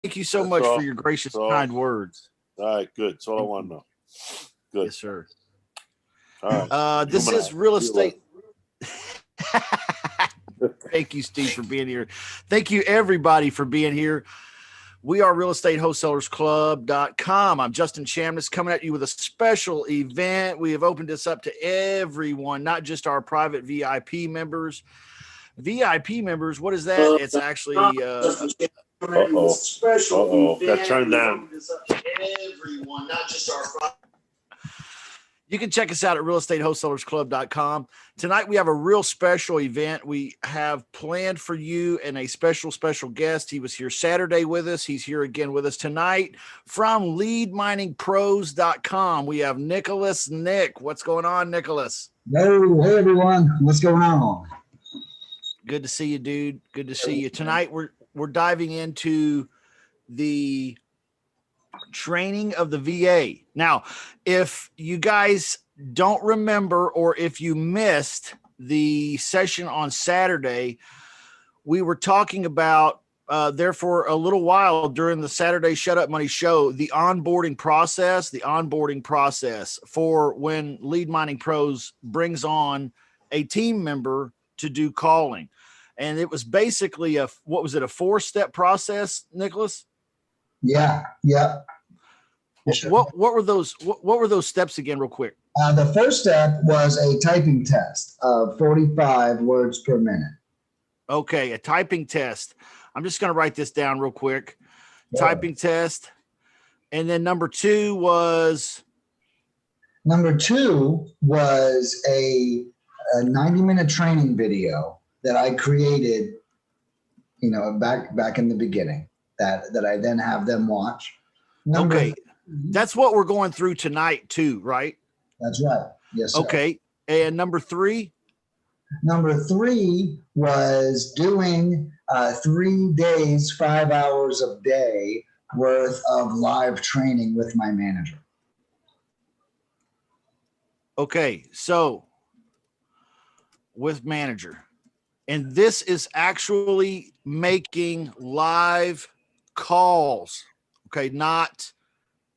Thank you so much for your gracious, kind words. All right, good. That's all I want to know. Good. Yes, sir. All right. This is real estate. Thank you, Steve, for being here. Thank you, everybody, for being here. We are realestateWholesalerSclub.com. I'm Justin Chamness coming at you with a special event. We have opened this up to everyone, not just our private VIP members. VIP members, what is that? It's actually special event. Got turned down. Everyone, not just our private. You can check us out at realestateWholesalerSclub.com. Tonight, we have a real special event we have planned for you and a special guest. He was here Saturday with us. He's here again with us tonight from LeadMiningPros.com. We have Nicholas Nick. What's going on, Nicholas? Hello, hey, everyone. What's going on? Good to see you, dude. Good to see you. Tonight, we're diving into the training of the VA. Now, if you guys don't remember, or if you missed the session on Saturday, we were talking about there for a little while during the Saturday Shut Up Money show, the onboarding process for when Lead Mining Pros brings on a team member to do calling. And it was basically a 4-step process, Nicholas? Yeah. Sure. What were those steps again, real quick? The first step was a typing test of 45 words per minute. Okay, a typing test. I'm just going to write this down real quick. Yeah. Typing test. And then number two was a 90-minute training video that I created, back in the beginning that I then have them watch. Okay. That's what we're going through tonight too, right? That's right. Yes, sir. Okay. And number three? Number three was doing 3 days, 5 hours a day worth of live training with my manager. Okay. So with manager, and this is actually making live calls. Okay. Not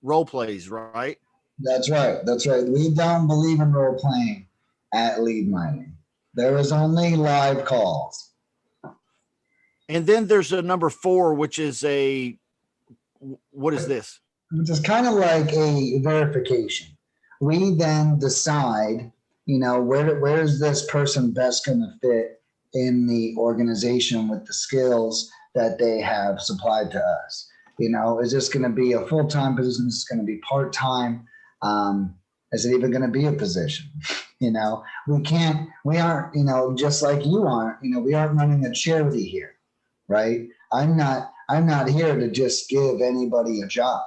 role plays, right? That's right. We don't believe in role playing at Lead Mining. There is only live calls. And then there's a number 4, which is what is this? Which is kind of like a verification. We then decide, where is this person best going to fit in the organization with the skills that they have supplied to us. Is this going to be a full-time position? Is this going to be part-time? Is it even going to be a position? We aren't, just like you aren't, we aren't running a charity here, right? I'm not here to just give anybody a job.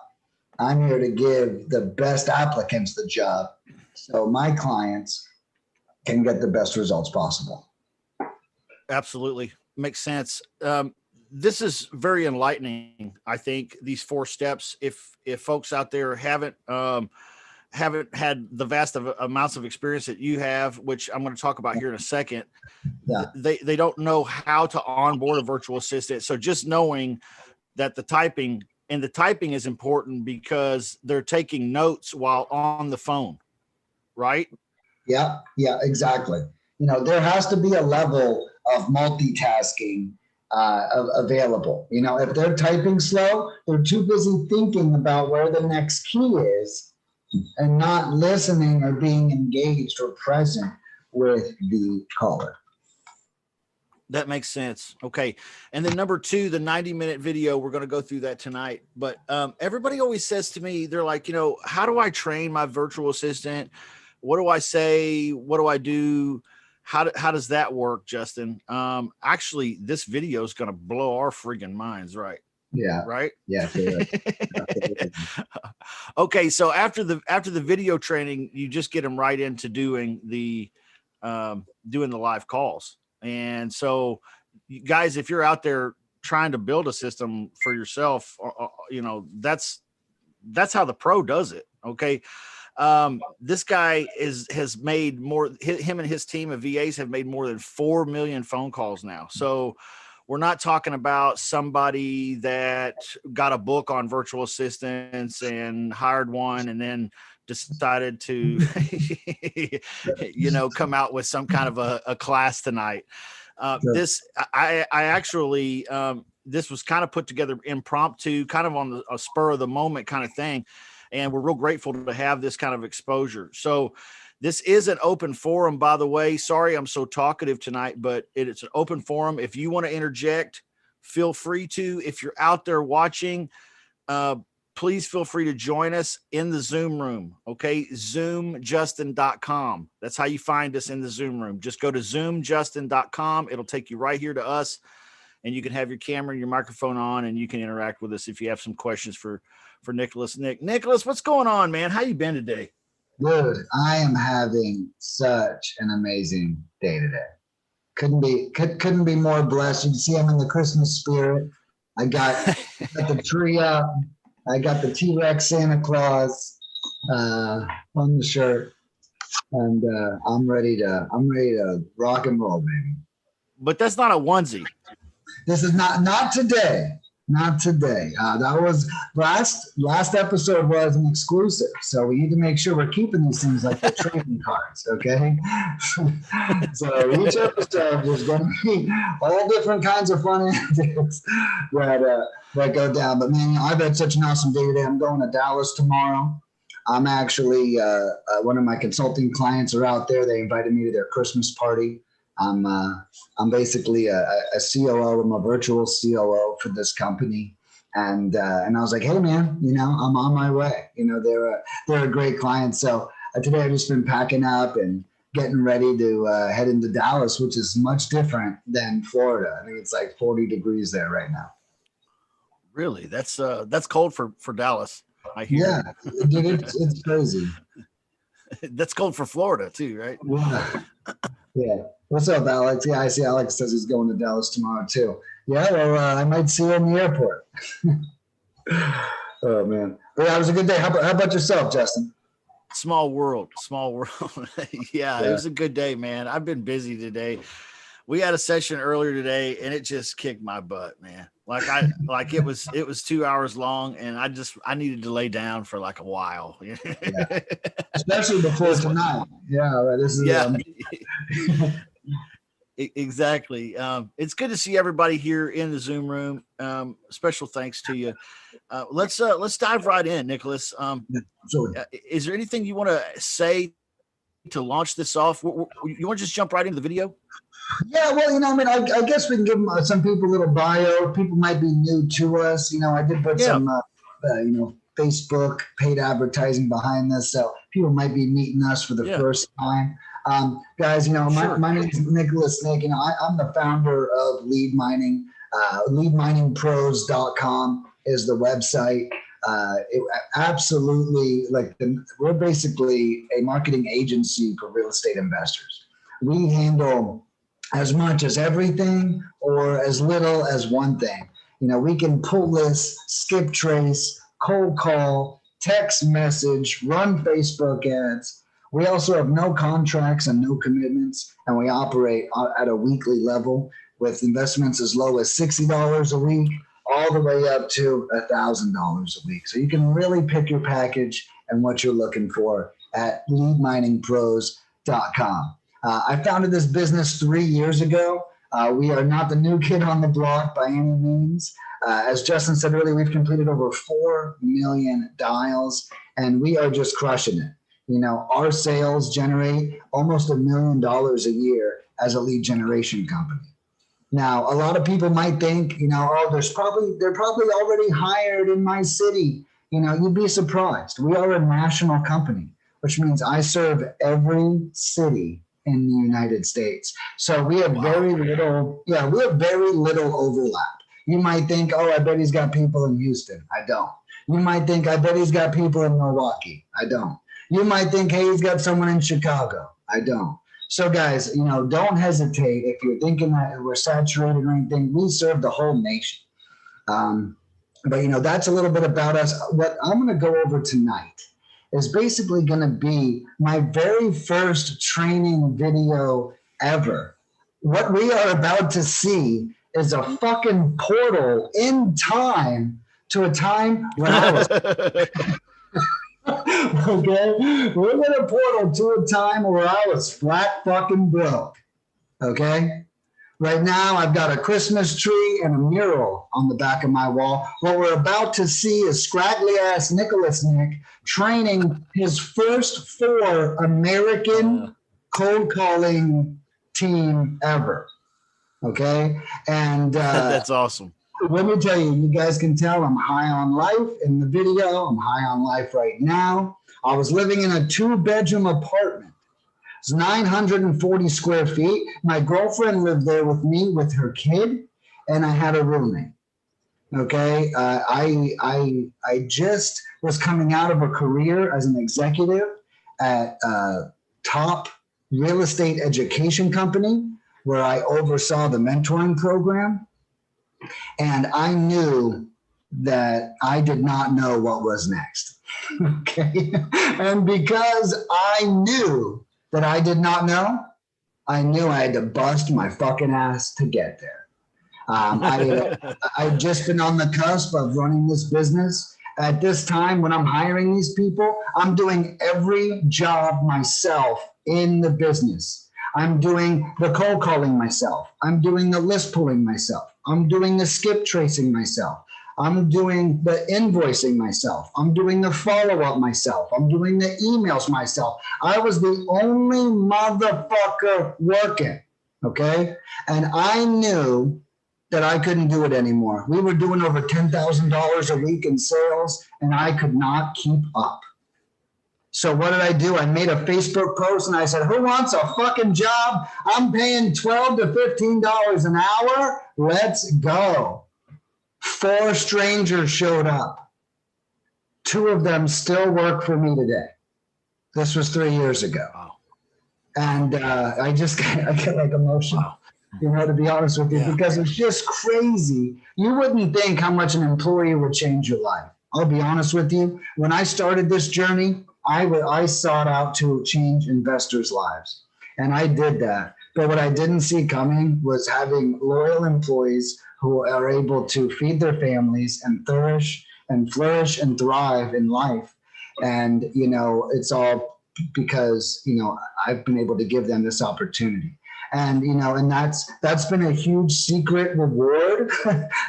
I'm here to give the best applicants the job so my clients can get the best results possible. Absolutely. Makes sense. This is very enlightening. I think these 4 steps, if folks out there haven't had the vast amounts of experience that you have, which I'm going to talk about here in a second, they don't know how to onboard a virtual assistant. So just knowing that the typing is important because they're taking notes while on the phone, right? Yeah, exactly. There has to be a level of multitasking available. If they're typing slow, they're too busy thinking about where the next key is and not listening or being engaged or present with the caller. That makes sense. Okay. And then number 2, the 90-minute video, we're going to go through that tonight. But everybody always says to me, they're like, how do I train my virtual assistant? What do I say? What do I do? How does that work, Justin? Actually, this video is going to blow our friggin' minds, right? Yeah. Right? Yeah. Okay, so after the video training, you just get them right into doing the live calls. And so, you guys, if you're out there trying to build a system for yourself, that's how the pro does it. Okay. This guy has made more, him and his team of VAs have made more than 4 million phone calls now. So We're not talking about somebody that got a book on virtual assistants and hired one and then decided to, come out with some kind of a class tonight. This, I actually, this was kind of put together impromptu, kind of on a spur of the moment kind of thing. And we're real grateful to have this kind of exposure. So this is an open forum, by the way. Sorry, I'm so talkative tonight, but it's an open forum. If you want to interject, feel free to. If you're out there watching, please feel free to join us in the Zoom room. Okay. Zoomjustin.com. That's how you find us in the Zoom room. Just go to zoomjustin.com. It'll take you right here to us, and you can have your camera and your microphone on, and you can interact with us if you have some questions for Nicholas. Nicholas, what's going on, man? How you been today? Dude, I am having such an amazing day today. Couldn't be more blessed. You can see I'm in the Christmas spirit. I got the tree up. I got the T-Rex Santa Claus on the shirt, and I'm ready to rock and roll, baby. But that's not a onesie. This is not today. Not today. That was last episode was an exclusive, so we need to make sure we're keeping these things like the trading cards, okay? So each episode is going to be all different kinds of fun antics that go down. But man, I've had such an awesome day today. I'm going to Dallas tomorrow. I'm actually one of my consulting clients are out there. They invited me to their Christmas party. I'm basically a COO. I'm a virtual COO for this company, and I was like, hey man, I'm on my way. They're a great client. So today I've just been packing up and getting ready to head into Dallas, which is much different than Florida. I think it's like 40 degrees there right now. Really, that's cold for Dallas. I hear. Yeah, dude, it's crazy. That's cold for Florida too, right? Yeah. What's up, Alex? Yeah, I see Alex says he's going to Dallas tomorrow too. Yeah, well, I might see you in the airport. Oh man, but yeah, it was a good day. How about yourself, Justin? Small world. Yeah, it was a good day, man. I've been busy today. We had a session earlier today, and it just kicked my butt, man. It was 2 hours long, and I needed to lay down for like a while. Yeah. Especially before tonight. Yeah, this is Exactly. It's good to see everybody here in the Zoom room. Special thanks to you. Let's dive right in, Nicholas. Is there anything you want to say to launch this off? You want to just jump right into the video? Yeah, well, I guess we can give some people a little bio. People might be new to us. I did put some, Facebook paid advertising behind this, so people might be meeting us for the first time. Guys, my name is Nicholas Nick, and I'm the founder of Lead Mining. LeadMiningPros.com is the website. We're basically a marketing agency for real estate investors. We handle as much as everything or as little as one thing. We can pull lists, skip trace, cold call, text message, run Facebook ads. We also have no contracts and no commitments, and we operate at a weekly level with investments as low as $60 a week, all the way up to $1,000 a week. So you can really pick your package and what you're looking for at LeadMiningPros.com. I founded this business 3 years ago. We are not the new kid on the block by any means. As Justin said earlier, we've completed over 4 million dials, and we are just crushing it. Our sales generate almost $1 million a year as a lead generation company. Now, a lot of people might think, they're probably already hired in my city. You'd be surprised. We are a national company, which means I serve every city in the United States. So we have very little overlap. You might think, I bet he's got people in Houston. I don't. You might think, I bet he's got people in Milwaukee. I don't. You might think, hey, he's got someone in Chicago. I don't. So guys, don't hesitate if you're thinking that we're saturated or anything. We serve the whole nation. But that's a little bit about us. What I'm going to go over tonight is basically going to be my very first training video ever. What we are about to see is a fucking portal in time to a time when I was okay. We're in a portal to a time where I was flat fucking broke. Okay. Right now, I've got a Christmas tree and a mural on the back of my wall. What we're about to see is scraggly ass Nicholas Nick training his first 4 American cold calling team ever. Okay. And that's awesome. Let me tell you, you guys can tell I'm high on life in the video. I'm high on life right now. I was living in a 2-bedroom apartment. It's 940 square feet. My girlfriend lived there with me with her kid, and I had a roommate. Okay. I just was coming out of a career as an executive at a top real estate education company where I oversaw the mentoring program. And I knew that I did not know what was next. Okay. And because I knew that I did not know, I knew I had to bust my fucking ass to get there. I'd just been on the cusp of running this business. At this time, when I'm hiring these people, I'm doing every job myself in the business. I'm doing the cold calling myself. I'm doing the list pulling myself. I'm doing the skip tracing myself. I'm doing the invoicing myself. I'm doing the follow-up myself. I'm doing the emails myself. I was the only motherfucker working, okay? And I knew that I couldn't do it anymore. We were doing over $10,000 a week in sales, and I could not keep up. So what did I do? I made a Facebook post and I said, who wants a fucking job? I'm paying $12 to $15 an hour. Let's go. 4 strangers showed up. 2 of them still work for me today. This was 3 years ago. Wow. And I get like emotional, you know, to be honest with you, because it's just crazy. You wouldn't think how much an employee would change your life. I'll be honest with you. When I started this journey, I sought out to change investors' lives, and I did that. But what I didn't see coming was having loyal employees who are able to feed their families and flourish and thrive in life. And, you know, it's all because, you know, I've been able to give them this opportunity. And, you know, and that's been a huge secret reward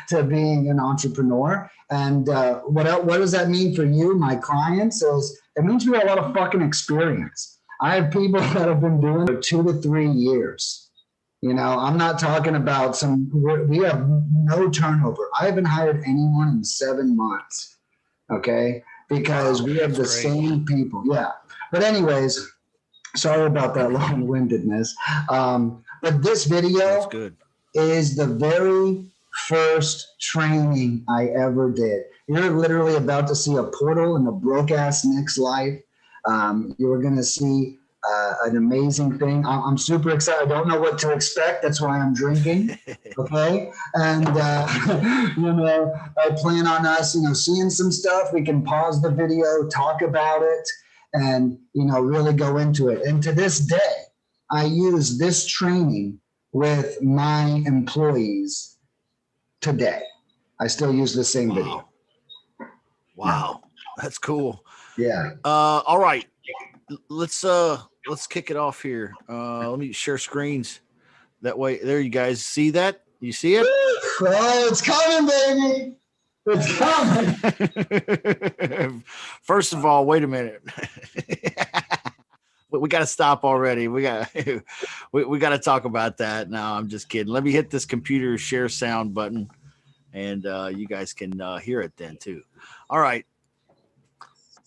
to being an entrepreneur. And what does that mean for you, my clients? It means we got a lot of fucking experience. I have people that have been doing it for 2 to 3 years. You know, I'm not talking about we have no turnover. I haven't hired anyone in 7 months. Okay. Because we have the same people. Yeah. But anyways, sorry about that long-windedness. But this video is the very first training I ever did. You're literally about to see a portal in a broke-ass Nick's life. You're going to see an amazing thing. I'm super excited. I don't know what to expect. That's why I'm drinking. Okay. And, you know, I plan on us, you know, seeing some stuff. We can pause the video, talk about it, and, you know, really go into it. And to this day, I use this training with my employees today. I still use the same video. Wow. That's cool. Yeah. All right. Let's kick it off here. Let me share screens. That way, there you guys see that? You see it? Oh, it's coming, baby. It's coming. First of all, wait a minute. We got to stop already. We got to talk about that. No, I'm just kidding. Let me hit this computer share sound button, and you guys can hear it then too. All right.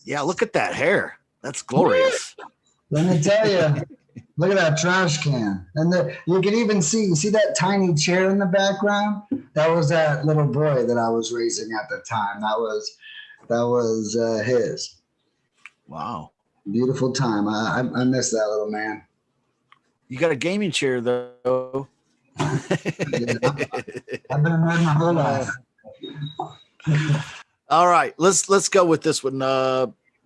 Yeah, look at that hair. That's glorious. Let me tell you. Look at that trash can. And you can even see that tiny chair in the background? That was that little boy that I was raising at the time. That was his. Wow. Beautiful time. I miss that little man. You got a gaming chair though. I've been in my whole life. All right, let's go with this one.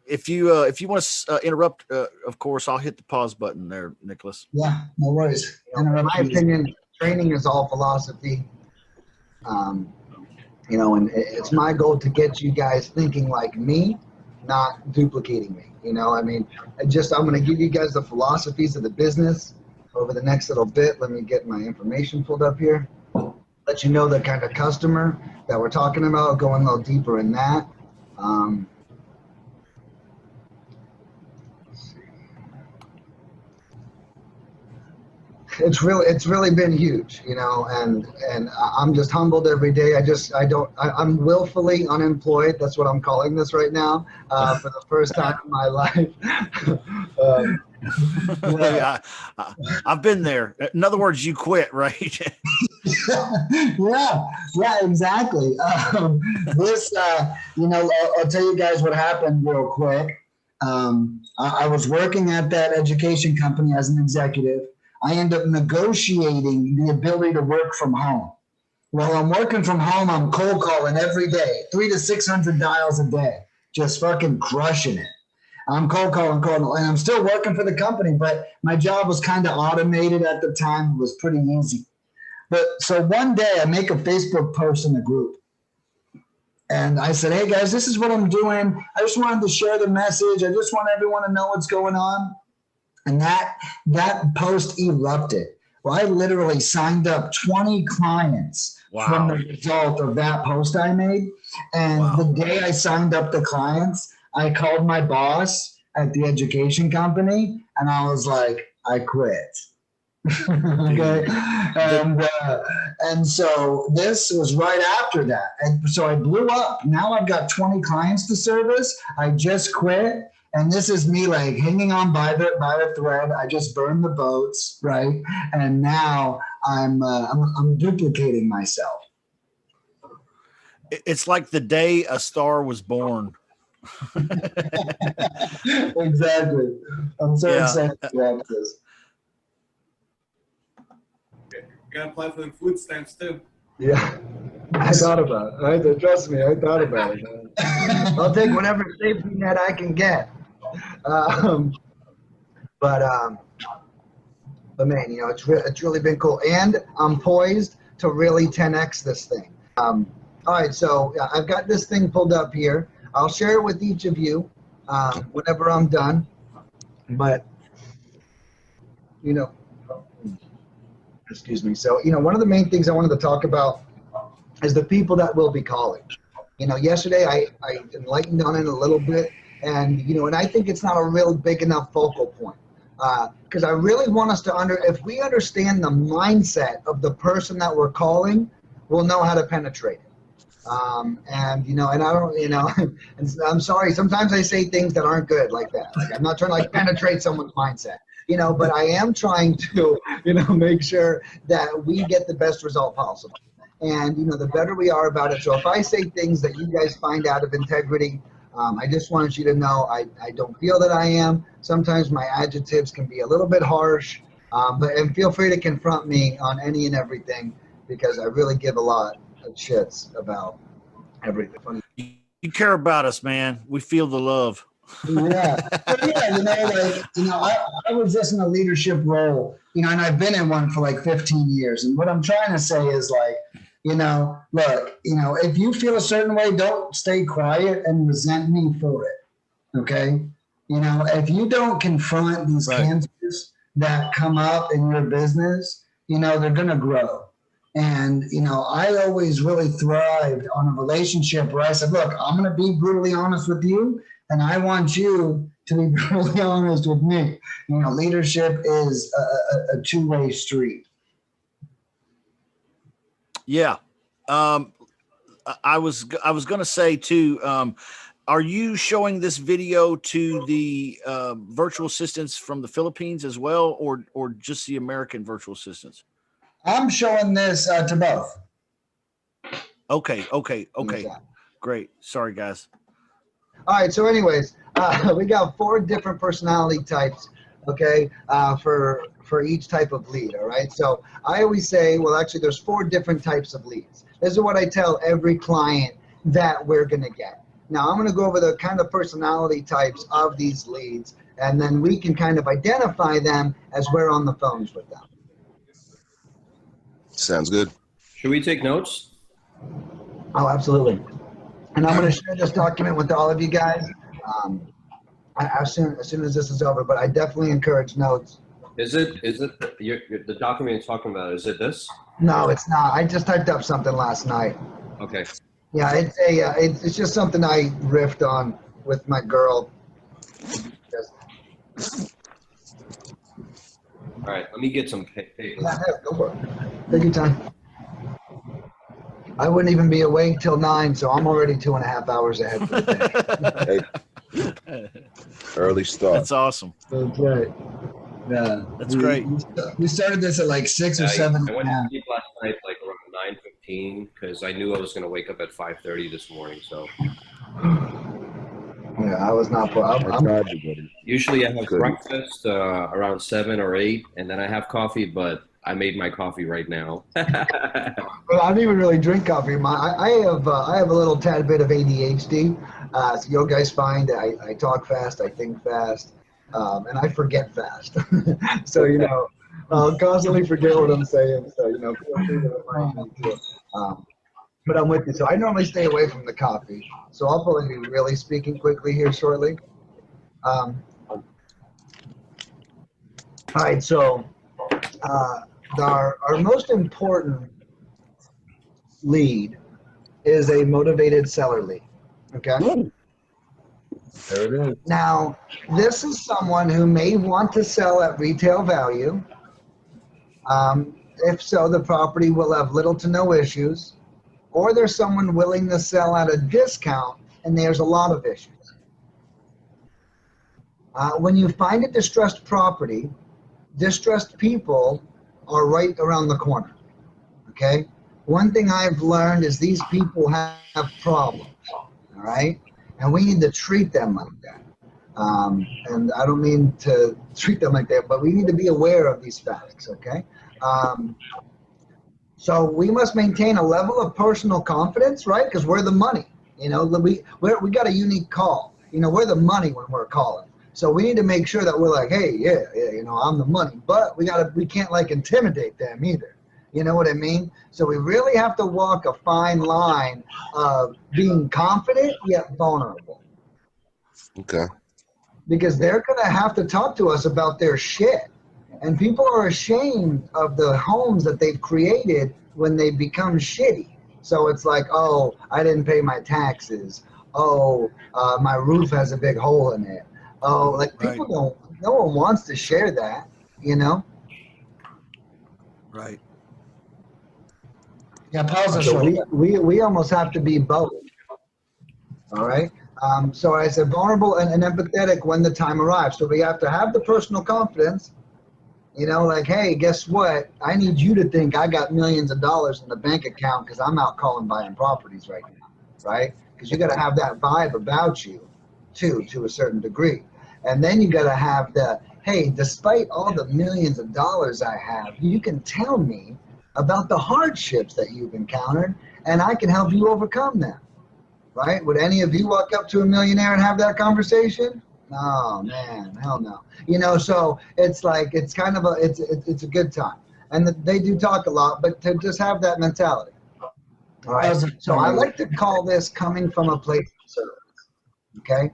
If you want to interrupt, of course, I'll hit the pause button there, Nicholas. Yeah, no worries. And in my opinion, training is all philosophy. You know, and it's my goal to get you guys thinking like me, not duplicating me. You know, I mean, I'm going to give you guys the philosophies of the business over the next little bit. Let me get my information pulled up here. Let you know the kind of customer that we're talking about, going a little deeper in that. It's really been huge, you know, and I'm just humbled every day. I'm willfully unemployed. That's what I'm calling this right now, for the first time in my life. Yeah, I've been there. In other words, you quit, right? yeah, exactly. You know, I'll tell you guys what happened real quick. I was working at that education company as an executive. I end up negotiating the ability to work from home. While I'm working from home, I'm cold calling every day, 300 to 600 dials a day, just fucking crushing it. I'm cold calling, and I'm still working for the company, but my job was kind of automated at the time. It was pretty easy. But so one day I make a Facebook post in the group. And I said, hey guys, this is what I'm doing. I just wanted to share the message. I just want everyone to know what's going on. And that post erupted. Well, I literally signed up 20 clients from the result of that post I made. And the day I signed up the clients, I called my boss at the education company and I was like, I quit. Okay. And so this was right after that. And so I blew up. Now I've got 20 clients to service. I just quit. And this is me like hanging on by the thread. I just burned the boats, right? And now I'm duplicating myself. It's like the day a star was born. Exactly. I'm so excited about this. Got to apply for the food stamps too. Yeah, I thought about it. Trust me, I thought about it. I'll take whatever safety net I can get. But man, you know, it's really been cool, and I'm poised to really 10x this thing. All right, so I've got this thing pulled up here. I'll share it with each of you whenever I'm done. But you know, excuse me. So you know, one of the main things I wanted to talk about is the people that will be calling. You know, yesterday I enlightened on it a little bit. And, you know, and I think it's not a real big enough focal point because I really want us to if we understand the mindset of the person that we're calling, we'll know how to penetrate it. And, you know, and I don't, you know, and I'm sorry, sometimes I say things that aren't good like that. Like I'm not trying to like penetrate someone's mindset, you know, but I am trying to, you know, make sure that we get the best result possible. And, you know, the better we are about it. So if I say things that you guys find out of integrity, I just wanted you to know I don't feel that I am. Sometimes my adjectives can be a little bit harsh, and feel free to confront me on any and everything because I really give a lot of shits about everything. You care about us, man. We feel the love. Yeah. Yeah, you know, like, you know, I was just in a leadership role, you know, and I've been in one for like 15 years. And what I'm trying to say is like, you know, look, you know, if you feel a certain way, don't stay quiet and resent me for it. Okay. You know, if you don't confront these cancers that come up in your business, you know, they're going to grow. And, you know, I always really thrived on a relationship where I said, look, I'm going to be brutally honest with you. And I want you to be brutally honest with me. You know, leadership is a two-way street. Yeah. I was going to say too, are you showing this video to the virtual assistants from the Philippines as well, or just the American virtual assistants? I'm showing this to both. Okay. Great. Sorry, guys. All right. So anyways, we got 4 different personality types, okay, for each type of lead, all right? So I always say, well, actually, there's 4 different types of leads. This is what I tell every client that we're going to get. Now, I'm going to go over the kind of personality types of these leads, and then we can kind of identify them as we're on the phones with them. Sounds good. Should we take notes? Oh, absolutely. And I'm going to share this document with all of you guys as soon as this is over. But I definitely encourage notes. Is it the document you're talking about? Is it this? No, it's not. I just typed up something last night. Okay. Yeah, it's just something I riffed on with my girl. All right. Let me get some paper. Yeah, go for it. Take your time. I wouldn't even be awake till 9, so I'm already 2.5 hours ahead for the Hey, early start. That's awesome. That's right. Yeah, That's great. We started this at like 6 or 7. I went to sleep last night like around 9:15 because I knew I was going to wake up at 5:30 this morning. So Yeah, I was not. usually I have Good. breakfast around 7 or 8, and then I have coffee. But I made my coffee right now. Well, I don't even really drink coffee. I have a little tad bit of ADHD. So you guys find that I talk fast, I think fast, and I forget fast. So I'll constantly forget what I'm saying. So feel free to remind me too. But I'm with you. So I normally stay away from the coffee. So I'll probably be really speaking quickly here shortly. All right. So our most important lead is a motivated seller lead. Okay. There it is. Now, this is someone who may want to sell at retail value. If so, the property will have little to no issues. Or there's someone willing to sell at a discount, and there's a lot of issues. When you find a distressed property, distressed people are right around the corner, okay? One thing I've learned is these people have problems, all right? And we need to treat them like that. And I don't mean to treat them like that, but we need to be aware of these facts, okay? So we must maintain a level of personal confidence, right? Because we're the money. We got a unique call. We're the money when we're calling. So we need to make sure that we're like, hey, yeah, I'm the money. But we can't like intimidate them either. You know what I mean? So we really have to walk a fine line of being confident yet vulnerable. Okay. Because they're going to have to talk to us about their shit. And people are ashamed of the homes that they've created when they become shitty. So it's like, oh, I didn't pay my taxes. Oh, my roof has a big hole in it. Oh, like people don't, no one wants to share that, Right. Yeah, pause so we almost have to be both. All right. So I said vulnerable and empathetic when the time arrives. So we have to have the personal confidence, like, hey, guess what? I need you to think I got millions of dollars in the bank account because I'm out calling buying properties right now, right? Because you got to have that vibe about you too, to a certain degree. And then you got to have the, hey, despite all the millions of dollars I have, you can tell me about the hardships that you've encountered, and I can help you overcome them, right? Would any of you walk up to a millionaire and have that conversation? Oh man, hell no. So it's like, it's kind of it's a good time. And they do talk a lot, but to just have that mentality. All right. So I like to call this coming from a place of service. Okay.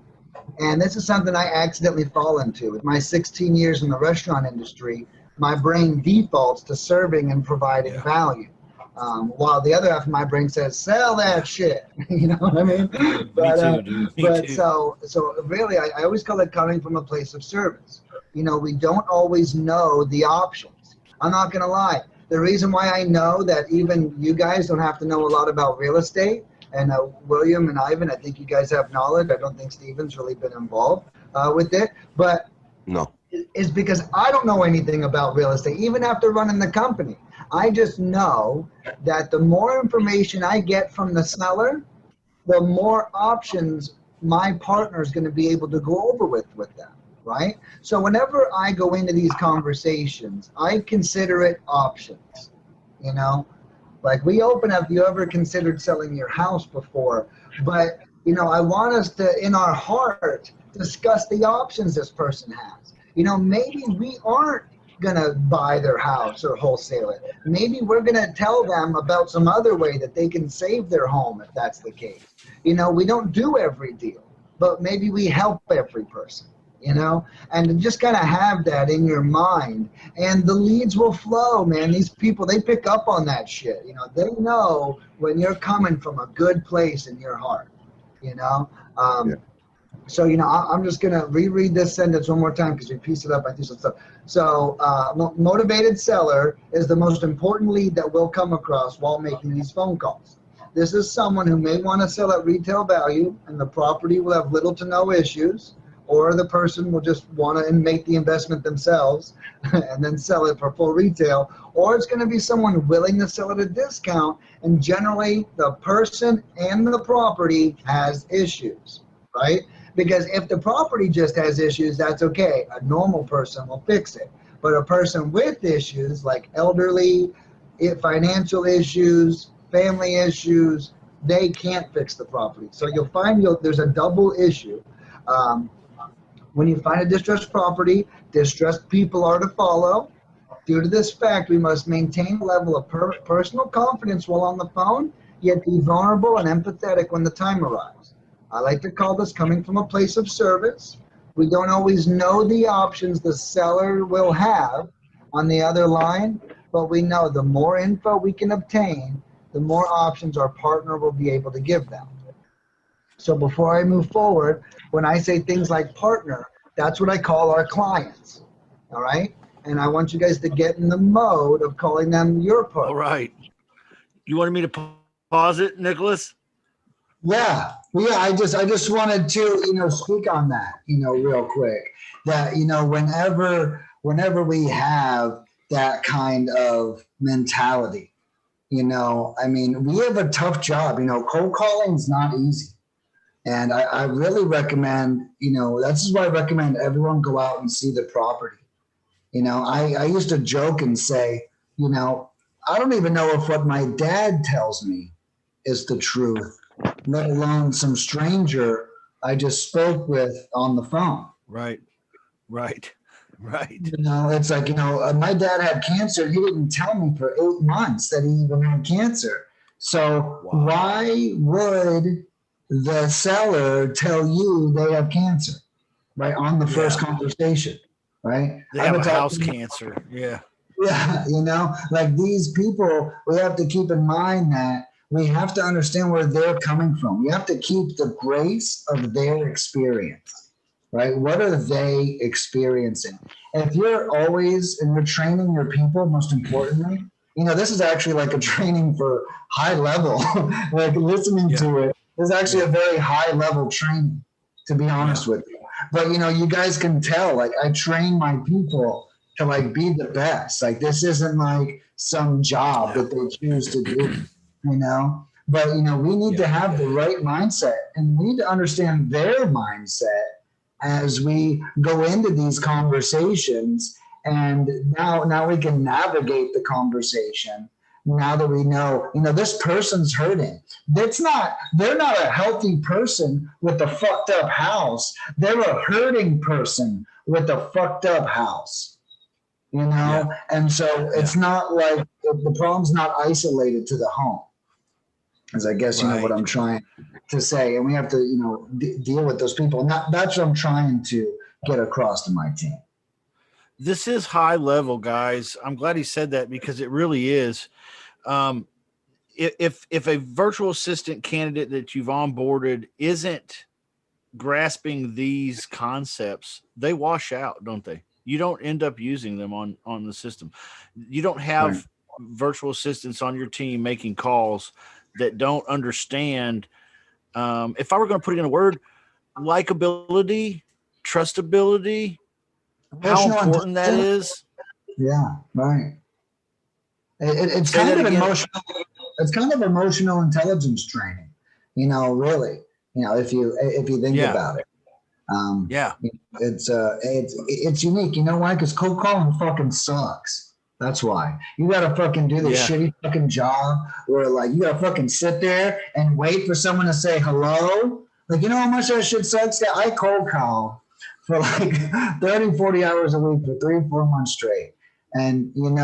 And this is something I accidentally fall into. With my 16 years in the restaurant industry, my brain defaults to serving and providing value. While the other half of my brain says, sell that shit. You know what I mean? But, Me too. So really, I always call it coming from a place of service. We don't always know the options. I'm not going to lie. The reason why I know that even you guys don't have to know a lot about real estate, and William and Ivan, I think you guys have knowledge. I don't think Steven's really been involved with it. But No. is because I don't know anything about real estate, even after running the company. I just know that the more information I get from the seller, the more options my partner is going to be able to go over with them, right? So whenever I go into these conversations, I consider it options, Like we open up, you ever considered selling your house before? But, I want us to, in our heart, discuss the options this person has. Maybe we aren't going to buy their house or wholesale it. Maybe we're going to tell them about some other way that they can save their home if that's the case. You know, we don't do every deal, but maybe we help every person, you know, and just kind of have that in your mind, and the leads will flow, man. These people, they pick up on that shit. You know, they know when you're coming from a good place in your heart, you know. Yeah. So, you know, I'm just going to reread this sentence one more time because we pieced it up. I think some stuff. So, motivated seller is the most important lead that we'll come across while making these phone calls. This is someone who may want to sell at retail value, and the property will have little to no issues, or the person will just want to make the investment themselves and then sell it for full retail, or it's going to be someone willing to sell at a discount, and generally the person and the property has issues, right? Because if the property just has issues, that's okay. A normal person will fix it. But a person with issues like elderly, financial issues, family issues, they can't fix the property. So you'll find there's a double issue. When you find a distressed property, distressed people are to follow. Due to this fact, we must maintain a level of personal confidence while on the phone, yet be vulnerable and empathetic when the time arrives. I like to call this coming from a place of service. We don't always know the options the seller will have on the other line, but we know the more info we can obtain, the more options our partner will be able to give them. So before I move forward, when I say things like partner, that's what I call our clients, all right? And I want you guys to get in the mode of calling them your partner. All right. You wanted me to pause it, Nicholas? Yeah. I just wanted to, you know, speak on that, you know, real quick. That, you know, whenever we have that kind of mentality, you know, I mean, we have a tough job. You know, cold calling is not easy. And I really recommend, you know, that's why I recommend everyone go out and see the property. You know, I used to joke and say, you know, I don't even know if what my dad tells me is the truth, let alone some stranger I just spoke with on the phone. Right. You know, it's like, you know, my dad had cancer. He didn't tell me for 8 months that he even had cancer. So why would the seller tell you they have cancer, right, on the first conversation, right? They have a house cancer. Yeah. Yeah, you know, like these people, we have to keep in mind that we have to understand where they're coming from. We have to keep the grace of their experience, right? What are they experiencing? And if you're always, and you're training your people, most importantly, you know, this is actually like a training for high level, like listening to it. It's actually a very high level training, to be honest with you. But, you know, you guys can tell, like, I train my people to, like, be the best. Like, this isn't like some job that they choose to do, you know? But, you know, we need to have the right mindset, and we need to understand their mindset as we go into these conversations. And now we can navigate the conversation. Now that we know, you know, this person's hurting. They're not a healthy person with a fucked up house. They're a hurting person with a fucked up house, you know? And so it's not like the problem's not isolated to the home, as I guess, you know what I'm trying to say. And we have to, you know, deal with those people. And that's what I'm trying to get across to my team. This is high level, guys. I'm glad he said that, because it really is. If a virtual assistant candidate that you've onboarded isn't grasping these concepts, they wash out, don't they? You don't end up using them on the system. You don't have virtual assistants on your team making calls that don't understand. If I were going to put it in a word, likability, trustability, how important that is. Yeah, right. It's kind of emotional. It's kind of emotional intelligence training, you know, really, you know, if you think about it. It's unique. You know why? Because cold calling fucking sucks. That's why. You gotta fucking do this shitty fucking job where, like, you gotta fucking sit there and wait for someone to say hello. Like, you know how much that shit sucks? I cold call for like 30, 40 hours a week for 3 or 4 months straight. And you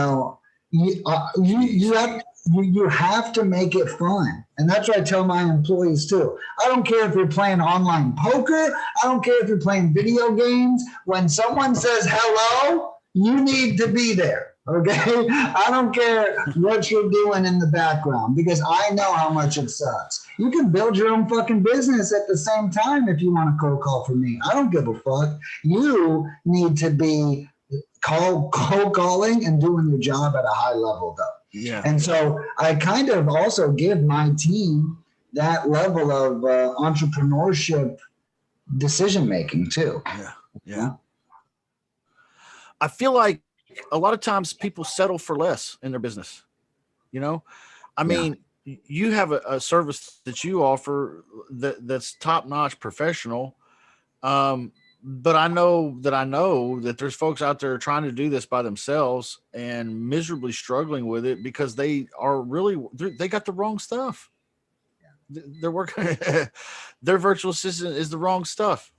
have to make it fun. And that's what I tell my employees too. I don't care if you're playing online poker. I don't care if you're playing video games. When someone says hello, you need to be there. Okay. I don't care what you're doing in the background because I know how much it sucks. You can build your own fucking business at the same time if you want to cold call for me. I don't give a fuck. You need to be cold calling and doing your job at a high level though. Yeah. And so I kind of also give my team that level of entrepreneurship decision making too. Yeah. Yeah. I feel like a lot of times people settle for less in their business. I mean, you have a service that you offer that's top notch professional. But I know that there's folks out there trying to do this by themselves and miserably struggling with it because they got the wrong stuff. They're working, their virtual assistant is the wrong stuff.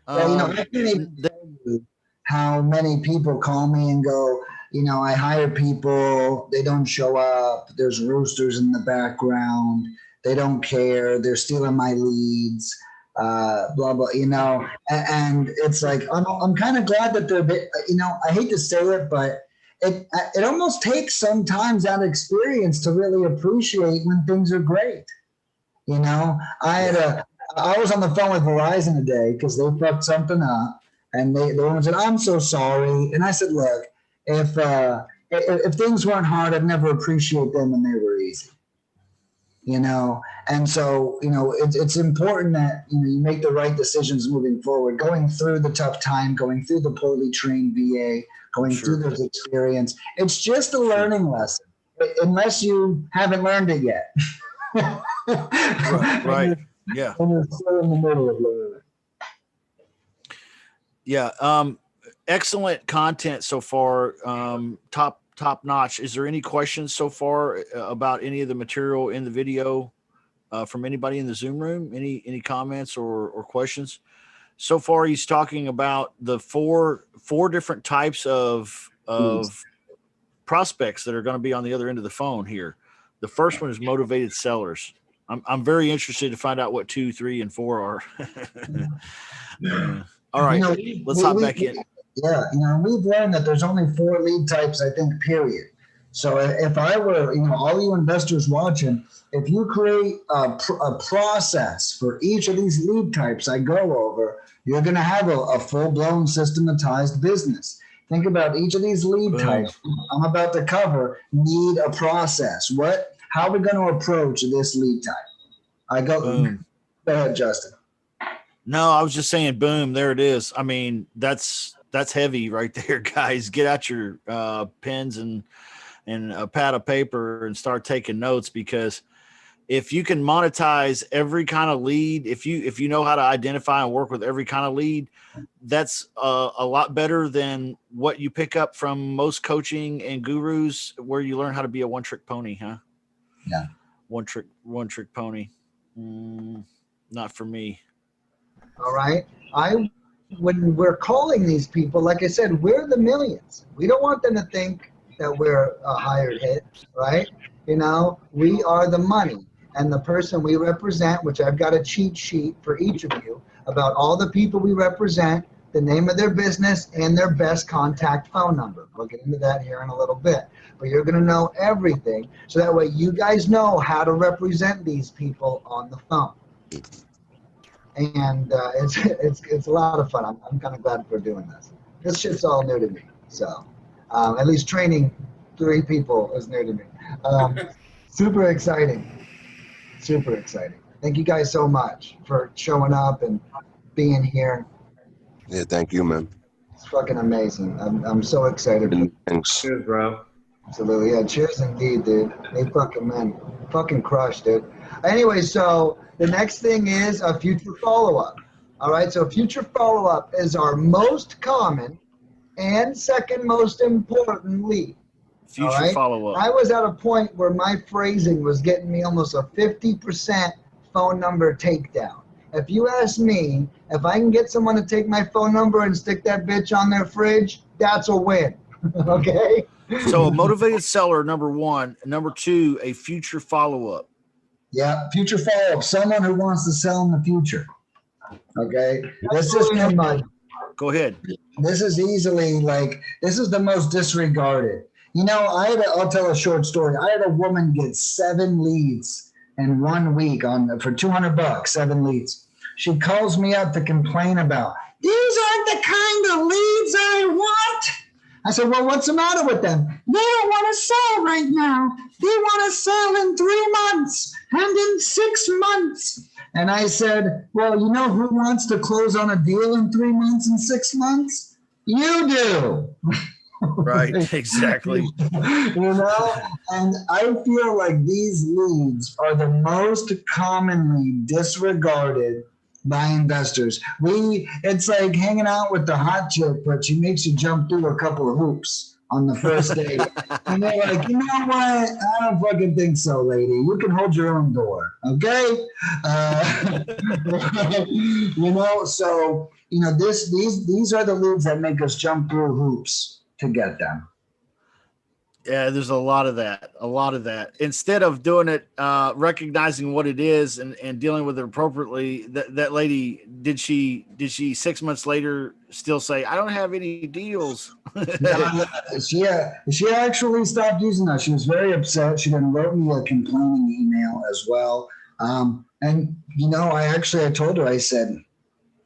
I can't even tell you how many people call me and go, I hire people, they don't show up, there's roosters in the background, they don't care, they're stealing my leads. Blah blah, and it's like I'm kind of glad that they're, I hate to say it, but it almost takes sometimes that experience to really appreciate when things are great. I was on the phone with Verizon today because they fucked something up, and the woman said, "I'm so sorry," and I said, "Look, if things weren't hard, I'd never appreciate them when they were easy." And so, it's important that, you make the right decisions moving forward, going through the tough time, going through the poorly trained VA, going through those experience. It's just a learning lesson, unless you haven't learned it yet. Right. Yeah. And you're still in the middle of learning. Yeah. Excellent content so far. Top notch. Is there any questions so far about any of the material in the video from anybody in the Zoom room? Any comments or questions? So far, he's talking about the four different types of prospects that are going to be on the other end of the phone here. The first one is motivated sellers. I'm very interested to find out what 2, 3, and 4 are. All right, let's hop back in. Yeah, we've learned that there's only 4 lead types, I think, period. So if I were, all you investors watching, if you create a process for each of these lead types I go over, you're going to have a full-blown systematized business. Think about each of these lead types I'm about to cover need a process. How are we going to approach this lead type? Go ahead, Justin. No, I was just saying, boom, there it is. I mean, that's heavy right there, guys. Get out your pens and a pad of paper and start taking notes, because if you can monetize every kind of lead, if you know how to identify and work with every kind of lead, that's a lot better than what you pick up from most coaching and gurus, where you learn how to be a one-trick pony, huh? Yeah. One trick pony. Not for me. All right. When we're calling these people, like I said, we're the millions. We don't want them to think that we're a hired hit, right? We are the money. And the person we represent, which I've got a cheat sheet for each of you about all the people we represent, the name of their business, and their best contact phone number. We'll get into that here in a little bit. But you're going to know everything, so that way you guys know how to represent these people on the phone. And it's a lot of fun. I'm kind of glad we're doing this. This shit's all new to me. So at least training 3 people is new to me. Super exciting. Super exciting. Thank you guys so much for showing up and being here. Yeah, thank you, man. It's fucking amazing. I'm so excited. Thanks. Cheers, bro. Absolutely. Yeah, cheers indeed, dude. They fucking crushed it. Anyway, so the next thing is a future follow-up. All right, so future follow-up is our most common and second most important lead. Future follow-up. I was at a point where my phrasing was getting me almost a 50% phone number takedown. If you ask me, if I can get someone to take my phone number and stick that bitch on their fridge, that's a win. Okay. So a motivated seller, number one. Number two, a future follow-up. Yeah, future follow-up. Someone who wants to sell in the future. Okay. Go ahead. This is easily this is the most disregarded. I'll tell a short story. I had a woman get 7 leads in 1 week for $200, 7 leads. She calls me up to complain about, these aren't the kind of leads I want. I said, well, what's the matter with them? They don't want to sell right now. They want to sell in 3 months and in 6 months. And I said, well, you know who wants to close on a deal in 3 months and 6 months? You do. Right, exactly. And I feel like these leads are the most commonly disregarded by investors. It's like hanging out with the hot chick, but she makes you jump through a couple of hoops on the first date. And they're like, you know what? I don't fucking think so, lady. You can hold your own door, okay? So these are the leads that make us jump through hoops to get them. Yeah, there's a lot of that. Instead of doing it, recognizing what it is and dealing with it appropriately, that lady, did she 6 months later still say, I don't have any deals? She actually stopped using that. She was very upset. She then wrote me a complaining email as well. I told her, I said,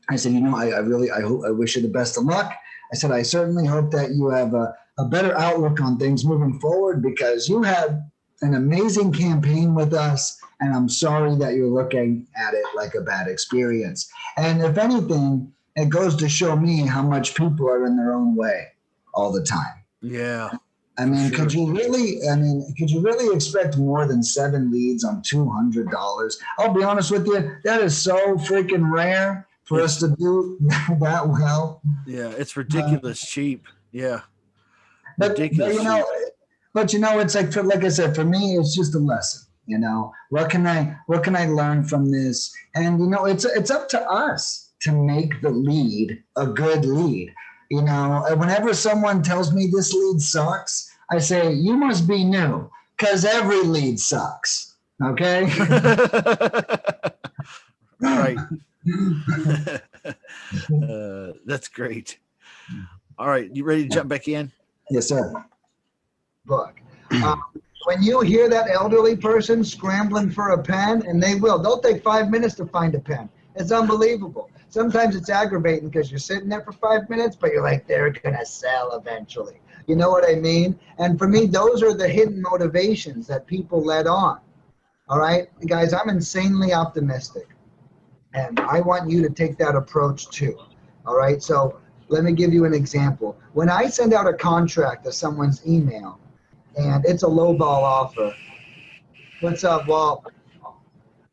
I wish you the best of luck. I said, I certainly hope that you have a better outlook on things moving forward, because you had an amazing campaign with us, and I'm sorry that you're looking at it like a bad experience. And if anything, it goes to show me how much people are in their own way all the time. Yeah. I mean, could you really expect more than 7 leads on $200? I'll be honest with you, that is so freaking rare for us to do that well. Yeah, it's ridiculous cheap. Yeah. Ridiculous. But it's like I said, for me, it's just a lesson. What can I learn from this? And it's up to us to make the lead a good lead. Whenever someone tells me this lead sucks, I say, you must be new, because every lead sucks. Okay. Right. That's great. All right, you ready to jump back in? Yes, sir. Look, when you hear that elderly person scrambling for a pen, and they'll take 5 minutes to find a pen. It's unbelievable. Sometimes it's aggravating because you're sitting there for 5 minutes, but you're like, they're gonna sell eventually. You know what I mean? And for me, those are the hidden motivations that people let on. All right, guys, I'm insanely optimistic. And I want you to take that approach too. All right. So let me give you an example. When I send out a contract to someone's email and it's a lowball offer. What's up, Walt? All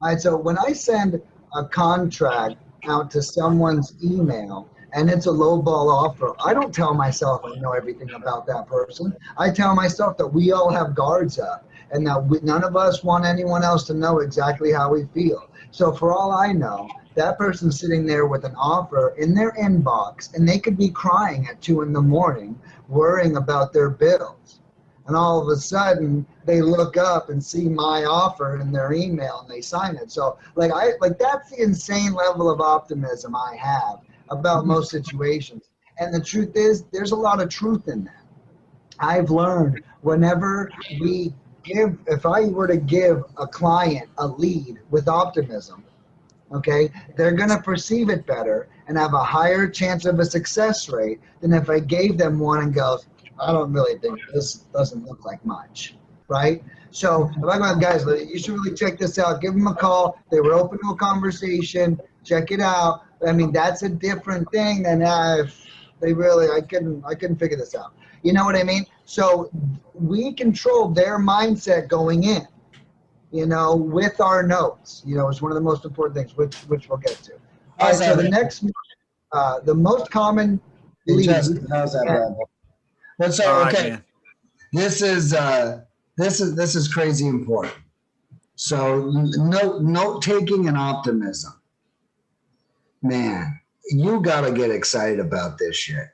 right. So when I send a contract out to someone's email and it's a lowball offer, I don't tell myself I know everything about that person. I tell myself that we all have guards up and that none of us want anyone else to know exactly how we feel. So for all I know, that person's sitting there with an offer in their inbox, and they could be crying at 2 a.m, worrying about their bills. And all of a sudden, they look up and see my offer in their email, and they sign it. So, that's the insane level of optimism I have about most situations. And the truth is, there's a lot of truth in that. I've learned whenever if I were to give a client a lead with optimism, okay, they're going to perceive it better and have a higher chance of a success rate than if I gave them one and goes, I don't really think this doesn't look like much, right? So if I go, guys, you should really check this out. Give them a call. They were open to a conversation. Check it out. I mean, that's a different thing than if they really, I couldn't figure this out. You know what I mean? So we control their mindset going in, with our notes. It's one of the most important things, which we'll get to. All right, so the next, the most common lead. How's that, Brad? Well, so, okay, right, this is crazy important. So note taking and optimism. Man, you got to get excited about this shit.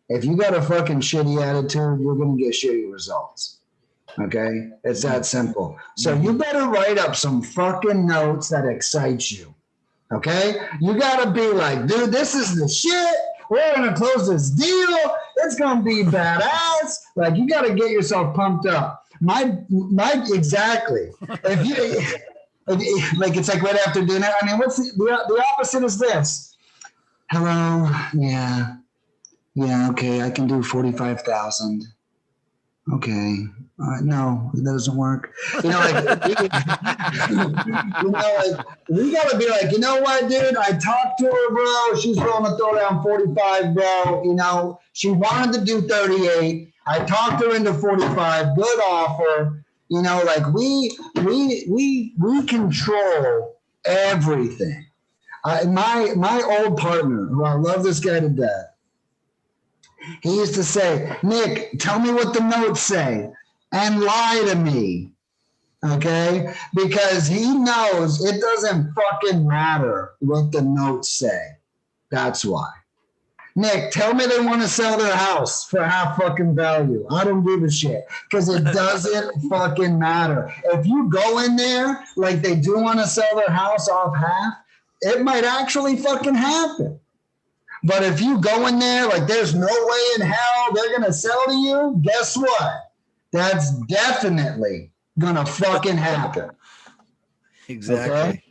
If you got a fucking shitty attitude, you're going to get shitty results. Okay? It's that simple. So you better write up some fucking notes that excite you. Okay? You got to be like, dude, this is the shit. We're going to close this deal. It's going to be badass. Like, you got to get yourself pumped up. Exactly. If you, like, it's like right after dinner. I mean, what's the opposite is this? Hello. Yeah. Yeah. Okay. I can do 45,000. Okay. No, that doesn't work. You know, like, we gotta be like, you know what, dude? I talked to her, bro. She's willing to throw down 45, bro. You know, she wanted to do 38. I talked her into 45. Good offer. You know, like we control everything. My old partner, who I love this guy to death, he used to say, Nick, tell me what the notes say and lie to me, okay? Because he knows it doesn't fucking matter what the notes say. That's why. Nick, tell me they want to sell their house for half fucking value. I don't give a shit because it doesn't fucking matter. If you go in there like they do want to sell their house off half, it might actually fucking happen. But if you go in there like there's no way in hell they're going to sell to you, guess what? That's definitely going to fucking happen. Exactly. Okay?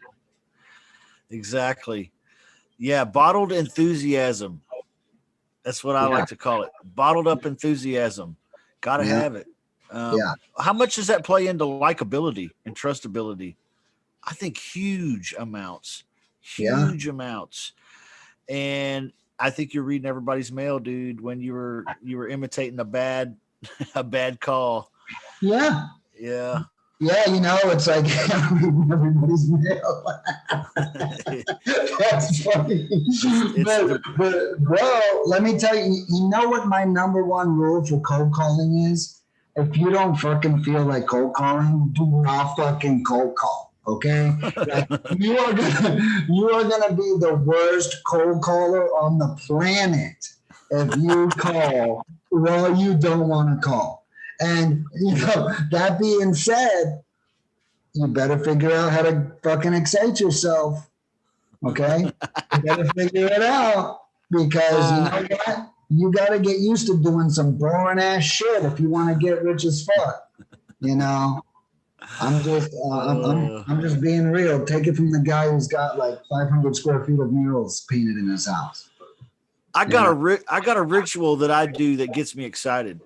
Exactly. Yeah, bottled enthusiasm. That's what I like to call it. Bottled up enthusiasm. Got to have it. How much does that play into likability and trustability? I think huge amounts. Huge amounts. And I think you're reading everybody's mail, dude, when you were imitating a bad call. Yeah. Yeah. Yeah, you know, it's like everybody's mail. That's funny. But bro, let me tell you, you know what my number one rule for cold calling is? If you don't fucking feel like cold calling, do not fucking cold call. Okay? Like, you are gonna be the worst cold caller on the planet if you call well you don't want to call. And, you know, that being said, you better figure out how to fucking excite yourself. Okay? You better figure it out because you know what? You got to get used to doing some boring ass shit if you want to get rich as fuck. You know? I'm just being real. Take it from the guy who's got like 500 square feet of murals painted in his house. I got a ritual that I do that gets me excited.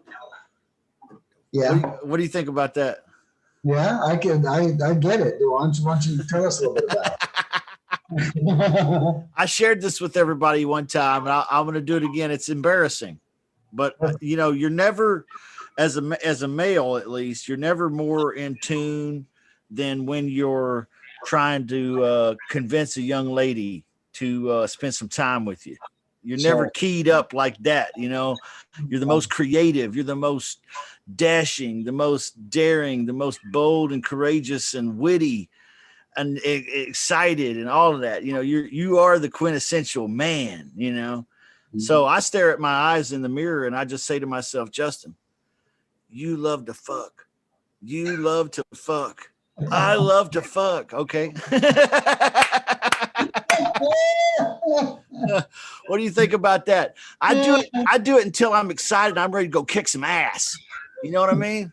Yeah. What do you think about that? Yeah, I get it. Why don't you tell us a little bit about it? I shared this with everybody one time, and I'm going to do it again. It's embarrassing, but you know, you're never, as a male at least, you're never more in tune than when you're trying to convince a young lady to spend some time with you. You're never keyed up like that. You know, you're the most creative. You're the most dashing, the most daring, the most bold and courageous and witty and excited and all of that. You know, you are the quintessential man, you know? Mm-hmm. So I stare at my eyes in the mirror and I just say to myself, Justin, you love to fuck. You love to fuck. I love to fuck. Okay. What do you think about that? I do it until I'm excited. I'm ready to go kick some ass. You know what I mean?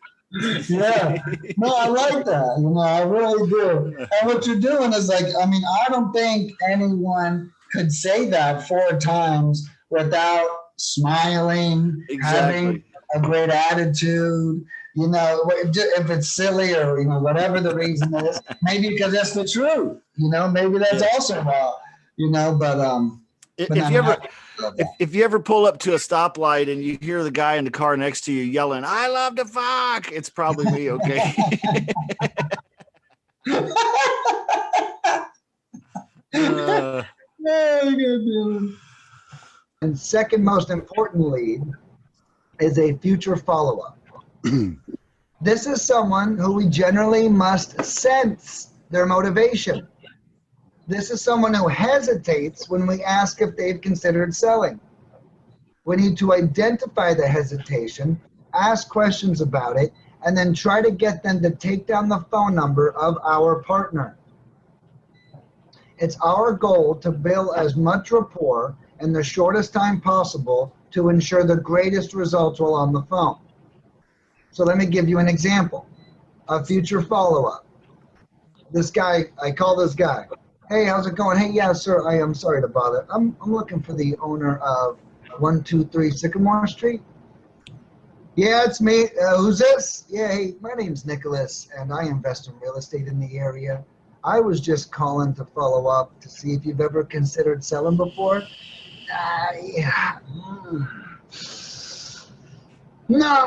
Yeah. No, I like that. You know, I really do. And what you're doing is like, I mean, I don't think anyone could say that 4 times without smiling, having a great attitude. You know, if it's silly or, you know, whatever the reason is, maybe because that's the truth. You know, maybe that's also wrong. You know, but if you ever pull up to a stoplight and you hear the guy in the car next to you yelling, "I love to fuck," it's probably me. Okay. And second most important lead is a future follow-up. This is someone who we generally must sense their motivation. This is someone who hesitates when we ask if they've considered selling. We need to identify the hesitation, ask questions about it, and then try to get them to take down the phone number of our partner. It's our goal to build as much rapport in the shortest time possible to ensure the greatest results while on the phone. So let me give you an example. A future follow-up. This guy, I call this guy. Hey, how's it going? Hey, yeah, sir, I am sorry to bother. I'm looking for the owner of 123 Sycamore Street. Yeah, it's me. Who's this? Yeah, hey, my name's Nicholas, and I invest in real estate in the area. I was just calling to follow up to see if you've ever considered selling before. Yeah. No,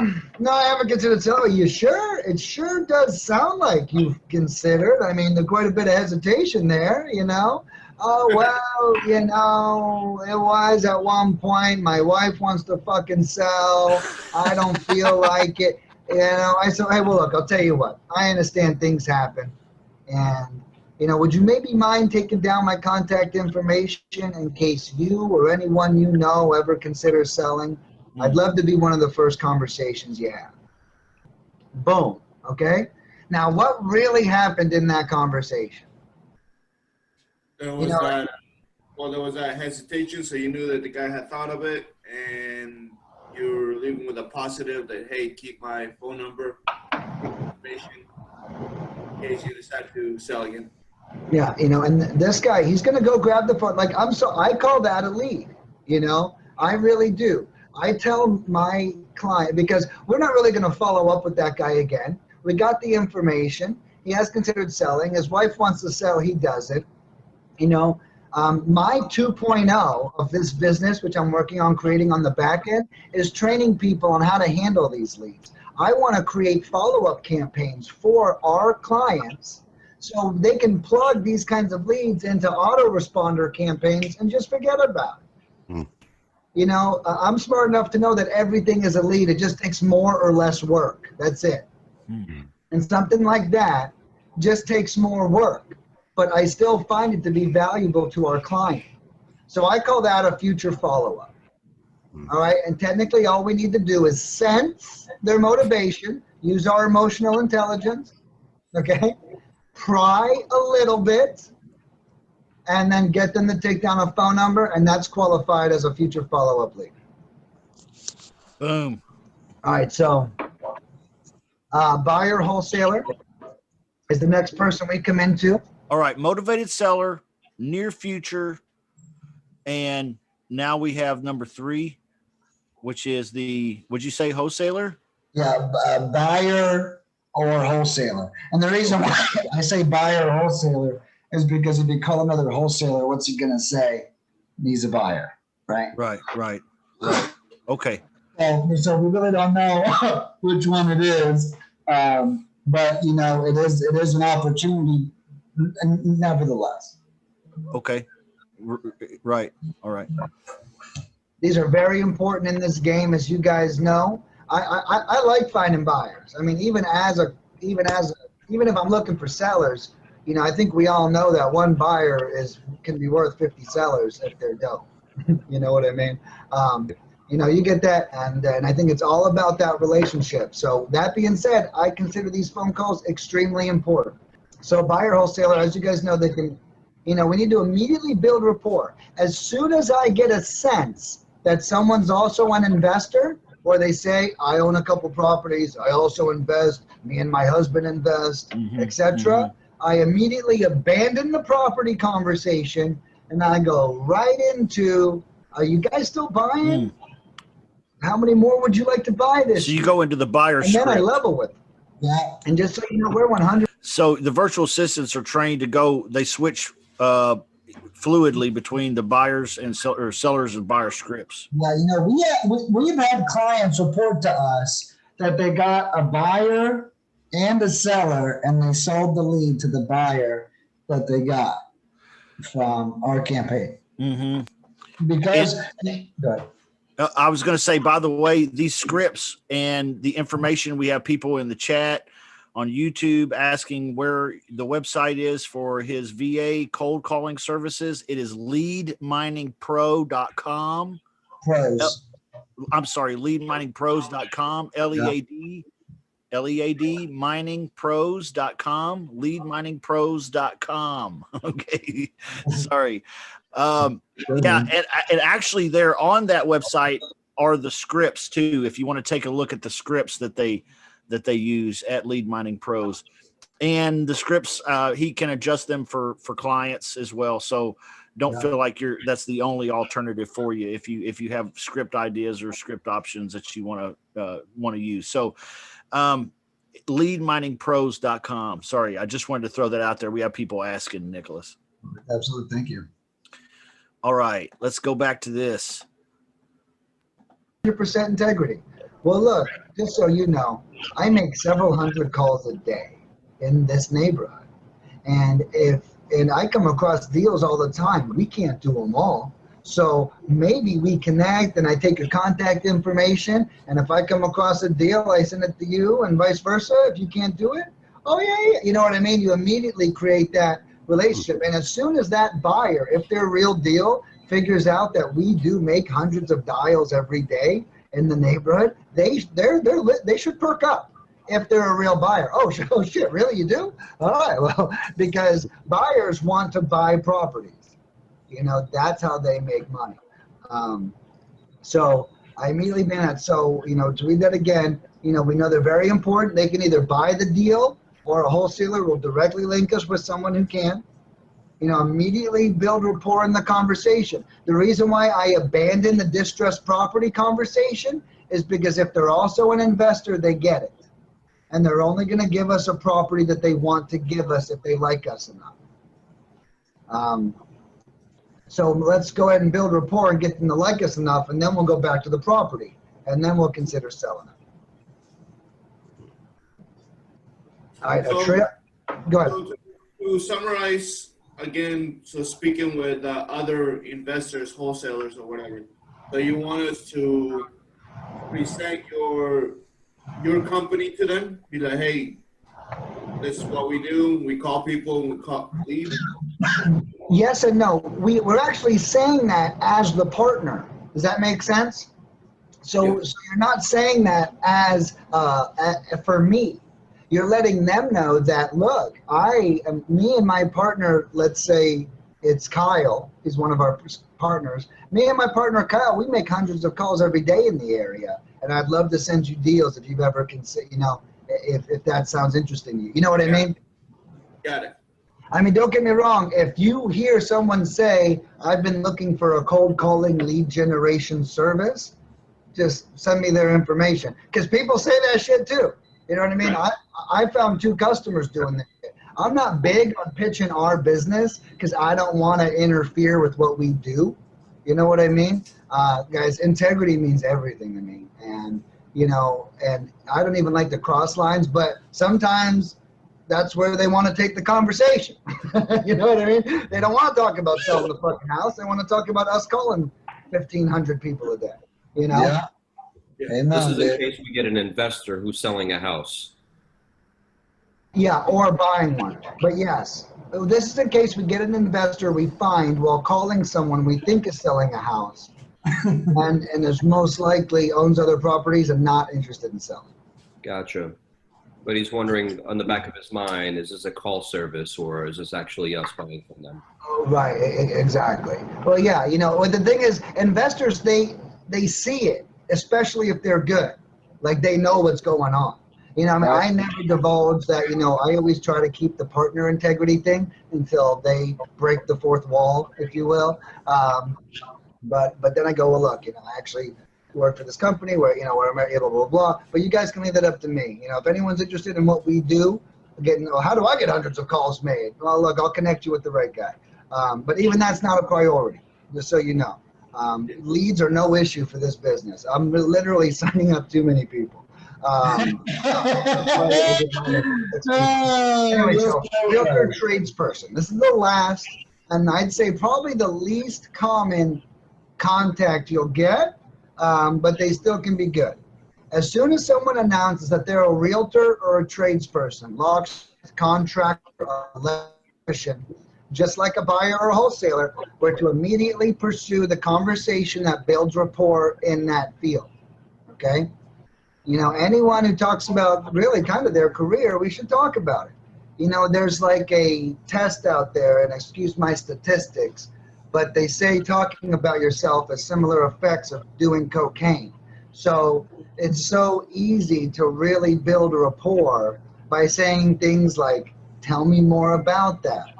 I haven't considered selling. Are you sure? It sure does sound like you've considered. I mean, there's quite a bit of hesitation there, you know. Oh, well, you know, it was at one point. My wife wants to fucking sell. I don't feel like it. You know, I said, hey, well, look, I'll tell you what. I understand things happen. And, you know, would you maybe mind taking down my contact information in case you or anyone you know ever considers selling? I'd love to be one of the first conversations you have. Boom. Okay? Now, what really happened in that conversation? There was there was that hesitation, so you knew that the guy had thought of it, and you were leaving with a positive that, hey, keep my phone number, information, in case you decide to sell again. Yeah, you know, and this guy, he's going to go grab the phone. Like, I call that a lead, you know? I really do. I tell my client, because we're not really going to follow up with that guy again. We got the information. He has considered selling. His wife wants to sell. He does it. You know, my 2.0 of this business, which I'm working on creating on the back end, is training people on how to handle these leads. I want to create follow-up campaigns for our clients so they can plug these kinds of leads into autoresponder campaigns and just forget about it. Mm. You know, I'm smart enough to know that everything is a lead. It just takes more or less work. That's it. Mm-hmm. And something like that just takes more work, but I still find it to be valuable to our client. So I call that a future follow-up. All right. And technically all we need to do is sense their motivation, use our emotional intelligence, okay, pry a little bit, and then get them to take down a phone number, and that's qualified as a future follow-up lead. Boom. All right, so buyer wholesaler is the next person we come into. All right, motivated seller, near future, and now we have number 3, which is would you say wholesaler? Yeah, buyer or wholesaler. And the reason why I say buyer or wholesaler is because if you call another wholesaler, what's he going to say? He's a buyer, right? Right. Okay. So we really don't know which one it is. But, you know, it is an opportunity nevertheless. Okay. Right. All right. These are very important in this game, as you guys know. I like finding buyers. I mean, even if I'm looking for sellers, you know, I think we all know that one buyer can be worth 50 sellers if they're dope. You know what I mean? You know, you get that, and I think it's all about that relationship. So that being said, I consider these phone calls extremely important. So buyer wholesaler, as you guys know, they can, you know, we need to immediately build rapport. As soon as I get a sense that someone's also an investor, or they say, I own a couple properties, I also invest, me and my husband invest, etc. I immediately abandon the property conversation and I go right into, are you guys still buying? How many more would you like to buy this So you year? go into the buyer And script. then I level with them. Yeah. And just so you know, we're 100. So the virtual assistants are trained to go, they switch fluidly between the buyers and sellers and buyer scripts. Yeah, you know, we've had clients report to us that they got a buyer and a seller, and they sold the lead to the buyer that they got from our campaign. Because go ahead. I was going to say, by the way, these scripts and the information, we have people in the chat on YouTube asking where the website is for his VA cold calling services. It is leadminingpro.com. Pros. I'm sorry, leadminingpros.com, Lead miningpros.com, leadminingpros.com. Okay. Sorry. Yeah. And actually there on that website are the scripts too. If you want to take a look at the scripts that they use at Lead Mining Pros, and the scripts, he can adjust them for clients as well. So don't feel like that's the only alternative for you if you have script ideas or script options that you want to use. So leadminingpros.com. Sorry, I just wanted to throw that out there. We have people asking, Nicholas. Absolutely. Thank you. All right, let's go back to this. 100% integrity. Well, look, just so you know, I make several hundred calls a day in this neighborhood. And I come across deals all the time. We can't do them all. So maybe we connect and I take your contact information. And if I come across a deal, I send it to you and vice versa. If you can't do it, oh yeah. You know what I mean? You immediately create that relationship. And as soon as that buyer, if they're real deal, figures out that we do make hundreds of dials every day in the neighborhood, they should perk up. If they're a real buyer. Oh shit, really, you do? All right, well, because buyers want to buy properties. You know, that's how they make money. So I immediately did that. So, you know, to read that again, you know, we know they're very important. They can either buy the deal or a wholesaler will directly link us with someone who can. You know, immediately build rapport in the conversation. The reason why I abandoned the distressed property conversation is because if they're also an investor, they get it. And they're only going to give us a property that they want to give us if they like us enough. So let's go ahead and build rapport and get them to like us enough, and then we'll go back to the property, and then we'll consider selling it. All right, So, a trip. Go ahead. So to summarize again, so speaking with other investors, wholesalers, or whatever, so you want us to present your company to them, be like, hey, this is what we do. We call people, we call leads. Yes and no. We're actually saying that as the partner. Does that make sense? So you're not saying that as for me. You're letting them know that, look, me and my partner, let's say it's Kyle, he's one of our partners. Me and my partner Kyle, we make hundreds of calls every day in the area. And I'd love to send you deals if you've ever considered, you know, if that sounds interesting to you. You know what I mean? Got it. I mean, don't get me wrong. If you hear someone say, I've been looking for a cold calling lead generation service, just send me their information. Because people say that shit too. You know what I mean? Right. I found 2 customers doing that. I'm not big on pitching our business because I don't want to interfere with what we do. You know what I mean? Guys, integrity means everything to me. And, you know, and I don't even like to cross lines, but sometimes that's where they want to take the conversation. You know what I mean? They don't want to talk about selling the fucking house. They want to talk about us calling 1,500 people a day, you know? Yeah. Amen, this is in case we get an investor who's selling a house. Yeah, or buying one. But yes, this is in case we get an investor we find while calling someone we think is selling a house and is most likely owns other properties and not interested in selling. Gotcha. But he's wondering on the back of his mind, is this a call service or is this actually us buying from them? Right, exactly. Well, yeah, you know, the thing is, investors, they see it, especially if they're good. Like they know what's going on. You know, I mean, I never divulge that, you know, I always try to keep the partner integrity thing until they break the fourth wall, if you will. But then I go, well, look, you know, I actually work for this company where, you know, where I'm able, blah, blah, blah. But you guys can leave that up to me. You know, if anyone's interested in what we do, how do I get hundreds of calls made? Well, look, I'll connect you with the right guy. But even that's not a priority, just so you know. Leads are no issue for this business. I'm literally signing up too many people. Anyway, so realtor tradesperson. This is the last, and I'd say probably the least common contact you'll get, but they still can be good. As soon as someone announces that they're a realtor or a tradesperson, locksmith, contractor, or electrician, just like a buyer or a wholesaler, we're to immediately pursue the conversation that builds rapport in that field, okay? You know, anyone who talks about really kind of their career, we should talk about it. You know, there's like a test out there, and excuse my statistics, but they say talking about yourself has similar effects of doing cocaine. So it's so easy to really build rapport by saying things like, tell me more about that.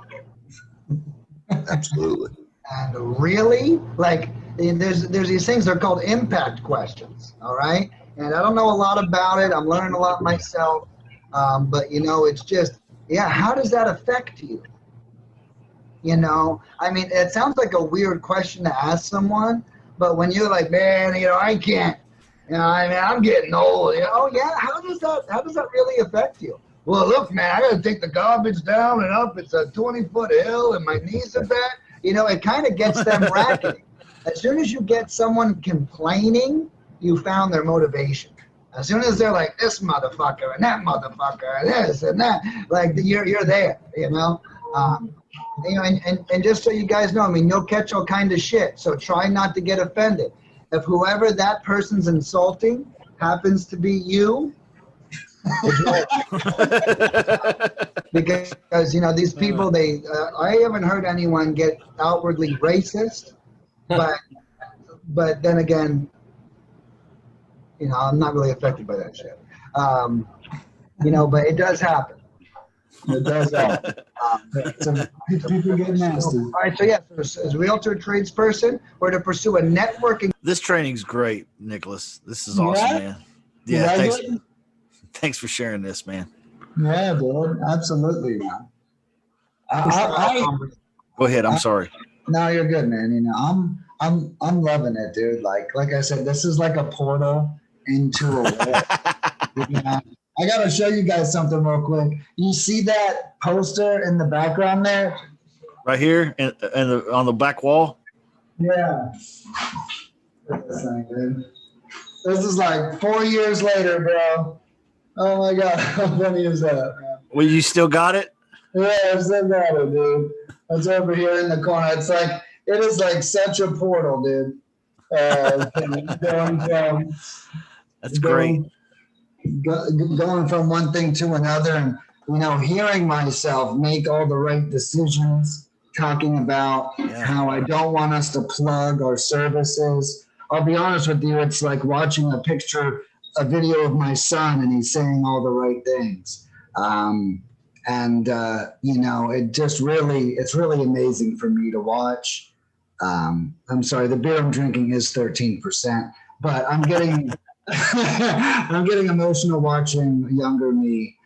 Absolutely. And really, like, there's these things, they're called impact questions, all right? And I don't know a lot about it. I'm learning a lot myself. But, you know, it's just, yeah, how does that affect you? You know, I mean, it sounds like a weird question to ask someone, but when you're like, man, you know, I can't, you know, I mean, I'm getting old. You know, oh, yeah, how does that really affect you? Well, look, man, I got to take the garbage down and up. It's a 20-foot hill and my knees are bad. You know, it kind of gets them racketing. As soon as you get someone complaining, you found their motivation. As soon as they're like, this motherfucker and that motherfucker and this and that, like, you're there, you know? You know, and just so you guys know, I mean, you'll catch all kind of shit, so try not to get offended. If whoever that person's insulting happens to be you, because you know, these people, they I haven't heard anyone get outwardly racist, but then again, you know, I'm not really affected by that shit. You know, but it does happen. It does happen. People get nasty. All right, so yeah, so as a realtor tradesperson, we're to pursue a networking. This training's great, Nicholas. This is awesome, man. Yeah, thanks for sharing this, man. Yeah, dude, absolutely, man. Go ahead. I'm sorry. No, you're good, man. You know, I'm loving it, dude. Like I said, this is like a portal into a world. You know? I gotta show you guys something real quick. You see that poster in the background there? Right here and on the back wall? Yeah. This thing, dude. This is like 4 years later, bro. Oh my God, how funny is that, man? Well, you still got it? Yeah, I still got it, dude. It's over here in the corner. It's like, it is like such a portal, dude. That's great. Going from one thing to another, and you know, hearing myself make all the right decisions, talking about how I don't want us to plug our services. I'll be honest with you, it's like watching a video of my son, and he's saying all the right things. You know, it's really amazing for me to watch. I'm sorry, the beer I'm drinking is 13%, but I'm getting I'm getting emotional watching younger me,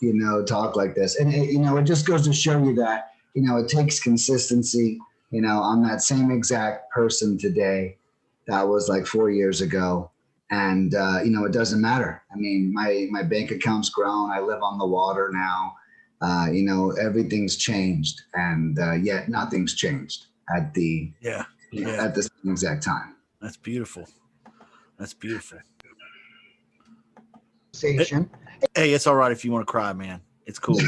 you know, talk like this. And, you know, it just goes to show you that, you know, it takes consistency. You know, I'm that same exact person today that was like 4 years ago. And, you know, it doesn't matter. I mean, my bank account's grown. I live on the water now. You know, everything's changed, and yet nothing's changed at the at the same exact time. That's beautiful. That's beautiful. Hey, it's all right if you want to cry, man. It's cool.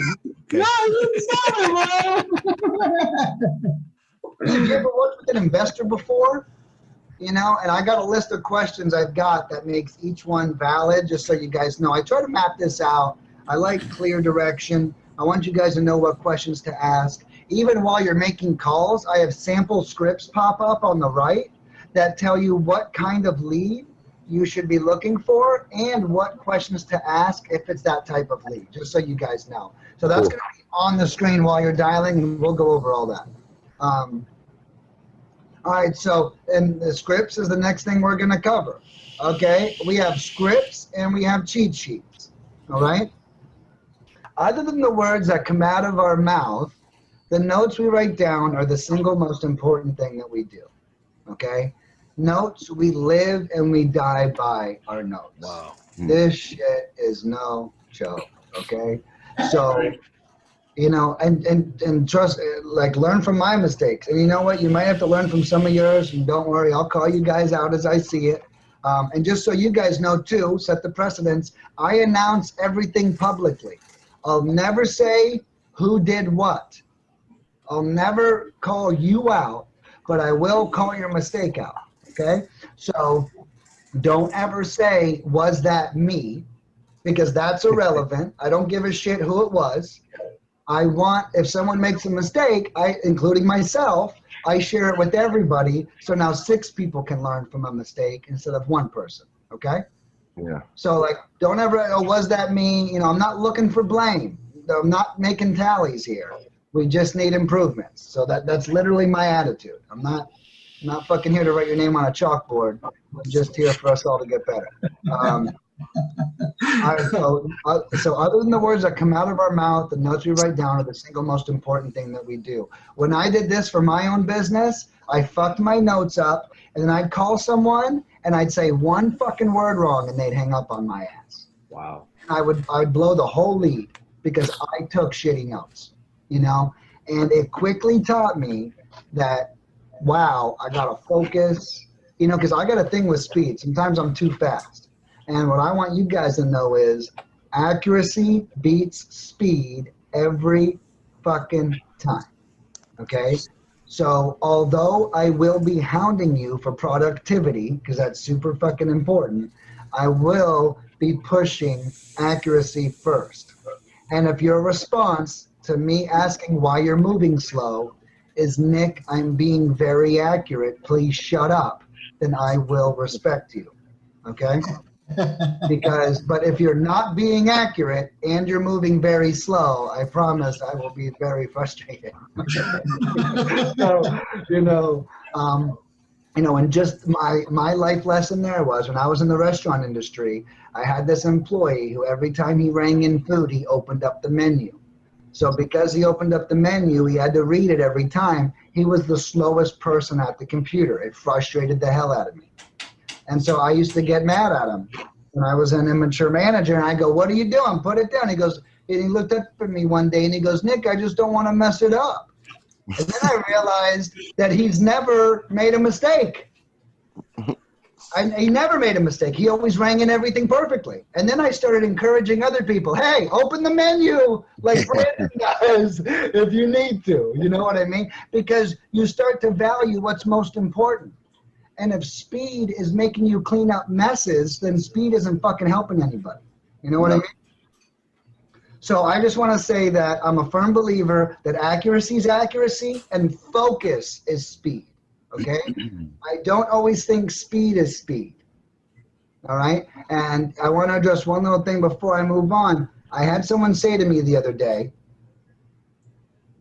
Okay. Have you ever worked with an investor before? You know, and I got a list of questions I've got that makes each one valid, just so you guys know. I try to map this out. I like clear direction. I want you guys to know what questions to ask. Even while you're making calls, I have sample scripts pop up on the right that tell you what kind of lead you should be looking for and what questions to ask if it's that type of lead, just so you guys know. So that's going to be on the screen while you're dialing, and we'll go over all that. All right, so, and the scripts is the next thing we're going to cover. Okay, we have scripts and we have cheat sheets. All right. Other than the words that come out of our mouth, the notes we write down are the single most important thing that we do. Okay. Notes, we live and we die by our notes. Wow. This shit is no joke. Okay. So, you know, and trust, like, learn from my mistakes. And you know what? You might have to learn from some of yours, and don't worry, I'll call you guys out as I see it. And just so you guys know too, set the precedence, I announce everything publicly. I'll never say who did what. I'll never call you out, but I will call your mistake out. Okay? So don't ever say, was that me? Because that's irrelevant. I don't give a shit who it was. I want, if someone makes a mistake, including myself, I share it with everybody. So now 6 people can learn from a mistake instead of 1 person. Okay? Yeah. So like, don't ever, oh, was that me? You know, I'm not looking for blame. I'm not making tallies here. We just need improvements. So that's literally my attitude. I'm not fucking here to write your name on a chalkboard. I'm just here for us all to get better. So other than the words that come out of our mouth, the notes we write down are the single most important thing that we do. When I did this for my own business, I fucked my notes up, and then I'd call someone and I'd say one fucking word wrong and they'd hang up on my ass. Wow. And I'd blow the whole lead because I took shitty notes, you know? And it quickly taught me that, wow, I gotta focus, you know, because I got a thing with speed. Sometimes I'm too fast. And what I want you guys to know is accuracy beats speed every fucking time, okay? So although I will be hounding you for productivity, because that's super fucking important, I will be pushing accuracy first. And if your response to me asking why you're moving slow is, Nick, I'm being very accurate, please shut up, then I will respect you, okay? But if you're not being accurate and you're moving very slow, I promise I will be very frustrated. So, and just my life lesson there was when I was in the restaurant industry, I had this employee who every time he rang in food, he opened up the menu. So because he opened up the menu, he had to read it every time. He was the slowest person at the computer. It frustrated the hell out of me. And so I used to get mad at him. When I was an immature manager, and I go, what are you doing? Put it down. He goes, and he looked up at me one day and he goes, Nick, I just don't want to mess it up. And then I realized that he's never made a mistake. He never made a mistake. He always rang in everything perfectly. And then I started encouraging other people, hey, open the menu like Brandon does if you need to. You know what I mean? Because you start to value what's most important. And if speed is making you clean up messes, then speed isn't fucking helping anybody. You know what I mean? So I just want to say that I'm a firm believer that accuracy is accuracy and focus is speed. Okay? I don't always think speed is speed. All right? And I want to address one little thing before I move on. I had someone say to me the other day,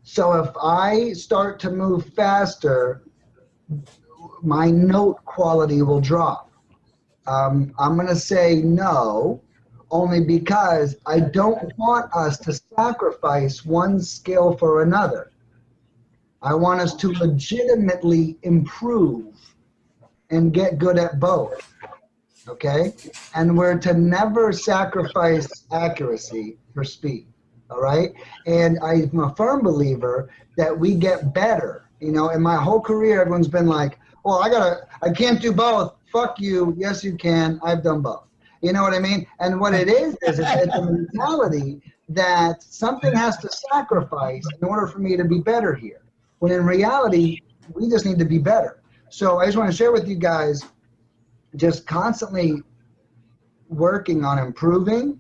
so if I start to move faster, my note quality will drop. I'm going to say no, only because I don't want us to sacrifice one skill for another. I want us to legitimately improve and get good at both, okay? And we're to never sacrifice accuracy for speed, all right? And I'm a firm believer that we get better. You know, in my whole career, everyone's been like, well, I can't do both. Fuck you. Yes, you can. I've done both. You know what I mean? And what it is it's a mentality that something has to sacrifice in order for me to be better here. When in reality, we just need to be better. So I just want to share with you guys, just constantly working on improving,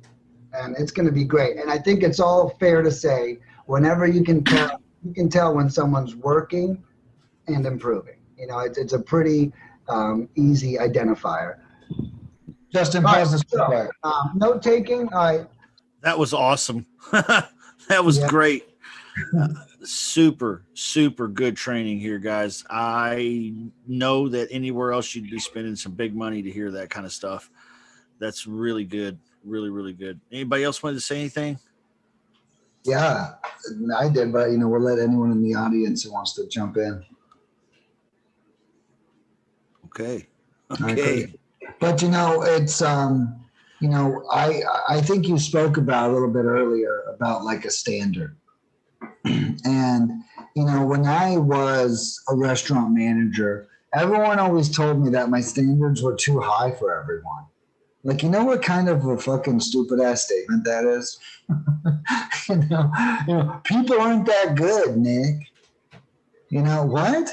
and it's going to be great. And I think it's all fair to say, whenever you can tell when someone's working and improving. You know, it's a pretty easy identifier. Justin, pause this real quick. Note taking. That was awesome. That was great. Super, super good training here, guys. I know that anywhere else you'd be spending some big money to hear that kind of stuff. That's really good. Really, really good. Anybody else wanted to say anything? Yeah, I did, but we'll let anyone in the audience who wants to jump in. Okay. But it's I think you spoke about a little bit earlier about like a standard. And when I was a restaurant manager, everyone always told me that my standards were too high for everyone. Like, what kind of a fucking stupid ass statement that is? People aren't that good, Nick. You know what?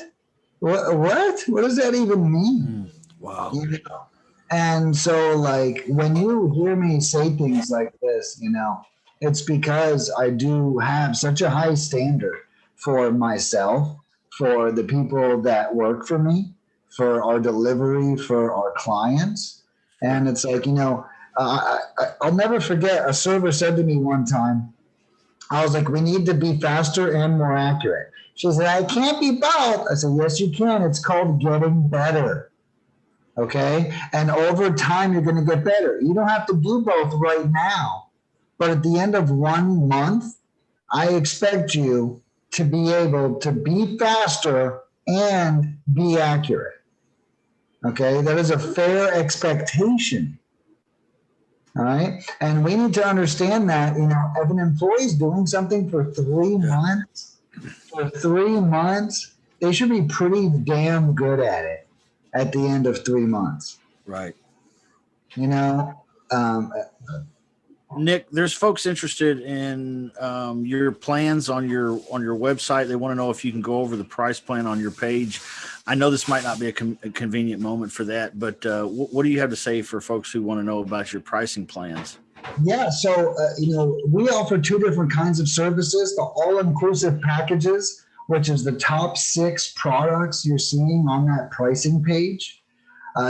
What does that even mean? Wow. You know? And so, like, when you hear me say things like this, you know, it's because I do have such a high standard for myself, for the people that work for me, for our delivery, for our clients. And it's like, you know, I'll never forget a server said to me one time, I was like, we need to be faster and more accurate. She said, I can't be both. I said, yes, you can. It's called getting better. Okay. And over time, you're going to get better. You don't have to do both right now. But at the end of 1 month, I expect you to be able to be faster and be accurate. Okay. That is a fair expectation. All right. And we need to understand that, you know, if an employee is doing something for 3 months, they should be pretty damn good at it at the end of 3 months. Right. You know, Nick, there's folks interested in your plans on your website. They want to know if you can go over the price plan on your page. I know this might not be a convenient moment for that, but what do you have to say for folks who want to know about your pricing plans? Yeah, so you know, we offer 2 different kinds of services: the all-inclusive packages, which is the top 6 products you're seeing on that pricing page.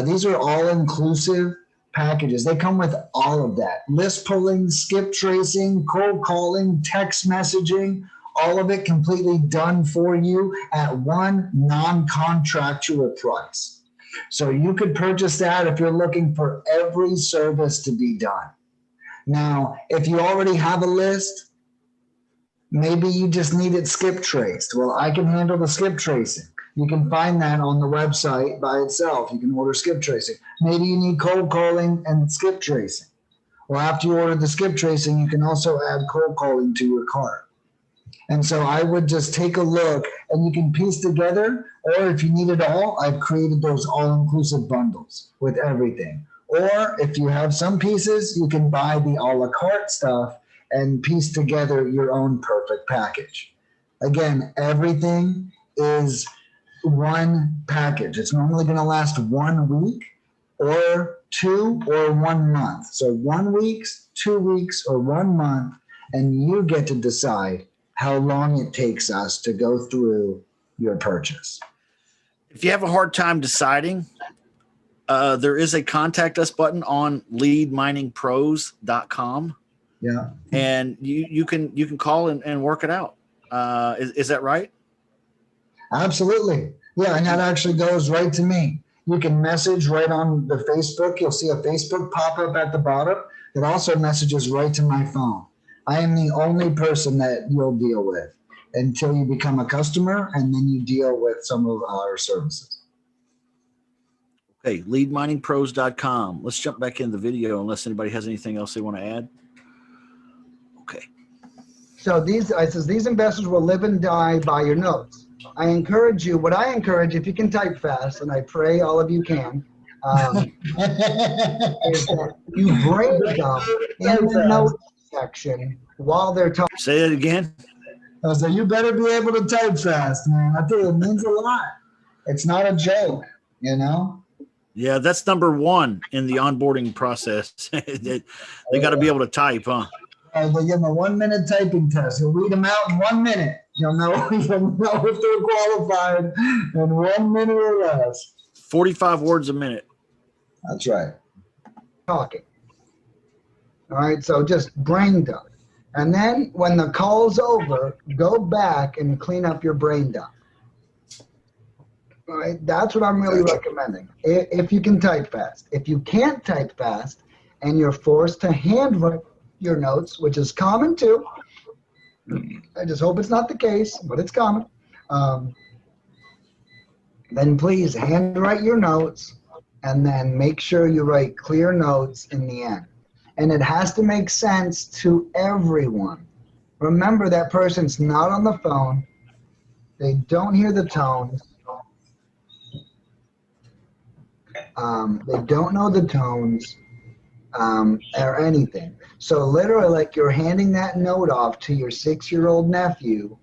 These are all-inclusive packages. They come with all of that: list pulling, skip tracing, cold calling, text messaging, all of it completely done for you at one non-contractual price. So you could purchase that if you're looking for every service to be done. Now, if you already have a list, maybe you just need it skip traced. Well, I can handle the skip tracing. You can find that on the website by itself. You can order skip tracing. Maybe you need cold calling and skip tracing. Well, after you order the skip tracing, you can also add cold calling to your cart. And so I would just take a look, and you can piece together, or if you need it all, I've created those all-inclusive bundles with everything. Or if you have some pieces, you can buy the a la carte stuff and piece together your own perfect package. Again, everything is one package. It's normally going to last 1 week or 2 or 1 month. So 1 week, 2 weeks, or 1 month, and you get to decide how long it takes us to go through your purchase. If you have a hard time deciding, there is a contact us button on leadminingpros.com. Yeah. And you can call and work it out. Is that right? Absolutely. Yeah, and that actually goes right to me. You can message right on the Facebook. You'll see a Facebook pop-up at the bottom. It also messages right to my phone. I am the only person that you'll deal with until you become a customer, and then you deal with some of our services. Okay, leadminingpros.com. Let's jump back into the video unless anybody has anything else they want to add. Okay. So these investors will live and die by your notes. I encourage you, if you can type fast, and I pray all of you can, is that you brain dump in the notes section while they're talking. Say it again. So you better be able to type fast, man. I tell you, it means a lot. It's not a joke, you know? Yeah, that's number 1 in the onboarding process. They got to be able to type, huh? They give them a 1 minute typing test. You'll read them out in 1 minute. You'll know if they're qualified in 1 minute or less. 45 words a minute. That's right. Talking. All right, so just brain dump. And then when the call's over, go back and clean up your brain dump. All right, that's what I'm really recommending, if you can type fast. If you can't type fast and you're forced to handwrite your notes, which is common too, I just hope it's not the case, but it's common, then please handwrite your notes and then make sure you write clear notes in the end. And it has to make sense to everyone. Remember, that person's not on the phone. They don't hear the tones. They don't know the tones or anything. So literally, like, you're handing that note off to your 6-year-old nephew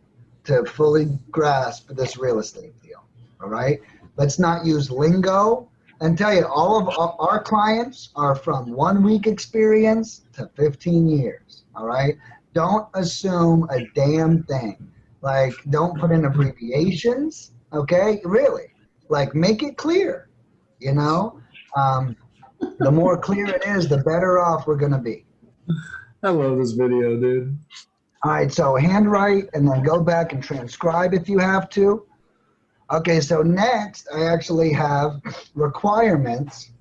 to fully grasp this real estate deal. All right. Let's not use lingo. And tell you, all of our clients are from 1 week experience to 15 years. All right. Don't assume a damn thing. Like, don't put in abbreviations. Okay. Really. Like, make it clear. You know, the more clear it is, the better off we're going to be. I love this video, dude. All right, so handwrite and then go back and transcribe if you have to. Okay, so next I actually have requirements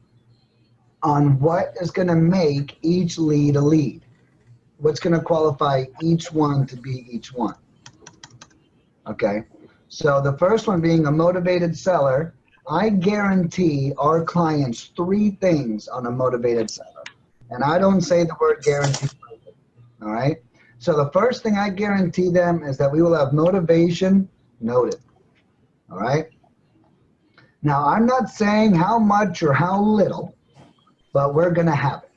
on what is going to make each lead a lead. What's going to qualify each one to be each one. Okay, so the first one being a motivated seller, I guarantee our clients 3 things on a motivated seller. And I don't say the word guarantee. All right. So the first thing I guarantee them is that we will have motivation noted. All right. Now, I'm not saying how much or how little, but we're going to have it.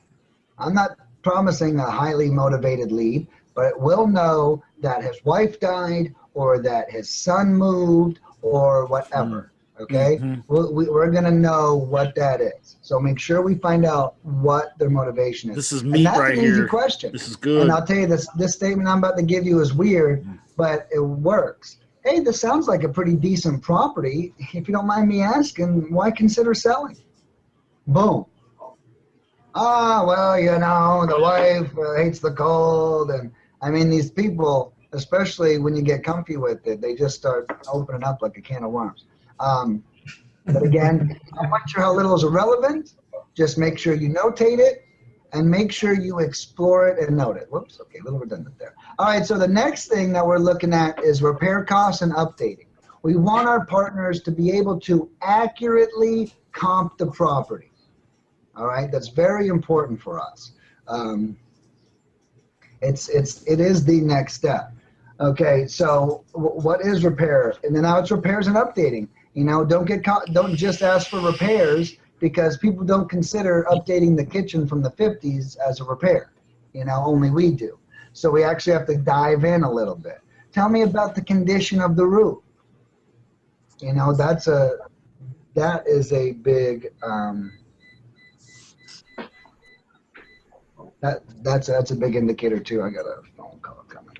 I'm not promising a highly motivated lead, but we'll know that his wife died or that his son moved or whatever. Okay. We're going to know what that is. So make sure we find out what their motivation is. This is meat right here. That's an easy question. This is good. And I'll tell you, this statement I'm about to give you is weird, but it works. Hey, this sounds like a pretty decent property. If you don't mind me asking, why consider selling? Boom. Ah, well, you know, the wife hates the cold. And I mean, these people, especially when you get comfy with it, they just start opening up like a can of worms. But again, how much or how little is irrelevant. Just make sure you notate it and make sure you explore it and note it. Whoops, okay, a little redundant there. All right, so the next thing that we're looking at is repair costs and updating. We want our partners to be able to accurately comp the property. All right, that's very important for us. It is the next step. Okay, so what is repair? And then now it's repairs and updating. You know, don't just ask for repairs, because people don't consider updating the kitchen from the 50s as a repair. You know, only we do. So we actually have to dive in a little bit. Tell me about the condition of the roof. You know, that is a big that's a big indicator too. I got a phone call coming.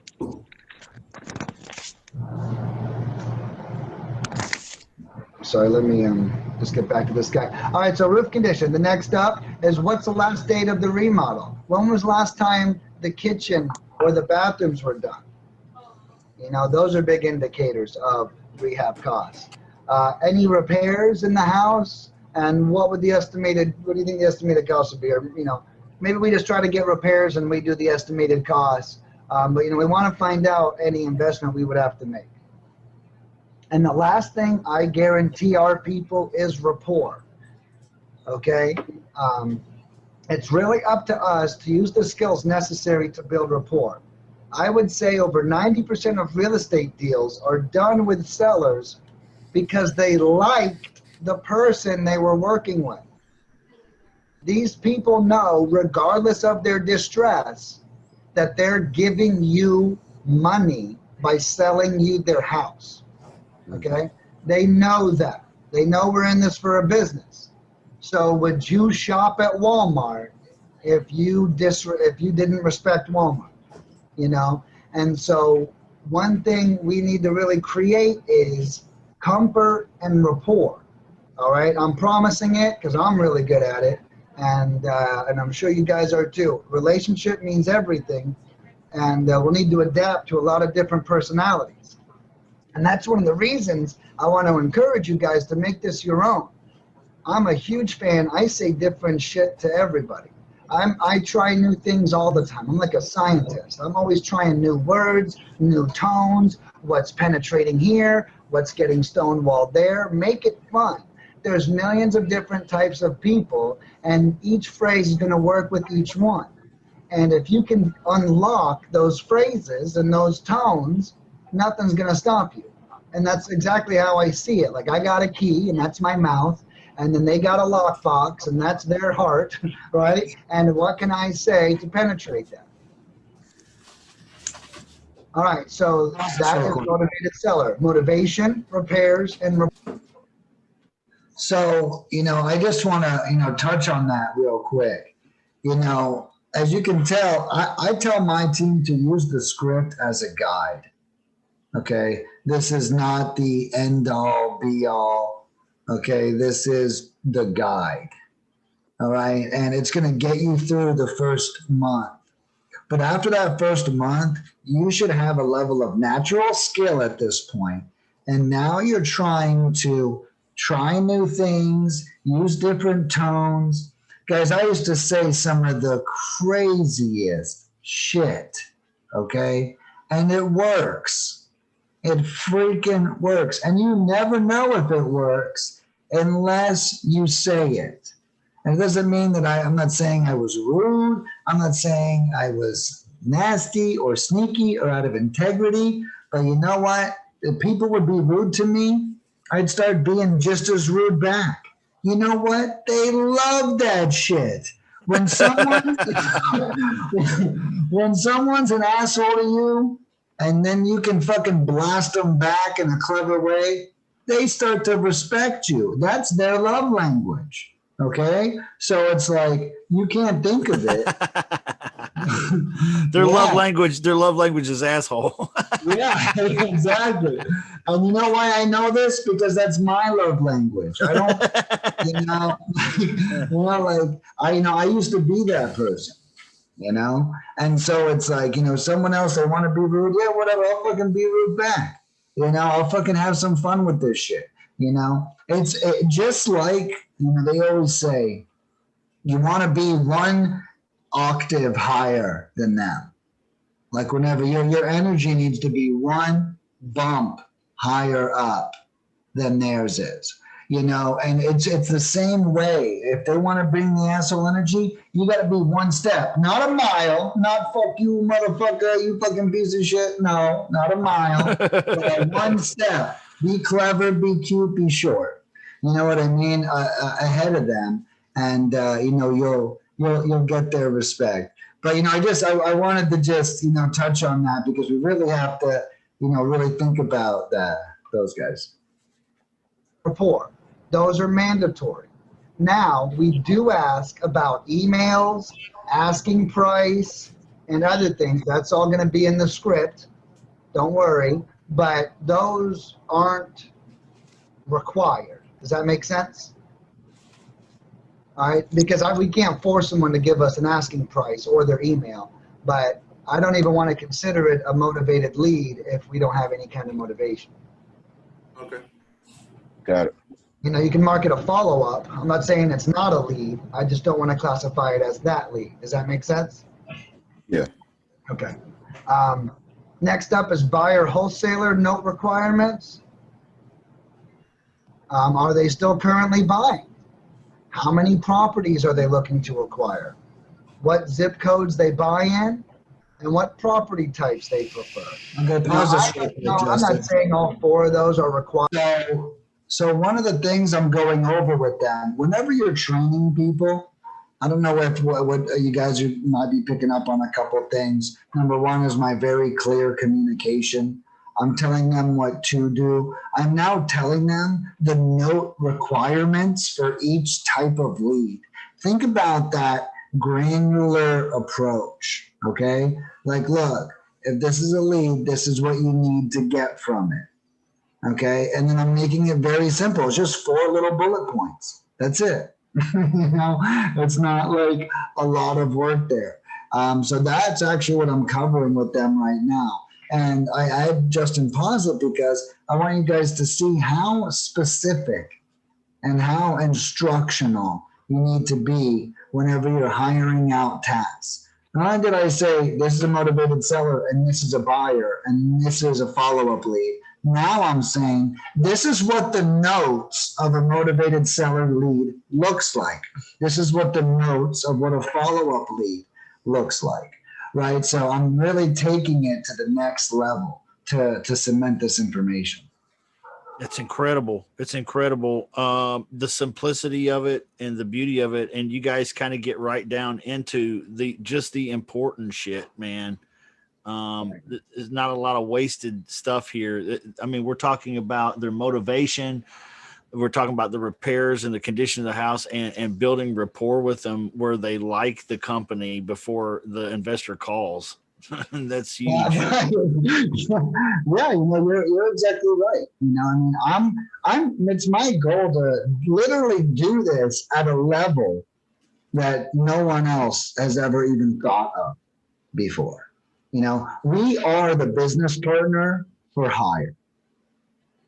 Sorry, let me just get back to this guy. All right, so roof condition. The next up is, what's the last date of the remodel? When was last time the kitchen or the bathrooms were done? You know, those are big indicators of rehab costs. Any repairs in the house, and what do you think the estimated cost would be? Or, you know, maybe we just try to get repairs and we do the estimated costs. But, you know, we want to find out any investment we would have to make. And the last thing I guarantee our people is rapport. Okay? It's really up to us to use the skills necessary to build rapport. I would say over 90% of real estate deals are done with sellers because they liked the person they were working with. These people know, regardless of their distress, that they're giving you money by selling you their house. Okay? They know that. They know we're in this for a business. So would you shop at Walmart if you didn't respect Walmart? You know? And so one thing we need to really create is comfort and rapport. All right? I'm promising it because I'm really good at it. And I'm sure you guys are too. Relationship means everything. And we'll need to adapt to a lot of different personalities. And that's one of the reasons I want to encourage you guys to make this your own. I'm a huge fan. I say different shit to everybody. I try new things all the time. I'm like a scientist. I'm always trying new words, new tones, what's penetrating here, what's getting stonewalled there. Make it fun. There's millions of different types of people, and each phrase is going to work with each one. And if you can unlock those phrases and those tones, nothing's going to stop you. And that's exactly how I see it. Like, I got a key, and that's my mouth. And then they got a lockbox, and that's their heart, right? And what can I say to penetrate that? All right, so that is motivated seller. Motivation, repairs, and So, I just want to, touch on that real quick. As you can tell, I tell my team to use the script as a guide. Okay. This is not the end all be all. Okay. This is the guide. All right. And it's going to get you through the first month. But after that first month, you should have a level of natural skill at this point. And now you're trying to try new things, use different tones. Guys, I used to say some of the craziest shit, okay? And it works. It freaking works. And you never know if it works unless you say it. And it doesn't mean that I'm not saying I was rude. I'm not saying I was nasty or sneaky or out of integrity. But you know what? If people would be rude to me, I'd start being just as rude back. You know what? They love that shit. When someone, when someone's an asshole to you, and then you can fucking blast them back in a clever way, they start to respect you. That's their love language. Okay, so it's like you can't think of it. Their love language is asshole. Yeah, exactly. And you know why I know this? Because that's my love language. I don't, I used to be that person, and so it's like, someone else, they want to be rude. Yeah, whatever. I'll fucking be rude back. I'll fucking have some fun with this shit. It's just like, they always say, you want to be one octave higher than them. Like whenever your energy needs to be one bump higher up than theirs is, and it's the same way. If they want to bring the asshole energy, you got to be one step, not a mile, not fuck you, motherfucker, you fucking piece of shit. No, not a mile, but one step. Be clever, be cute, be short. You know what I mean? Ahead of them, and you'll get their respect. But I wanted to just touch on that because we really have to really think about those guys. rapport. Those are mandatory. Now we do ask about emails, asking price, and other things. That's all going to be in the script. Don't worry. But those aren't required. Does that make sense? All right, because we can't force someone to give us an asking price or their email, but I don't even want to consider it a motivated lead if we don't have any kind of motivation. Okay. Got it. You can mark it a follow-up. I'm not saying it's not a lead. I just don't want to classify it as that lead. Does that make sense? Yeah. Okay. Next up is buyer wholesaler note requirements. Are they still currently buying? How many properties are they looking to acquire? What zip codes they buy in? And what property types they prefer? Okay, pause this real quick, I'm not saying all four of those are required. So one of the things I'm going over with them, whenever you're training people, I don't know what you guys might be picking up on a couple of things. Number one is my very clear communication. I'm telling them what to do. I'm now telling them the note requirements for each type of lead. Think about that granular approach, okay? Like, look, if this is a lead, this is what you need to get from it, okay? And then I'm making it very simple. It's just 4 little bullet points. That's it. It's not like a lot of work there. So that's actually what I'm covering with them right now. And I had Justin pause it because I want you guys to see how specific and how instructional you need to be whenever you're hiring out tasks. Not only did I say this is a motivated seller and this is a buyer and this is a follow-up lead. Now I'm saying this is what the notes of a motivated seller lead looks like. This is what the notes of what a follow-up lead looks like. Right, so I'm really taking it to the next level to cement this information. It's incredible. It's incredible. The simplicity of it and the beauty of it, and you guys kind of get right down into the important shit, man. There's not a lot of wasted stuff here. I mean, we're talking about their motivation. We're talking about the repairs and the condition of the house, and building rapport with them where they like the company before the investor calls. That's huge. Yeah, you're exactly right. I mean, it's my goal to literally do this at a level that no one else has ever even thought of before. We are the business partner for hire.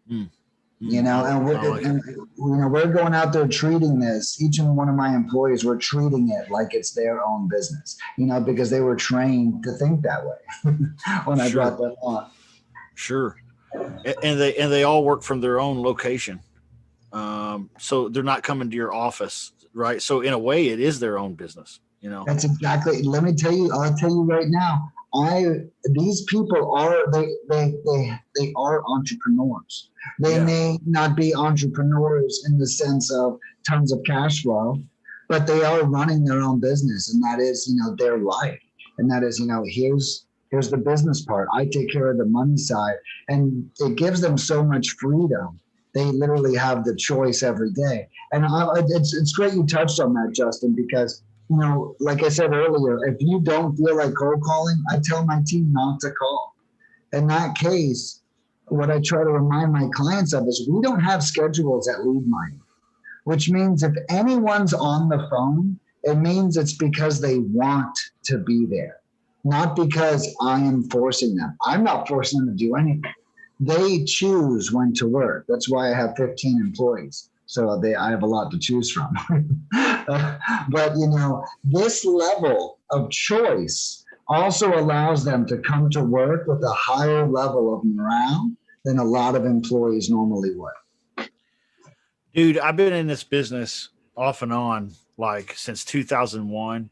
And we're going out there treating this, each and one of my employees, we're treating it like it's their own business, because they were trained to think that way when I brought them on. Sure. And they all work from their own location. So they're not coming to your office, right? So in a way it is their own business, That's exactly, I'll tell you right now, these people are, they are entrepreneurs. They may not be entrepreneurs in the sense of tons of cash flow, but they are running their own business, and that is, their life. And that is, here's the business part. I take care of the money side, and it gives them so much freedom. They literally have the choice every day. And it's great you touched on that, Justin, because like I said earlier, if you don't feel like cold calling, I tell my team not to call. In that case, what I try to remind my clients of is we don't have schedules at Lead Mining, which means if anyone's on the phone, it means it's because they want to be there, not because I am forcing them. I'm not forcing them to do anything. They choose when to work. That's why I have 15 employees. So I have a lot to choose from. But, this level of choice also allows them to come to work with a higher level of morale than a lot of employees normally would. Dude, I've been in this business off and on since 2001.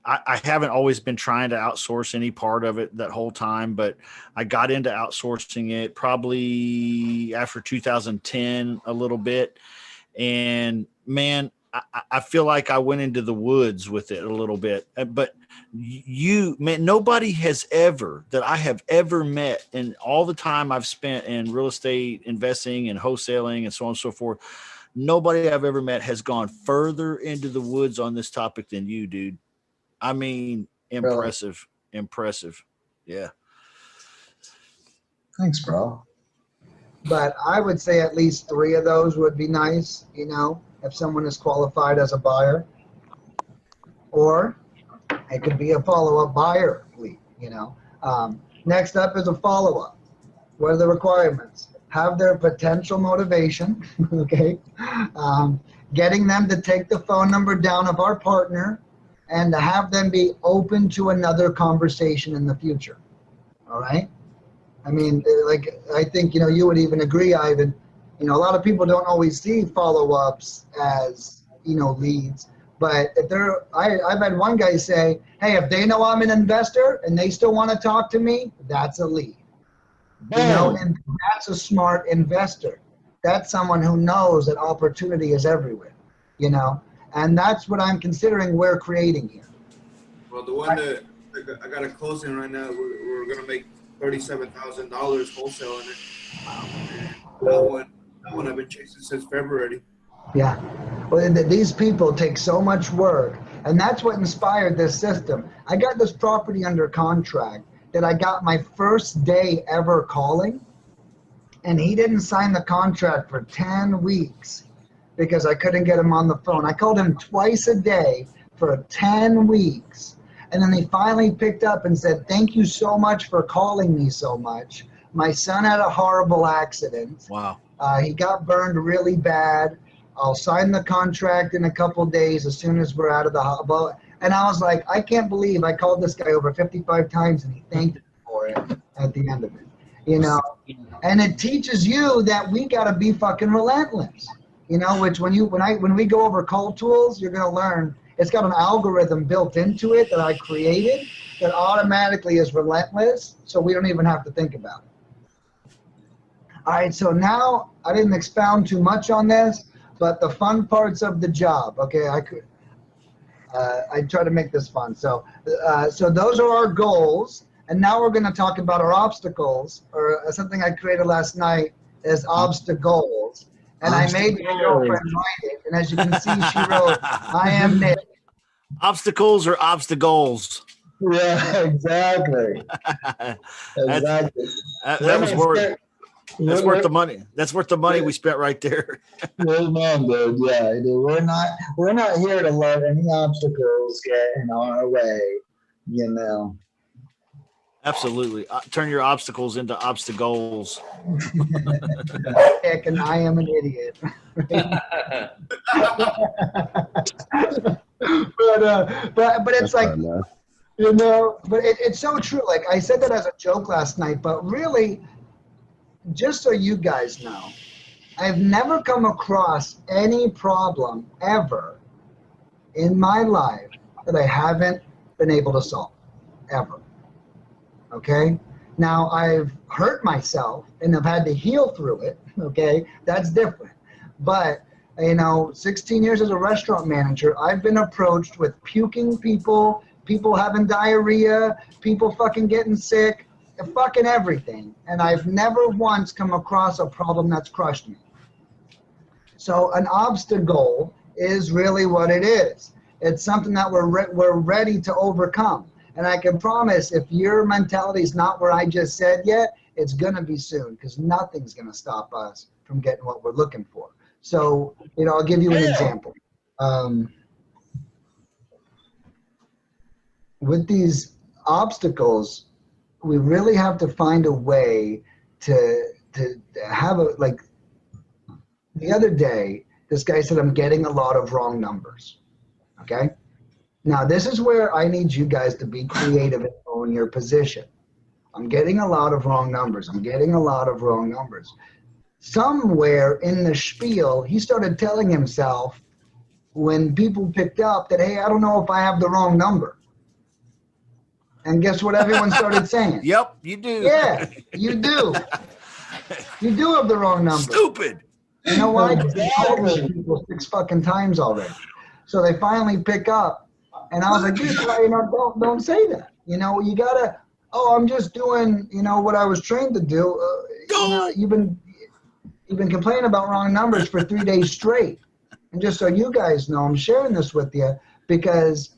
I haven't always been trying to outsource any part of it that whole time, but I got into outsourcing it probably after 2010 a little bit. And man, I feel like I went into the woods with it a little bit, but nobody has that I have ever met in all the time I've spent in real estate investing and wholesaling and so on and so forth. Nobody I've ever met has gone further into the woods on this topic than you, dude. I mean, impressive. Yeah. Thanks, bro. But I would say at least 3 of those would be nice, if someone is qualified as a buyer. Or it could be a follow-up buyer lead, Next up is a follow-up. What are the requirements? Have their potential motivation, okay? Getting them to take the phone number down of our partner and to have them be open to another conversation in the future, all right? I mean, I think, you would even agree, Ivan, a lot of people don't always see follow-ups as, leads. But if I've had one guy say, hey, if they know I'm an investor and they still want to talk to me, that's a lead. And that's a smart investor. That's someone who knows that opportunity is everywhere, and that's what I'm considering we're creating here. Well, the one that I got a closing right now, we're going to make $37,000 wholesaling it. That one I've been chasing since February. Yeah. Well, these people take so much work, and that's what inspired this system. I got this property under contract that I got my first day ever calling, and he didn't sign the contract for 10 weeks because I couldn't get him on the phone. I called him twice a day for 10 weeks. And then he finally picked up and said, thank you so much for calling me so much. My son had a horrible accident. Wow. He got burned really bad. I'll sign the contract in a couple days as soon as we're out of the hospital. And I was like, I can't believe I called this guy over 55 times and he thanked me for it at the end of it. And it teaches you that we got to be fucking relentless. Which when we go over CallTools, you're going to learn it's got an algorithm built into it that I created that automatically is relentless, so we don't even have to think about it. All right, so now I didn't expound too much on this, but the fun parts of the job, okay, I try to make this fun. So those are our goals, And now we're going to talk about our obstacles, or something I created last night is obstacles. And I made my girlfriend write it. And as you can see, she wrote, I am Nick. Obstacles or obstacles? Yeah, exactly. Exactly. That was worth. That's worth the money. That's worth the money we spent right there. Amen, dude. Yeah, dude. We're not here to let any obstacles get in our way, you know. Absolutely. Turn your obstacles into obstacles. Nick, and I am an idiot. but it's like, you know, but it's so true. Like I said that as a joke last night, but really, just so you guys know, I've never come across any problem ever in my life that I haven't been able to solve, ever. Okay? Now, I've hurt myself and I've had to heal through it. Okay? That's different. But, you know, 16 years as a restaurant manager, I've been approached with puking people, people having diarrhea, people fucking getting sick, fucking everything. And I've never once come across a problem that's crushed me. So an obstacle is really what it is. It's something that we're ready to overcome. And I can promise if your mentality is not where I just said yet, it's going to be soon, because nothing's going to stop us from getting what we're looking for. So, you know, I'll give you an example. With these obstacles, we really have to find a way to have a, like, the other day, this guy said, I'm getting a lot of wrong numbers. Okay? Now, this is where I need you guys to be creative and own your position. I'm getting a lot of wrong numbers. I'm getting a lot of wrong numbers. Somewhere in the spiel, he started telling himself, when people picked up, that, hey, I don't know if I have the wrong number. And guess what everyone started saying? Yep, you do. Yeah, you do. You do have the wrong number. Stupid. You know why? Because they called these people 6 fucking times already. So they finally pick up. And I was like, dude, you know, don't say that. You know, you gotta, oh, I'm just doing, you know, what I was trained to do. You know, you've been complaining about wrong numbers for 3 days straight. And just so you guys know, I'm sharing this with you because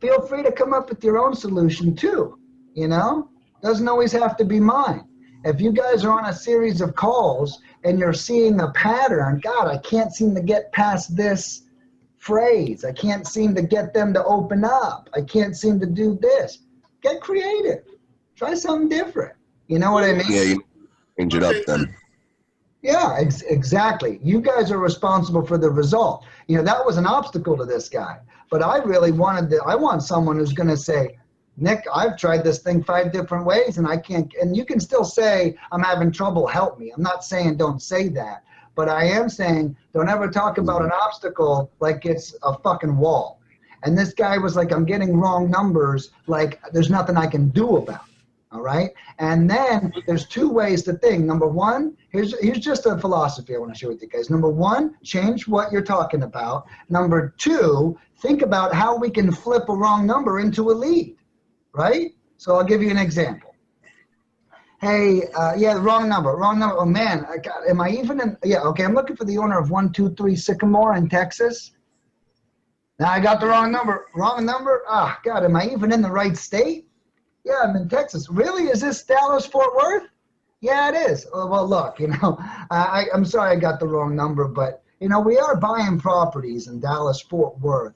feel free to come up with your own solution too. You know, doesn't always have to be mine. If you guys are on a series of calls and you're seeing a pattern, God, I can't seem to get past this phrase. I can't seem to get them to open up. I can't seem to do this. Get creative. Try something different. You know what I mean? Yeah, you change it up then. Yeah, exactly. You guys are responsible for the result. You know, that was an obstacle to this guy. But I really I want someone who's going to say, Nick, I've tried this thing 5 different ways and I can't, and you can still say, I'm having trouble, help me. I'm not saying don't say that. But I am saying, don't ever talk about an obstacle like it's a fucking wall. And this guy was like, I'm getting wrong numbers, like there's nothing I can do about it. All right? And then there's 2 ways to think. Number 1, here's just a philosophy I want to share with you guys. Number 1, change what you're talking about. Number 2, think about how we can flip a wrong number into a lead, right? So I'll give you an example. Hey, yeah, wrong number. Oh man, am I even in? Yeah, okay. I'm looking for the owner of 123 Sycamore in Texas. Now I got the wrong number. Wrong number. Ah, God, am I even in the right state? Yeah, I'm in Texas. Really? Is this Dallas Fort Worth? Yeah, it is. Well, look, you know, I'm sorry I got the wrong number, but you know, we are buying properties in Dallas Fort Worth.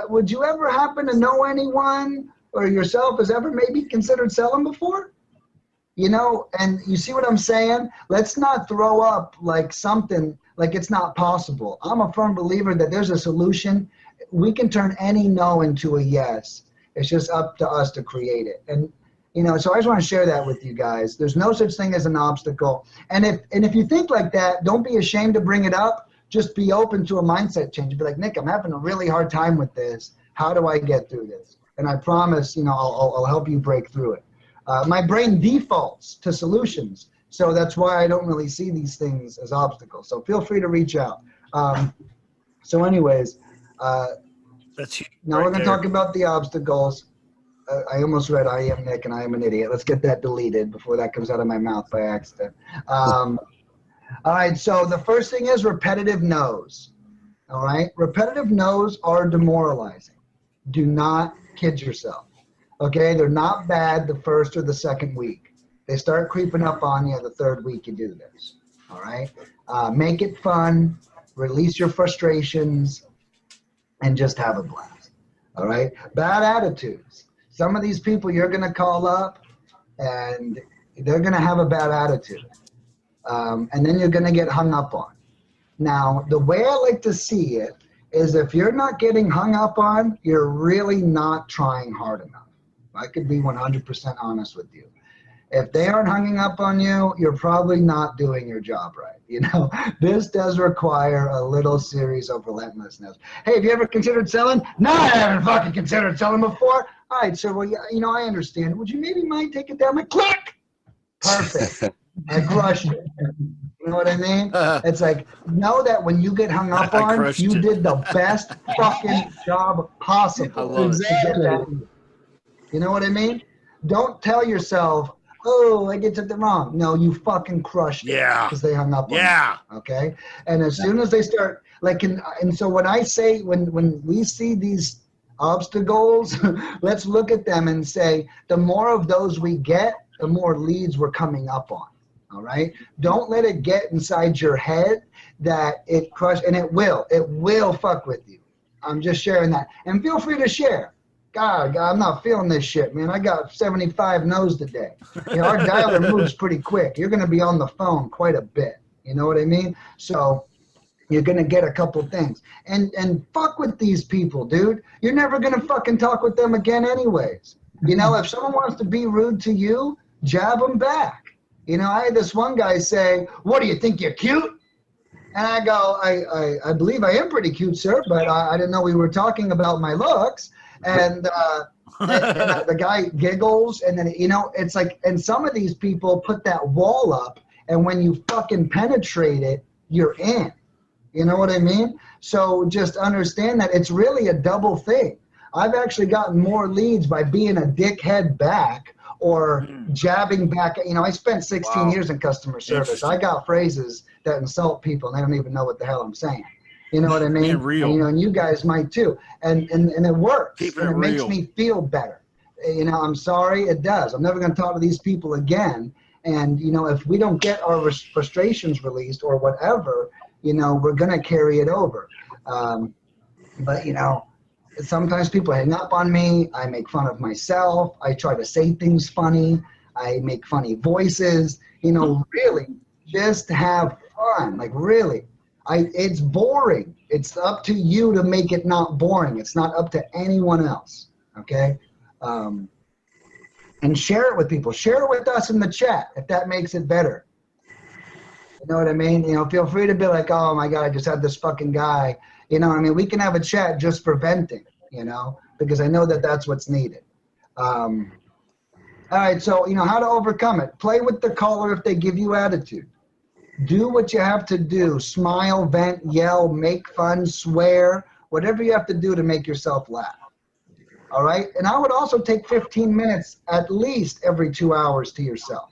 Would you ever happen to know anyone or yourself has ever maybe considered selling before? You know, and you see what I'm saying? Let's not throw up like something like it's not possible. I'm a firm believer that there's a solution. We can turn any no into a yes. It's just up to us to create it. And, you know, so I just want to share that with you guys. There's no such thing as an obstacle. And if you think like that, don't be ashamed to bring it up. Just be open to a mindset change. Be like, Nick, I'm having a really hard time with this. How do I get through this? And I promise, you know, I'll help you break through it. My brain defaults to solutions, so that's why I don't really see these things as obstacles. So feel free to reach out. So anyways, That's now right we're going to there. talk about the obstacles. I almost read I am Nick and I am an idiot. Let's get that deleted before that comes out of my mouth by accident. All right, so the first thing is repetitive no's. All right, repetitive no's are demoralizing. Do not kid yourself. Okay, they're not bad the first or the second week. They start creeping up on you the third week you do this. All right, make it fun, release your frustrations, and just have a blast. All right, bad attitudes. Some of these people you're going to call up and they're going to have a bad attitude. And then you're going to get hung up on. Now, the way I like to see it is if you're not getting hung up on, you're really not trying hard enough. I could be 100% honest with you. If they aren't hanging up on you, you're probably not doing your job right. You know, this does require a little series of relentlessness. Hey, have you ever considered selling? No, I haven't fucking considered selling before. All right, so, well, yeah, you know, I understand. Would you maybe mind taking down my click? Perfect. I crushed it. You know what I mean? It's like, know that when you get hung up on, you did the best fucking job possible. Exactly. You know what I mean? Don't tell yourself, oh, I did something wrong. No, you fucking crushed it. Yeah. Because they hung up on you. Okay? And as soon as they start, like, and so when I say, when we see these obstacles, let's look at them and say, the more of those we get, the more leads we're coming up on. All right? Don't let it get inside your head that it crush, and it will fuck with you. I'm just sharing that. And feel free to share. God, I'm not feeling this shit, man. I got 75 no's today. You know, our dialer moves pretty quick. You're going to be on the phone quite a bit. You know what I mean? So you're going to get a couple things. And fuck with these people, dude. You're never going to fucking talk with them again anyways. You know, if someone wants to be rude to you, jab them back. You know, I had this one guy say, what do you think, you're cute? And I go, I believe I am pretty cute, sir, but I didn't know we were talking about my looks. And the guy giggles, and then, you know, it's like, and some of these people put that wall up, and when you fucking penetrate it, you're in. You know what I mean? So just understand that it's really a double thing. I've actually gotten more leads by being a dickhead back or jabbing back. You know, I spent 16 years in customer service. I got phrases that insult people, and they don't even know what the hell I'm saying. You know what I mean? Being real. And, you know, and you guys might too. And it works. Keeping and it it makes real. me feel better. You know, I'm sorry, it does. I'm never going to talk to these people again. And, you know, if we don't get our frustrations released or whatever, you know, we're going to carry it over. But, you know, sometimes people hang up on me. I make fun of myself. I try to say things funny. I make funny voices. You know, really, just have fun. Like, really. It's boring. It's up to you to make it not boring. It's not up to anyone else, okay? And share it with people. Share it with us in the chat if that makes it better. You know what I mean? You know, feel free to be like, oh my God, I just had this fucking guy. You know, I mean, we can have a chat just for venting, you know, because I know that that's what's needed. All right, so, you know, how to overcome it. Play with the caller if they give you attitude. Do what you have to do. Smile, vent, yell, make fun, swear, whatever you have to do to make yourself laugh. All right? And I would also take 15 minutes at least every 2 hours to yourself.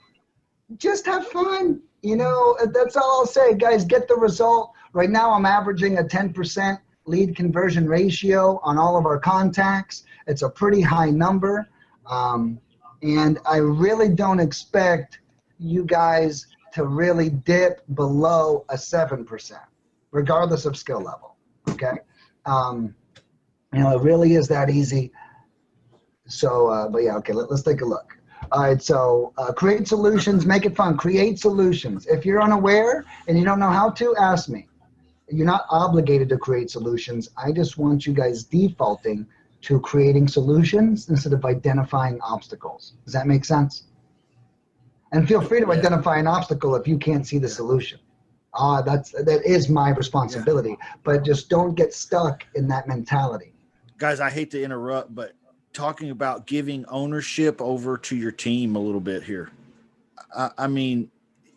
Just have fun. You know, that's all I'll say. Guys, get the result. Right now I'm averaging a 10% lead conversion ratio on all of our contacts. It's a pretty high number. And I really don't expect you guys to really dip below a 7%, regardless of skill level, okay? You know, it really is that easy. So, but yeah, okay, let's take a look. All right, so create solutions, make it fun. Create solutions. If you're unaware and you don't know how to, ask me. You're not obligated to create solutions. I just want you guys defaulting to creating solutions instead of identifying obstacles. Does that make sense? And feel free to identify an obstacle if you can't see the solution. That is my responsibility. But just don't get stuck in that mentality. Guys, I hate to interrupt, but talking about giving ownership over to your team a little bit here. I mean,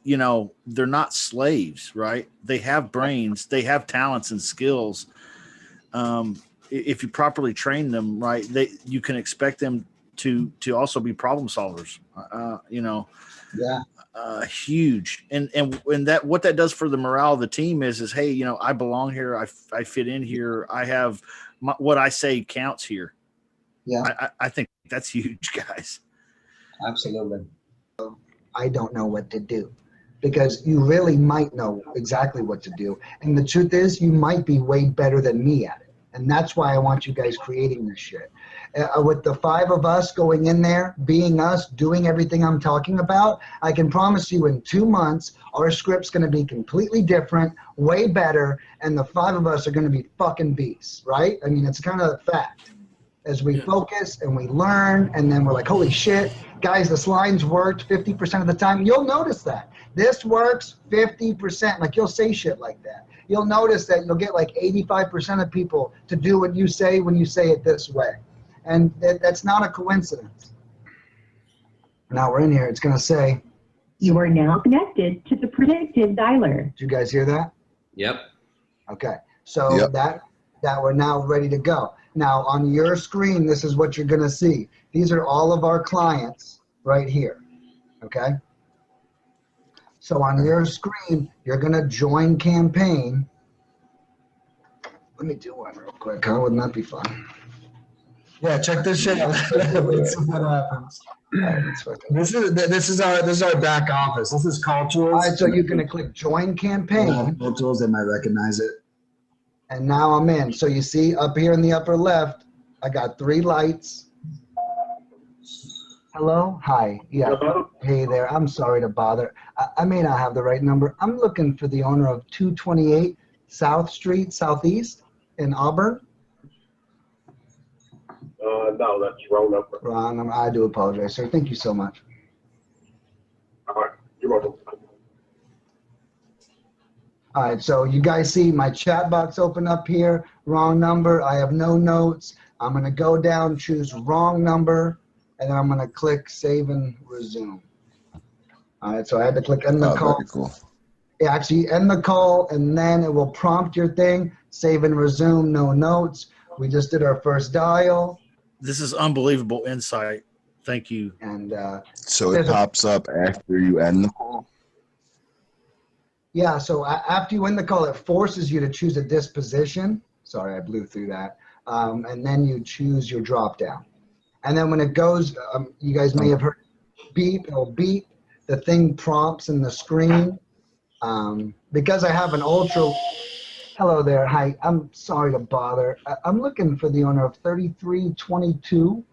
you know, they're not slaves, right? They have brains, they have talents and skills. If you properly train them, right, you can expect them to also be problem solvers. Yeah. Huge. And that what that does for the morale of the team is hey, I belong here. I fit in here. I have what I say counts here. Yeah. I think that's huge, guys. Absolutely. I don't know what to do, because you really might know exactly what to do. And the truth is, you might be way better than me at it. And that's why I want you guys creating this shit. With the 5 of us going in there, being us, doing everything I'm talking about, I can promise you in 2 months, our script's going to be completely different, way better, and the 5 of us are going to be fucking beasts, right? I mean, it's kind of a fact. As we focus and we learn, and then we're like, holy shit, guys, this line's worked 50% of the time. You'll notice that. This works 50%. Like, you'll say shit like that. You'll notice that you'll get like 85% of people to do what you say when you say it this way. And that's not a coincidence. Now we're in here. It's going to say, you are now connected to the predictive dialer. Did you guys hear that? Yep. Okay. So that we're now ready to go. Now on your screen, this is what you're going to see. These are all of our clients right here. Okay. So on your screen, you're going to join campaign. Let me do one real quick. How wouldn't that be fun? Yeah, check this shit out. Let's see what happens. This is our back office. This is CallTools. All right, so you're gonna click Join Campaign. CallTools, they might recognize it. And now I'm in. So you see up here in the upper left, I got 3 lights. Hello, hi, yeah. Hello? Hey there. I'm sorry to bother. I may not have the right number. I'm looking for the owner of 228 South Street Southeast in Auburn. No, that's the wrong number. Wrong number. I do apologize, sir. Thank you so much. All right, you're welcome. All right, so you guys see my chat box open up here. Wrong number. I have no notes. I'm going to go down, choose wrong number, and then I'm going to click save and resume. All right, so I had to click end the call. Very cool. Yeah, actually end the call, and then it will prompt your thing, save and resume, no notes. We just did our first dial. This is unbelievable insight. Thank you. And So it pops up after you end the call? yeah, so after you end the call, it forces you to choose a disposition. Sorry, I blew through that. And then you choose your drop down. And then when it goes, you guys may have heard beep, it'll beep. The thing prompts in the screen. Because I have an ultra... Hello there. Hi. I'm sorry to bother. I'm looking for the owner of 3322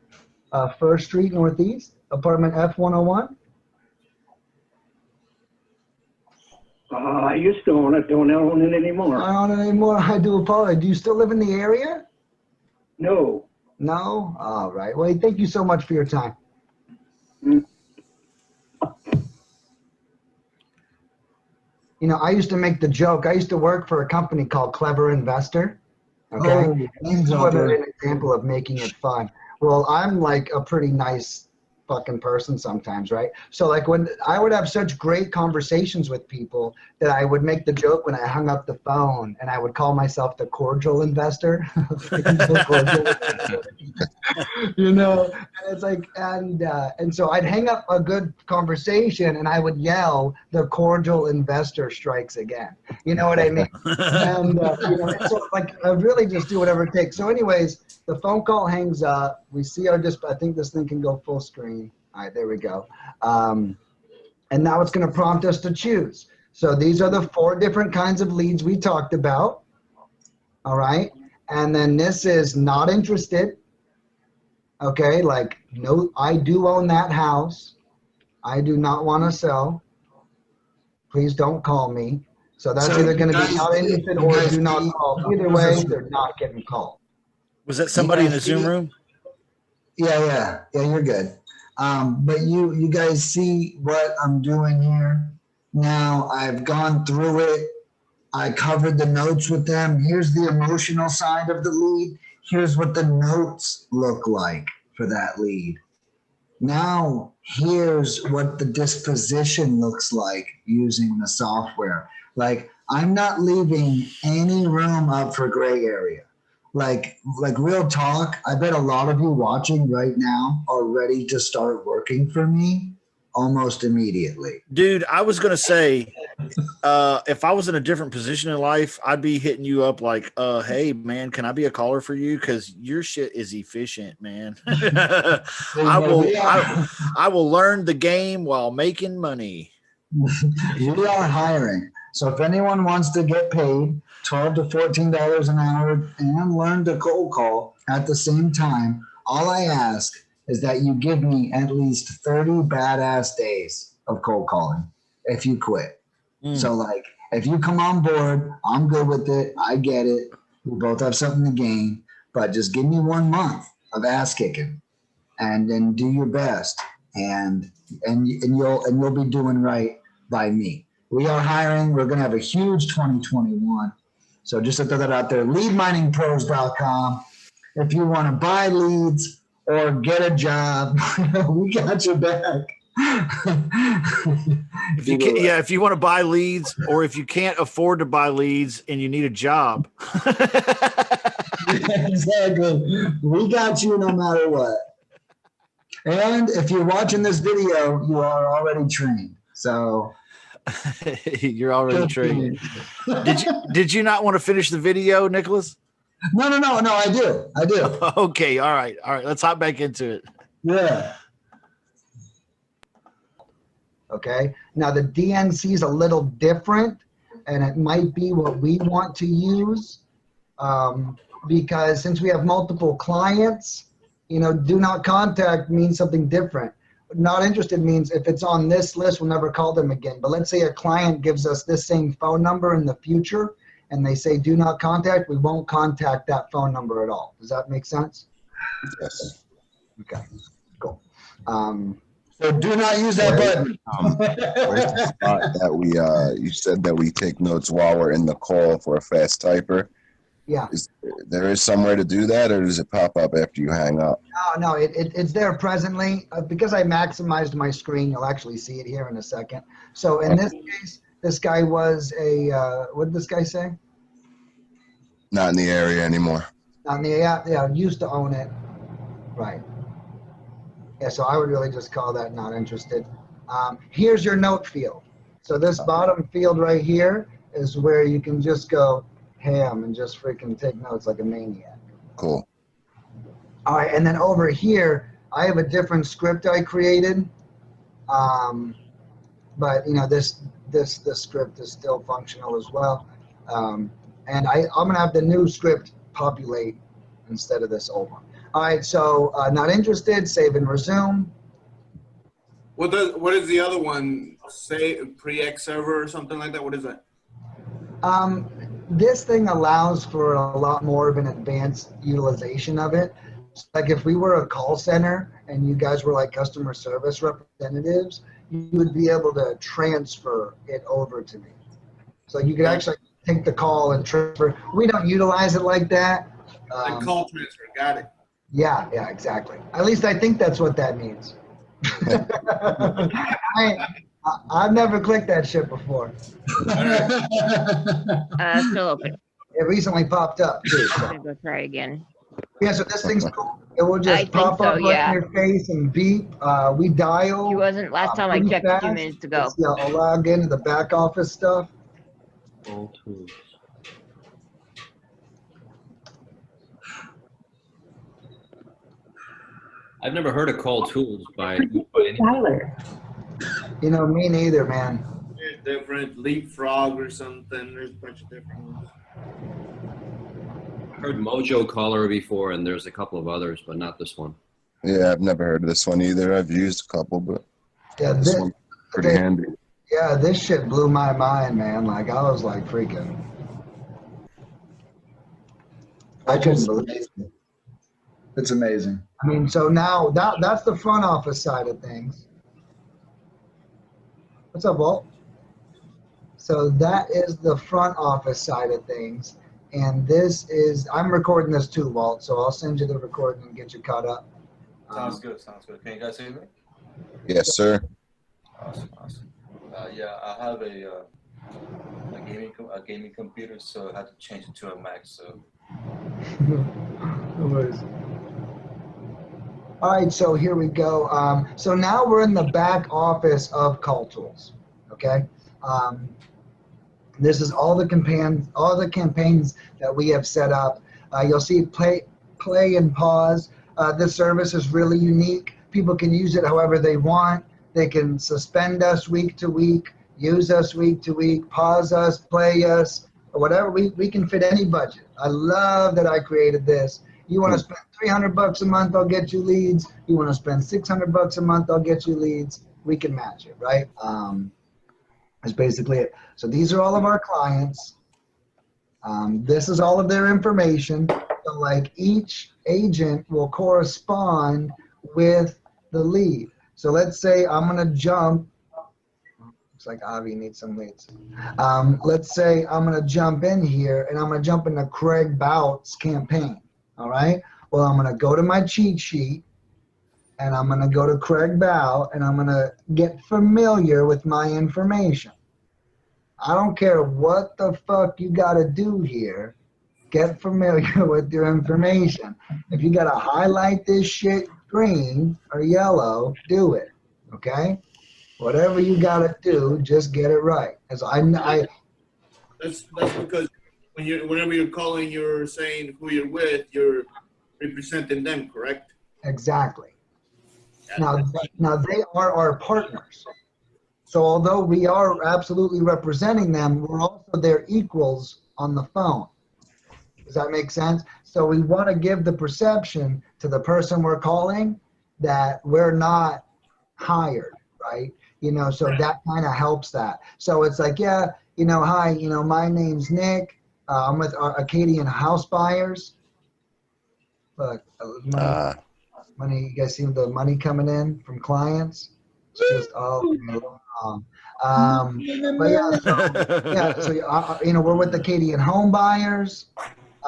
First Street Northeast, apartment F101. I used to own it. Don't own it anymore. I don't own it anymore. I do apologize. Do you still live in the area? No. No? All right. Well, thank you so much for your time. You know, I used to make the joke. I used to work for a company called Clever Investor. Okay. This is an example of making it fun. Well, I'm like a pretty nice fucking person sometimes, right? So like when I would have such great conversations with people that I would make the joke when I hung up the phone, and I would call myself the cordial investor. You know, and it's like, and so I'd hang up a good conversation and I would yell, the cordial investor strikes again. You know what I mean? And you know, so like I really just do whatever it takes. So anyways, the phone call hangs up. We see our I think this thing can go full screen. All right, there we go. And now it's going to prompt us to choose. So these are the 4 different kinds of leads we talked about. All right. And then this is not interested. Okay, like, no, I do own that house. I do not want to sell. Please don't call me. So that's either going to be not interested or do not call. Either way, they're not getting called. Was that somebody in the Zoom room? Yeah, you're good. But you guys see what I'm doing here? Now I've gone through it. I covered the notes with them. Here's the emotional side of the lead. Here's what the notes look like for that lead. Now here's what the disposition looks like using the software. Like, I'm not leaving any room up for gray area. like real talk, I bet a lot of you watching right now are ready to start working for me almost immediately. Dude, I was gonna say, if I was in a different position in life, I'd be hitting you up like, hey man, can I be a caller for you? Because your shit is efficient, man. I will learn the game while making money. We are hiring. So if anyone wants to get paid $12 to $14 an hour and learn to cold call at the same time, all I ask is that you give me at least 30 badass days of cold calling if you quit. So like if you come on board, I'm good with it. I get it. We both have something to gain, but just give me 1 month of ass kicking and then do your best and you'll be doing right by me. We are hiring. We're going to have a huge 2021. So just to throw that out there, leadminingpros.com. If you want to buy leads or get a job, we got your back. If you want to buy leads or if you can't afford to buy leads and you need a job. Exactly. We got you no matter what. And if you're watching this video, you are already trained. So you're already trained. Did you not want to finish the video, Nicholas? No, I do. Okay, all right. Let's hop back into it. Yeah. Okay. Now the DNC is a little different, and it might be what we want to use because since we have multiple clients, do not contact means something different. Not interested means if it's on this list, we'll never call them again. But let's say a client gives us this same phone number in the future and they say do not contact, we won't contact that phone number at all. Does that make sense? Yes. Okay, cool. So do not use that button. Where's the spot that you said that we take notes while we're in the call for a fast typer? Yeah. There is somewhere to do that, or does it pop up after you hang up? No, it's there presently. Because I maximized my screen, you'll actually see it here in a second. So in this case, this guy was what did this guy say? Not in the area anymore. Not in the yeah, used to own it. Right. Yeah, so I would really just call that not interested. Here's your note field. So this bottom field right here is where you can just go ham and just freaking take notes like a maniac. Cool. All right, and then over here, I have a different script I created. But this script is still functional as well. And I'm gonna have the new script populate instead of this old one. All right, so not interested, save and resume. What is the other one? Say pre-X server or something like that? What is that? This thing allows for a lot more of an advanced utilization of it. Like if we were a call center and you guys were like customer service representatives, you would be able to transfer it over to me. So you could actually take the call and transfer. We don't utilize it like that. Like call transfer, got it. Yeah, exactly. At least I think that's what that means. I've never clicked that shit before. Still open. It recently popped up too. I'm gonna go try again. Yeah, so this thing's cool. It will just pop up right in your face and beep. We dial. He wasn't last time I checked a few minutes ago. I'll log into the back office stuff. CallTools. I've never heard of CallTools by any. Tyler. Me neither, man. There's different leapfrog or something. There's a bunch of different ones. I heard Mojo Caller before, and there's a couple of others, but not this one. Yeah, I've never heard of this one either. I've used a couple, but this one's pretty handy. Yeah, this shit blew my mind, man. Like I was like freaking. I couldn't believe it. It's amazing. I mean, so now that's the front office side of things. What's up, Walt? So that is the front office side of things. And this is, I'm recording this too, Walt, so I'll send you the recording and get you caught up. Sounds good. Can you guys hear me? Yes, sir. Awesome. Yeah, I have a gaming computer, so I had to change it to a Mac. So No worries. All right, so here we go. So now we're in the back office of CallTools. Okay, this is all the campaigns that we have set up. You'll see play and pause. This service is really unique. People can use it however they want. They can suspend us week to week, use us week to week, pause us, play us, or whatever. We can fit any budget. I love that I created this. You want to spend $300 a month, I'll get you leads. You want to spend $600 a month, I'll get you leads. We can match it, right? That's basically it. So these are all of our clients. This is all of their information. So like each agent will correspond with the lead. So let's say I'm going to jump. Looks like Avi needs some leads. Let's say I'm going to jump in here and I'm going to jump into Craig Bout's campaign. All right. Well, I'm going to go to my cheat sheet and I'm going to go to Craig Bout and I'm going to get familiar with my information. I don't care what the fuck you got to do here. Get familiar with your information. If you got to highlight this shit green or yellow, do it. Okay? Whatever you got to do, just get it right. As That's because whenever you're calling, you're saying who you're with, you're representing them, correct? Exactly. Now they are our partners. So although we are absolutely representing them, we're also their equals on the phone. Does that make sense? So we want to give the perception to the person we're calling that we're not hired, right? You know, so that kind of helps that. So it's like, yeah, you know, hi, you know, my name's Nick. I'm with Acadian House Buyers. Look, money, you guys see the money coming in from clients? It's just all wrong. But yeah, so you know, we're with Acadian Home Buyers.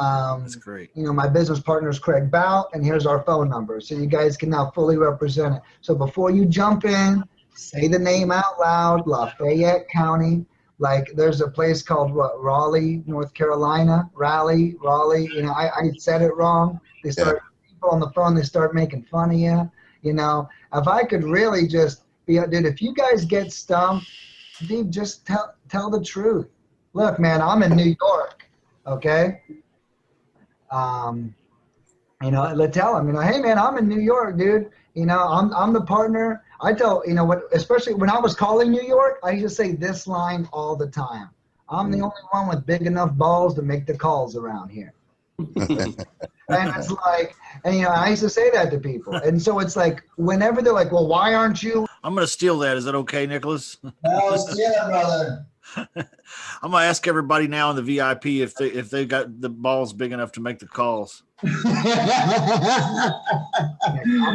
That's great. You know, my business partner is Craig Bout, and here's our phone number. So you guys can now fully represent it. So before you jump in, say the name out loud, Lafayette County. Like there's a place called what, Raleigh, North Carolina, Raleigh. You know, I said it wrong. They start, people on the phone, they start making fun of you. You know, if I could really just be, dude, if you guys get stumped, dude, just tell the truth. Look, man, I'm in New York, okay? You know, let's tell them, you know, hey man, I'm in New York, dude. You know, I'm the partner. I tell, you know, what, especially when I was calling New York, I used to say this line all the time. I'm the only one with big enough balls to make the calls around here. And it's like, and you know, I used to say that to people. And so it's like, whenever they're like, well, why aren't you? I'm going to steal that. Is that okay, Nicholas? No, steal it, brother. I'm gonna ask everybody now in the VIP if they got the balls big enough to make the calls. I'm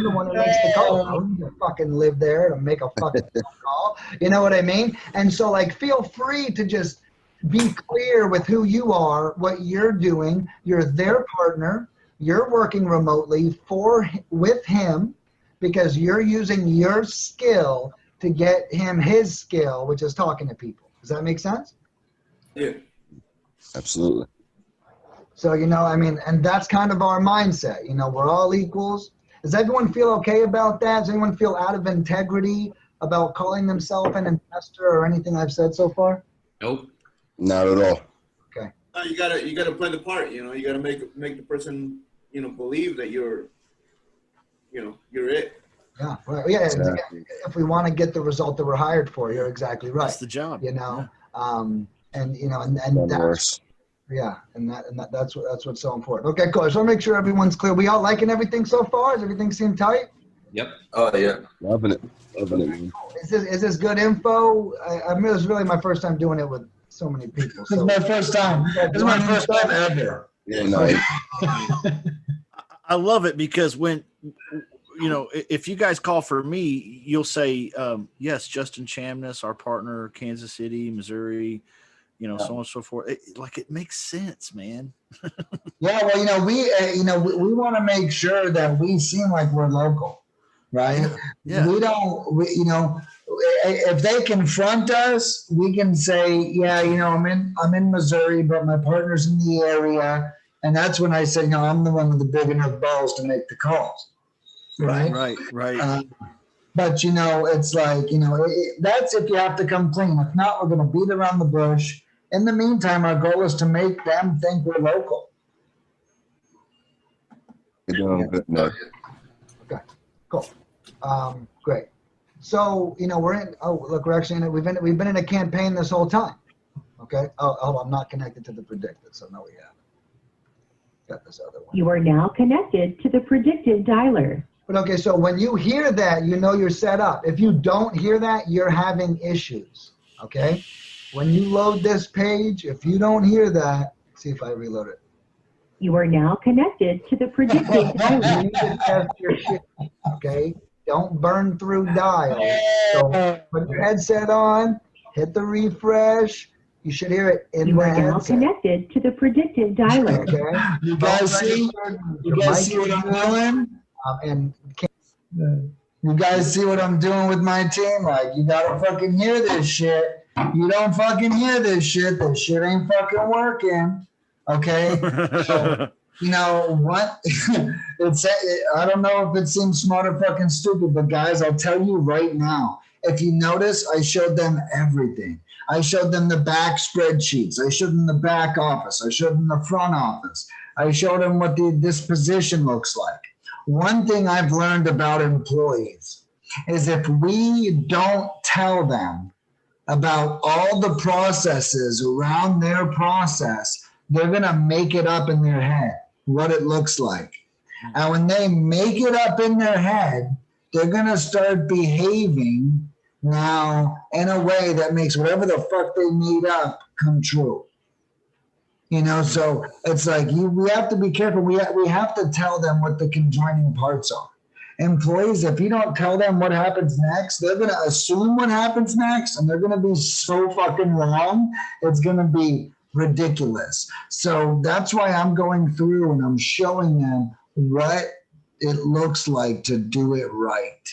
the one that makes the call. I don't need to fucking live there to make a fucking call. You know what I mean? And so like, feel free to just be clear with who you are, what you're doing. You're their partner. You're working remotely with him because you're using your skill to get him his skill, which is talking to people. Does that make sense? Yeah. Absolutely. So, you know, I mean, and that's kind of our mindset. You know, we're all equals. Does everyone feel okay about that? Does anyone feel out of integrity about calling themselves an investor or anything I've said so far? Nope. Not at all. Okay. You gotta play the part. You know, you gotta make the person, you know, believe that you're it. Yeah, right. Yeah, exactly. If we want to get the result that we're hired for, you're exactly right. That's the job. You know, yeah. And you know, and that's, yeah, and that's what's so important. Okay, cool. So I'll make sure everyone's clear. We all liking everything so far? Does everything seem tight? Yep. Oh yeah. Loving it. Man. Is this good info? I mean, it was really my first time doing it with so many people. This is my first time. This is my first time ever. Yeah, no. I love it because when, you know, if you guys call for me, you'll say, yes, Justin Chamness, our partner, Kansas City, Missouri, you know, so on and so forth. It makes sense, man. Yeah, well, you know, we want to make sure that we seem like we're local, right? Yeah. We don't, you know, if they confront us, we can say, yeah, you know, I'm in Missouri, but my partner's in the area, And that's when I said, no, I'm the one with the big enough balls to make the calls. Right? Right. But, you know, it's like, you know, that's if you have to come clean. If not, we're going to beat around the bush. In the meantime, our goal is to make them think we're local. You're doing good, Nick. Okay, cool. Great. So, you know, we're actually in it. We've been in a campaign this whole time. Okay. Oh, I'm not connected to the predictive, so no, we haven't. Got this other one. You are now connected to the predictive dialer. But okay, so when you hear that, you know you're set up. If you don't hear that, you're having issues. Okay. When you load this page, if you don't hear that, see if I reload it. You are now connected to the predictive dialer. You need to test your shit. Okay. Don't burn through dials. So put your headset on, hit the refresh. You should hear it in You the are now headset. connected to the predictive dialer. Okay. You guys see what I'm doing? And You guys see what I'm doing with my team? Like, you gotta fucking hear this shit. You don't fucking hear this shit. This shit ain't fucking working. Okay? So, you know what? I don't know if it seems smart or fucking stupid, but guys, I'll tell you right now. If you notice, I showed them everything. I showed them the back spreadsheets. I showed them the back office. I showed them the front office. I showed them what the disposition looks like. One thing I've learned about employees is if we don't tell them about all the processes around their process, they're going to make it up in their head what it looks like. And when they make it up in their head, they're going to start behaving now in a way that makes whatever the fuck they made up come true. You know, so it's like we have to be careful. We have to tell them what the conjoining parts are. Employees, if you don't tell them what happens next, they're going to assume what happens next, and they're going to be so fucking wrong. It's going to be ridiculous. So that's why I'm going through and I'm showing them what it looks like to do it right.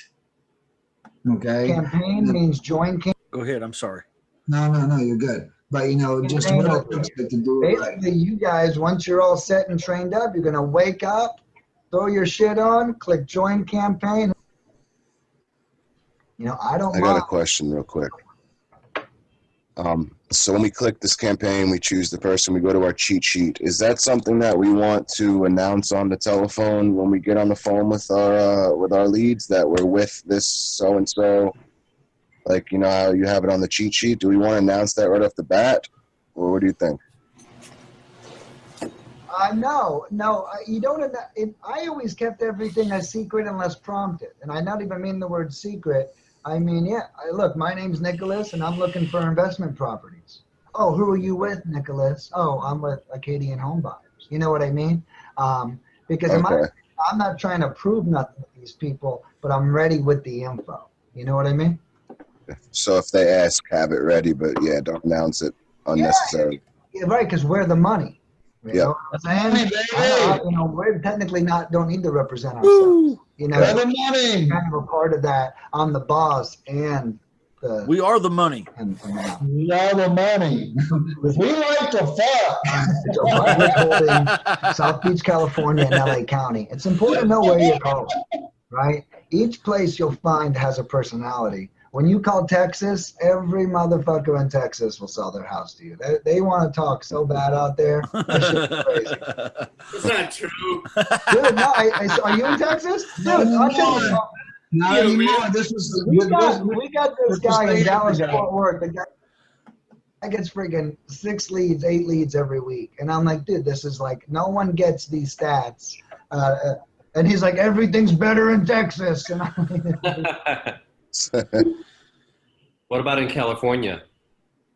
Okay? campaign means join campaign. Go ahead. I'm sorry. No, you're good. But, you know, just what it looks like to do it right. Basically, you guys, once you're all set and trained up, you're going to wake up, throw your shit on, click join campaign. You know, I got a question real quick. So when we click this campaign, we choose the person, we go to our cheat sheet. Is that something that we want to announce on the telephone when we get on the phone with our leads that we're with this so-and-so? Like, you know how you have it on the cheat sheet? Do we want to announce that right off the bat? Or what do you think? No, you don't. I always kept everything a secret unless prompted. And I not even mean the word secret. I mean, yeah, look, my name's Nicholas, and I'm looking for investment properties. Oh, who are you with, Nicholas? Oh, I'm with Acadian Home Buyers. You know what I mean? Because I'm not trying to prove nothing to these people, but I'm ready with the info. You know what I mean? So if they ask, have it ready, but yeah, don't announce it unnecessarily. Yeah, right, because we're the money. You know what I'm saying? Hey, you know, we're technically don't need to represent ourselves. You know, we're the money. Kind of a part of that. I'm the boss and we are the money. We are the money. We like to fuck. South Beach, California, and LA County. It's important to know where you're going, right? Each place you'll find has a personality. When you call Texas, every motherfucker in Texas will sell their house to you. They want to talk so bad out there. That shit's crazy. It's not true. Dude, no, are you in Texas? Dude, I'll tell you. Not anymore. We got this guy in Dallas, Fort Worth. The guy gets freaking 6 leads, 8 leads every week. And I'm like, dude, this is like, no one gets these stats. And he's like, everything's better in Texas. And I'm like, what about in California?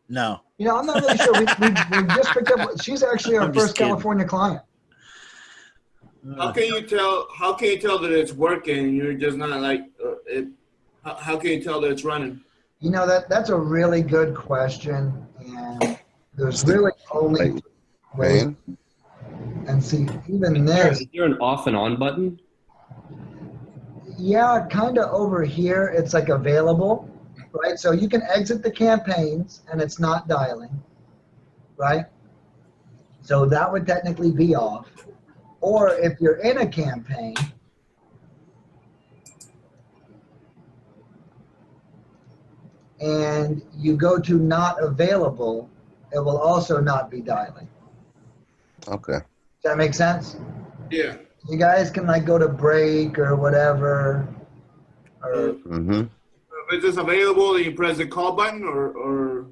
No. You know, I'm not really sure. We just picked up. She's actually our first California client. How can you tell? How can you tell that it's working? You're just not like it. How can you tell that it's running? You know, that's a really good question, and there's really only way. And see, even this. Is there an off and on button? Yeah, kind of over here, it's like available, right? So you can exit the campaigns and it's not dialing, right? So that would technically be off. Or if you're in a campaign, and you go to not available, it will also not be dialing. Okay. Does that make sense? Yeah. You guys can like go to break or whatever. Or If it's just available, then you press the call button, or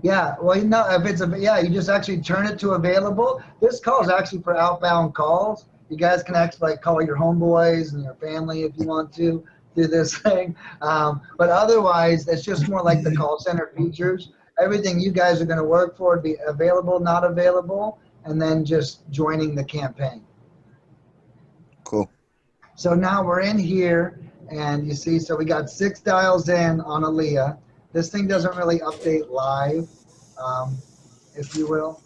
yeah, well, no, if it's you just actually turn it to available. This call is actually for outbound calls. You guys can actually like call your homeboys and your family if you want to do this thing. But otherwise, it's just more like the call center features. Everything you guys are going to work for would be available, not available, and then just joining the campaign. Cool. So now we're in here, and you see, so we got 6 dials in on Aaliyah. This thing doesn't really update live, if you will.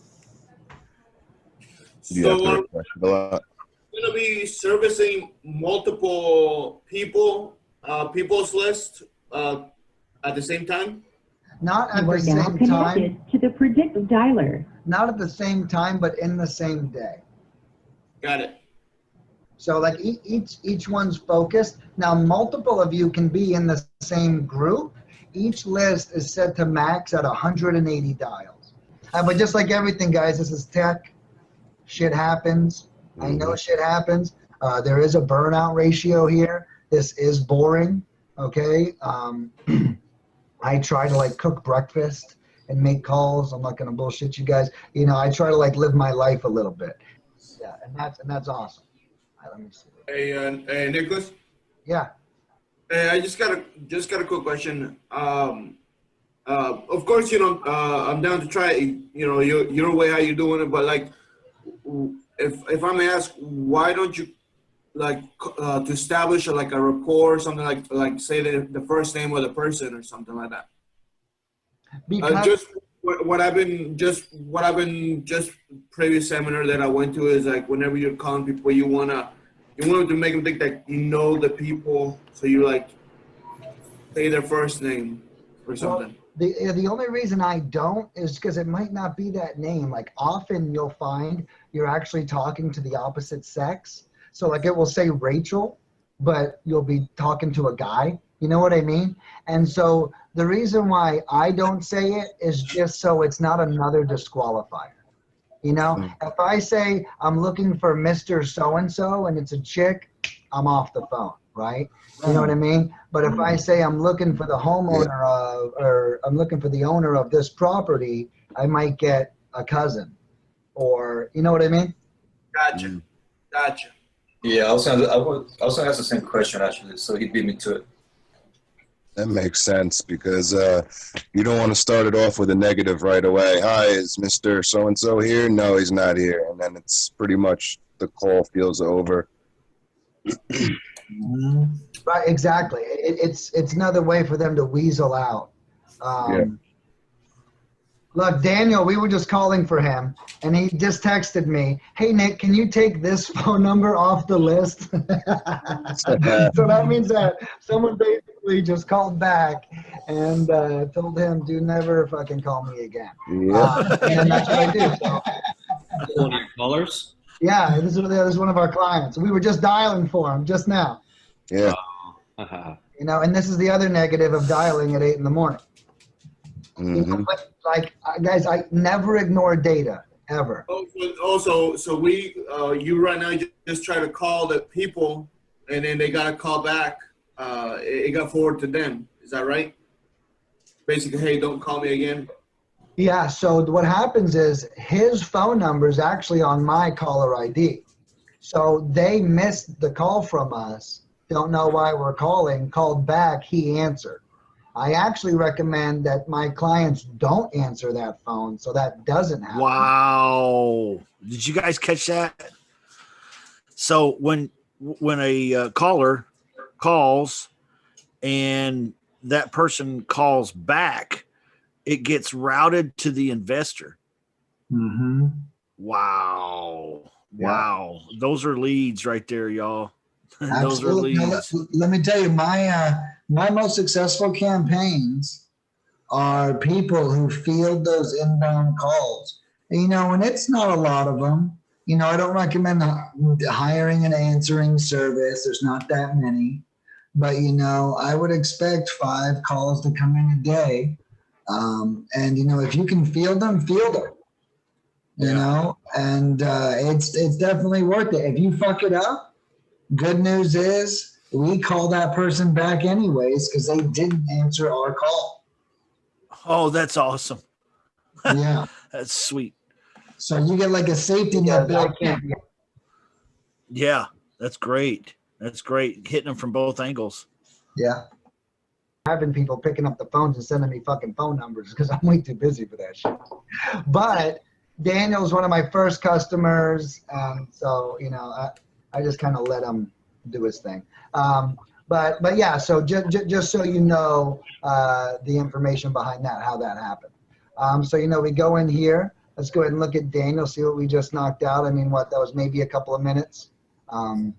Yeah, so going to be servicing multiple people's list at the same time? Not at You are the now same connected time. to the predictive dialer. Not at the same time, but in the same day. Got it. So like each one's focused. Now multiple of you can be in the same group. Each list is set to max at 180 dials. But just like everything, guys, this is tech. Shit happens. I know shit happens. There is a burnout ratio here. This is boring, okay? I try to like cook breakfast and make calls. I'm not gonna bullshit you guys. You know, I try to like live my life a little bit. Yeah, and that's awesome. Let me see. Hey, Nicholas. Yeah. Hey, I just got a quick question. Of course, I'm down to try. Your way, how you doing it, but like, if I may ask, why don't you like to establish a rapport or something like say the first name of the person or something like that? Because just what I've been previous seminar that I went to is like whenever you're calling people, you want to make them think that you know the people, so you like say their first name or something. Well, the only reason I don't is because it might not be that name. Like often you'll find you're actually talking to the opposite sex. So like it will say Rachel, but you'll be talking to a guy. You know what I mean? And so the reason why I don't say it is just so it's not another disqualifier. You know, if I say I'm looking for Mr. So-and-so and it's a chick, I'm off the phone, right? You know what I mean? But if I say I'm looking for the homeowner of, or I'm looking for the owner of this property, I might get a cousin, or you know what I mean? Gotcha. Yeah, I was gonna ask the same question actually, so he beat me to it. That makes sense because you don't want to start it off with a negative right away. Hi, is Mr. So-and-so here? No, he's not here. And then it's pretty much the call feels over. Right, exactly. It's another way for them to weasel out. Look, Daniel, we were just calling for him, and he just texted me, hey, Nick, can you take this phone number off the list? So that means that someone basically just called back and told him, do never fucking call me again. Yeah. And that's what I do. So, One of your callers? yeah, this is one of our clients. We were just dialing for him just now. Yeah. You know, and this is the other negative of dialing at 8 in the morning. You know, but like, guys, I never ignore data, ever. So we, you right now just try to call the people, and then they got to call back. It got forwarded to them. Is that right? Basically, hey, don't call me again. Yeah, so what happens is his phone number is actually on my caller ID. So they missed the call from us, don't know why we're calling, called back, he answered. I actually recommend that my clients don't answer that phone so that doesn't happen. Wow. Did you guys catch that? So when a caller calls and that person calls back, it gets routed to the investor. Mm-hmm. Wow. Yeah. Wow. Those are leads right there, y'all. Those are Absolutely. Now, leads. let me tell you, my most successful campaigns are people who field those inbound calls You know, and it's not a lot of them. You know, I don't recommend hiring an answering service. There's not that many. But, you know, I would expect 5 calls to come in a day. And, you know, if you can field them, you know, and it's definitely worth it. If you fuck it up, good news is we call that person back anyways because they didn't answer our call. Oh, that's awesome. Yeah. That's sweet. So you get like a safety net built in. Yeah, that's great. That's great. Hitting them from both angles. Yeah. Having people picking up the phones and sending me fucking phone numbers because I'm way too busy for that shit. But Daniel's one of my first customers. So, you know, I just kind of let him do his thing. But yeah, so just so you know the information behind that, how that happened. So, you know, we go in here. Let's go ahead and look at Daniel, see what we just knocked out. I mean, that was maybe a couple of minutes. You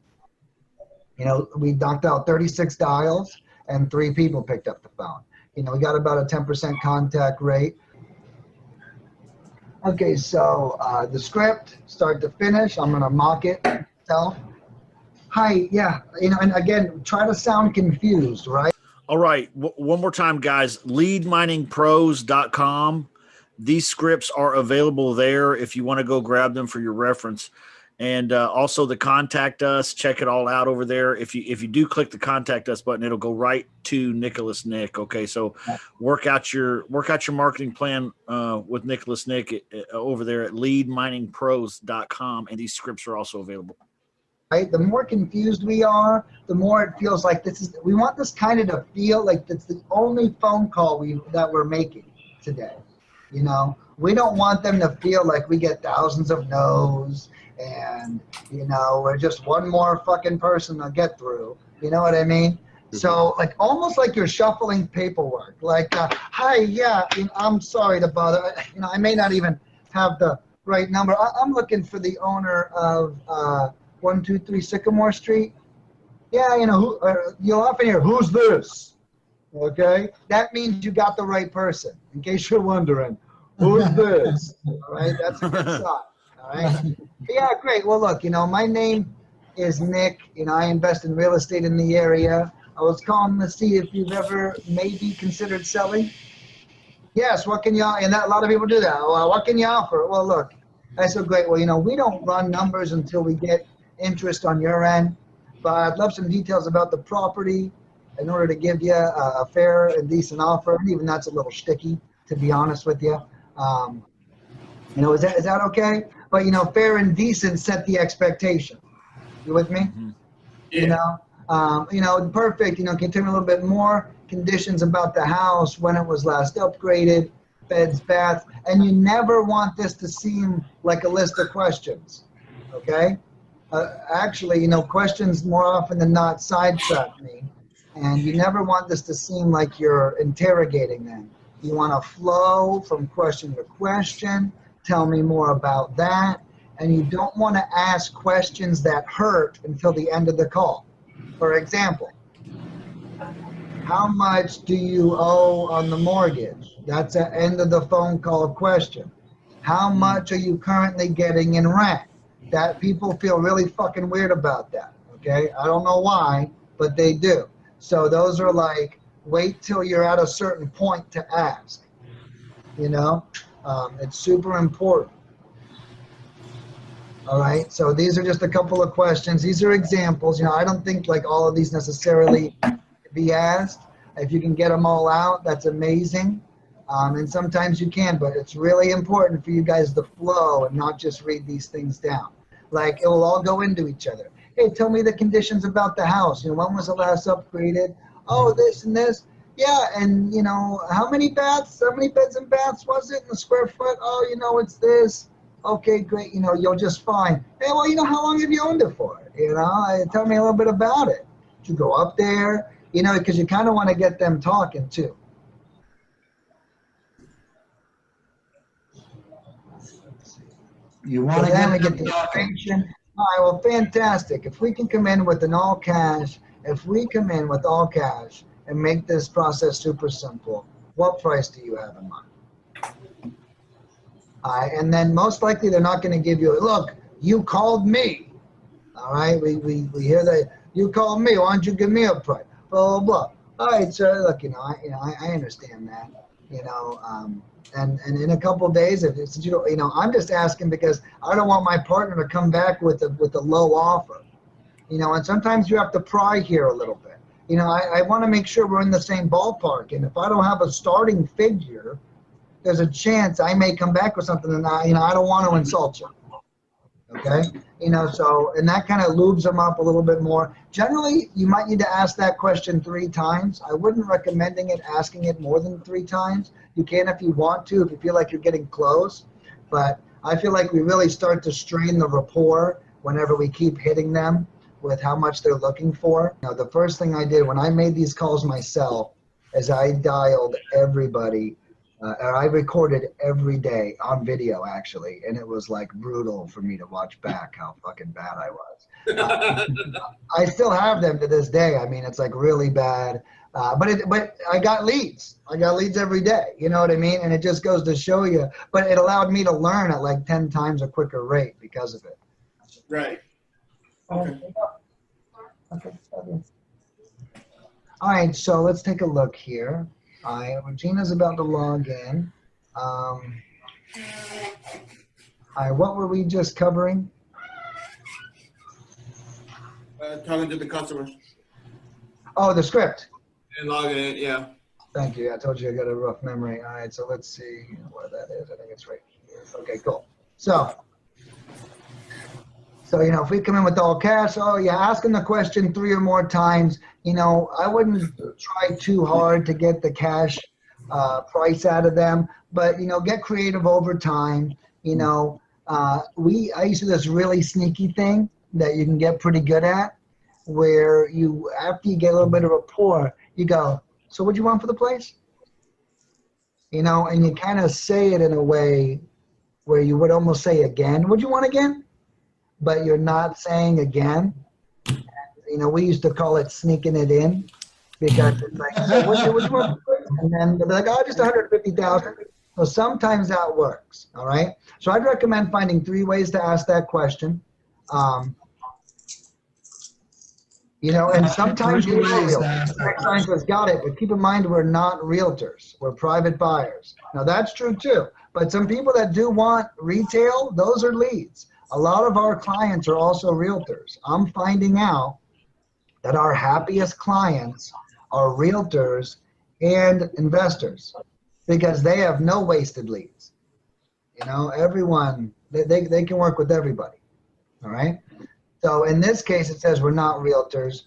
know, we knocked out 36 dials and 3 people picked up the phone. You know, we got about a 10% contact rate. Okay, so the script, start to finish, I'm gonna mock it myself. Hi, yeah, you know, and again, try to sound confused, right? All right, one more time, guys, leadminingpros.com. These scripts are available there if you want to go grab them for your reference. And also the contact us, check it all out over there. If you do click the contact us button, it'll go right to Nicholas Nick. Okay, so work out your marketing plan with Nicholas Nick over there at leadminingpros.com, and these scripts are also available. Right, the more confused we are, the more it feels like we want this kind of to feel like it's the only phone call that we're making today. You know, we don't want them to feel like we get thousands of no's and, you know, we're just one more fucking person to get through. You know what I mean? Mm-hmm. So, like, almost like you're shuffling paperwork. Like, hi, yeah, you know, I'm sorry to bother. You know, I may not even have the right number. I'm looking for the owner of 123 Sycamore Street. Yeah, you know, you'll often hear, who's this? Okay, that means you got the right person. In case you're wondering, who's this? All right, that's a good sign. All right. Yeah, great. Well, look, you know, my name is Nick. You know, I invest in real estate in the area. I was calling to see if you've ever maybe considered selling. Yes. What can you? And a lot of people do that. Well, what can you offer? Well, look, I said, great. Well, you know, we don't run numbers until we get interest on your end, but I'd love some details about the property in order to give you a fair and decent offer. And even that's a little sticky, to be honest with you. You know, is that okay? But, you know, fair and decent set the expectation. You with me? Mm-hmm. Yeah. You know, perfect. You know, can you tell me a little bit more conditions about the house, when it was last upgraded, beds, bath, and you never want this to seem like a list of questions, okay? Actually, you know, questions more often than not sidetrack me. And you never want this to seem like you're interrogating them. You want to flow from question to question, tell me more about that, and you don't want to ask questions that hurt until the end of the call. For example, how much do you owe on the mortgage? That's the end of the phone call question. How much are you currently getting in rent? That people feel really fucking weird about that, okay? I don't know why, but they do. So those are like, wait till you're at a certain point to ask, you know? It's super important. All right, so these are just a couple of questions. These are examples. You know, I don't think like all of these necessarily be asked. If you can get them all out, that's amazing. And sometimes you can, but it's really important for you guys to flow and not just read these things down. Like, it will all go into each other. Hey, tell me the conditions about the house. You know, when was the last upgraded? Oh, this and this. Yeah, and, you know, how many baths, how many beds and baths was it in the square foot? Oh, you know, it's this. Okay, great. You know, you'll just find. Hey, well, you know, how long have you owned it for? You know, tell me a little bit about it. Did you go up there? You know, because you kind of want to get them talking, too. You want to get the information. All right, well, fantastic. If we can come in with an all cash, and make this process super simple, what price do you have in mind? And then most likely they're not going to give you, look, you called me. All right, we hear that you called me. Why don't you give me a price? Blah, blah, blah. All right, sir, look, I understand that, and in a couple of days, if it's, I'm just asking because I don't want my partner to come back with a low offer, and sometimes you have to pry here a little bit. I want to make sure we're in the same ballpark, and if I don't have a starting figure, there's a chance I may come back with something and I don't want to insult you. Okay, so, and that kind of lubes them up a little bit more. Generally, you might need to ask that question 3 times. I wouldn't recommending asking it more than 3 times. You can if you want to, if you feel like you're getting close. But I feel like we really start to strain the rapport whenever we keep hitting them with how much they're looking for. The first thing I did when I made these calls myself is I dialed everybody. I recorded every day on video, actually, and it was like brutal for me to watch back how fucking bad I was. I still have them to this day. I mean, it's like really bad, but I got leads. I got leads every day. You know what I mean? And it just goes to show you. But it allowed me to learn at like 10 times a quicker rate because of it. Right. Okay. All right, so let's take a look here. Regina's about to log in. All right, what were we just covering? Talking to the customers. Oh, the script. And logging in, yeah. Thank you. I told you I got a rough memory. All right, so let's see where that is. I think it's right here. Okay, cool. So if we come in with all cash, asking the question 3 or more times, I wouldn't try too hard to get the cash price out of them, but, get creative over time. I used to do this really sneaky thing that you can get pretty good at, where after you get a little bit of rapport, you go, so what'd you want for the place? And you kind of say it in a way where you would almost say again, what'd you want again? But you're not saying again. We used to call it sneaking it in, because it's like, so what you want? And then they'll be like, oh, just 150,000. So sometimes that works. All right. So I'd recommend finding 3 ways to ask that question. And sometimes we scientists got it, but keep in mind we're not realtors. We're private buyers. Now that's true too. But some people that do want retail, those are leads. A lot of our clients are also realtors. I'm finding out that our happiest clients are realtors and investors, because they have no wasted leads. Everyone, they can work with everybody. All right. So in this case, it says we're not realtors,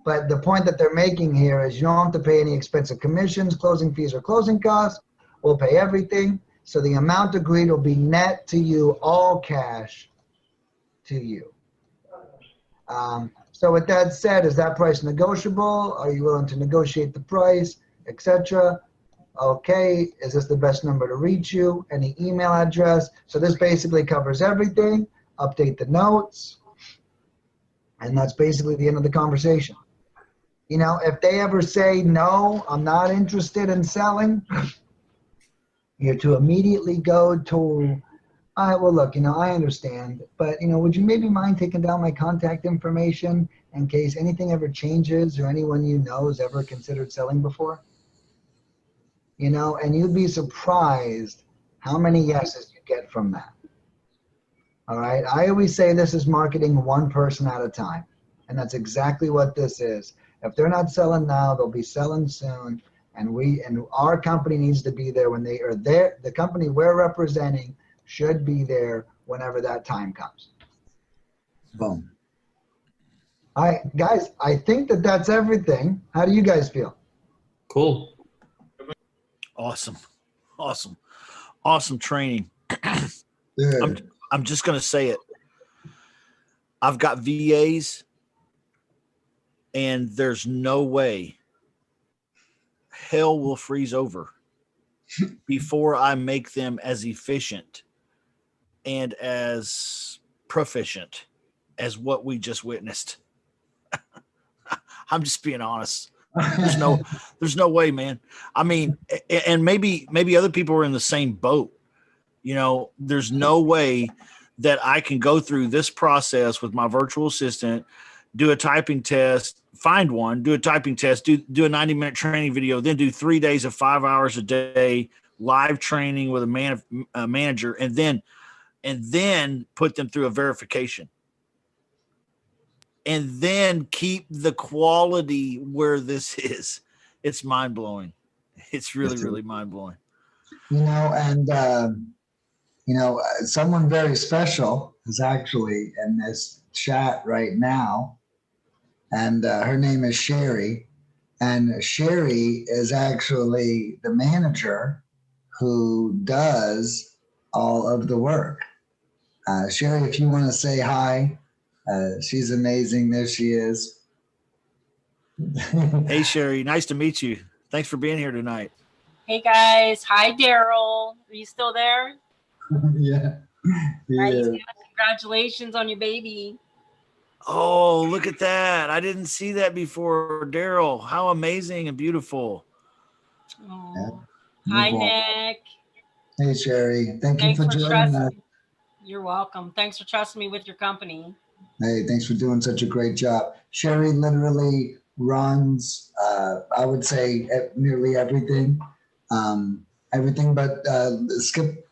but the point that they're making here is you don't have to pay any expensive commissions, closing fees, or closing costs. We'll pay everything. So the amount agreed will be net to you, all cash to you. So with that said, is that price negotiable? Are you willing to negotiate the price, etc.? Okay, is this the best number to reach you? Any email address? So this basically covers everything. Update the notes. And that's basically the end of the conversation. If they ever say, no, I'm not interested in selling, you're to immediately go to, all right, well, look, I understand, but, would you maybe mind taking down my contact information in case anything ever changes or anyone has ever considered selling before? And you'd be surprised how many yeses you get from that. All right. I always say this is marketing one person at a time. And that's exactly what this is. If they're not selling now, they'll be selling soon. And our company needs to be there when they are there. The company we're representing should be there whenever that time comes. Boom. All right, guys, I think that's everything. How do you guys feel? Cool. Awesome training. I'm just going to say it. I've got VAs, and there's no way hell will freeze over before I make them as efficient and as proficient as what we just witnessed. I'm just being honest. There's no way, man. I mean, and maybe other people are in the same boat. You know, there's no way that I can go through this process with my virtual assistant, do a typing test, find one, do a typing test, do a 90-minute training video, then do 3 days of 5 hours a day live training with a manager, and then put them through a verification, and then keep the quality where this is. It's mind blowing. It's really, really mind blowing. You know, and someone very special is actually in this chat right now, and her name is Sherry, and Sherry is actually the manager who does all of the work. Sherry, if you want to say hi, she's amazing. There she is. Hey, Sherry, nice to meet you. Thanks for being here tonight. Hey guys, hi Daryl. Are you still there? Yeah. Congratulations on your baby. Oh, look at that. I didn't see that before, Daryl. How amazing and beautiful. Oh. Hi, Nick. Hey, Sherry. Thanks you for joining us. You're welcome. Thanks for trusting me with your company. Hey, thanks for doing such a great job. Sherry literally runs, I would say, nearly everything. Everything but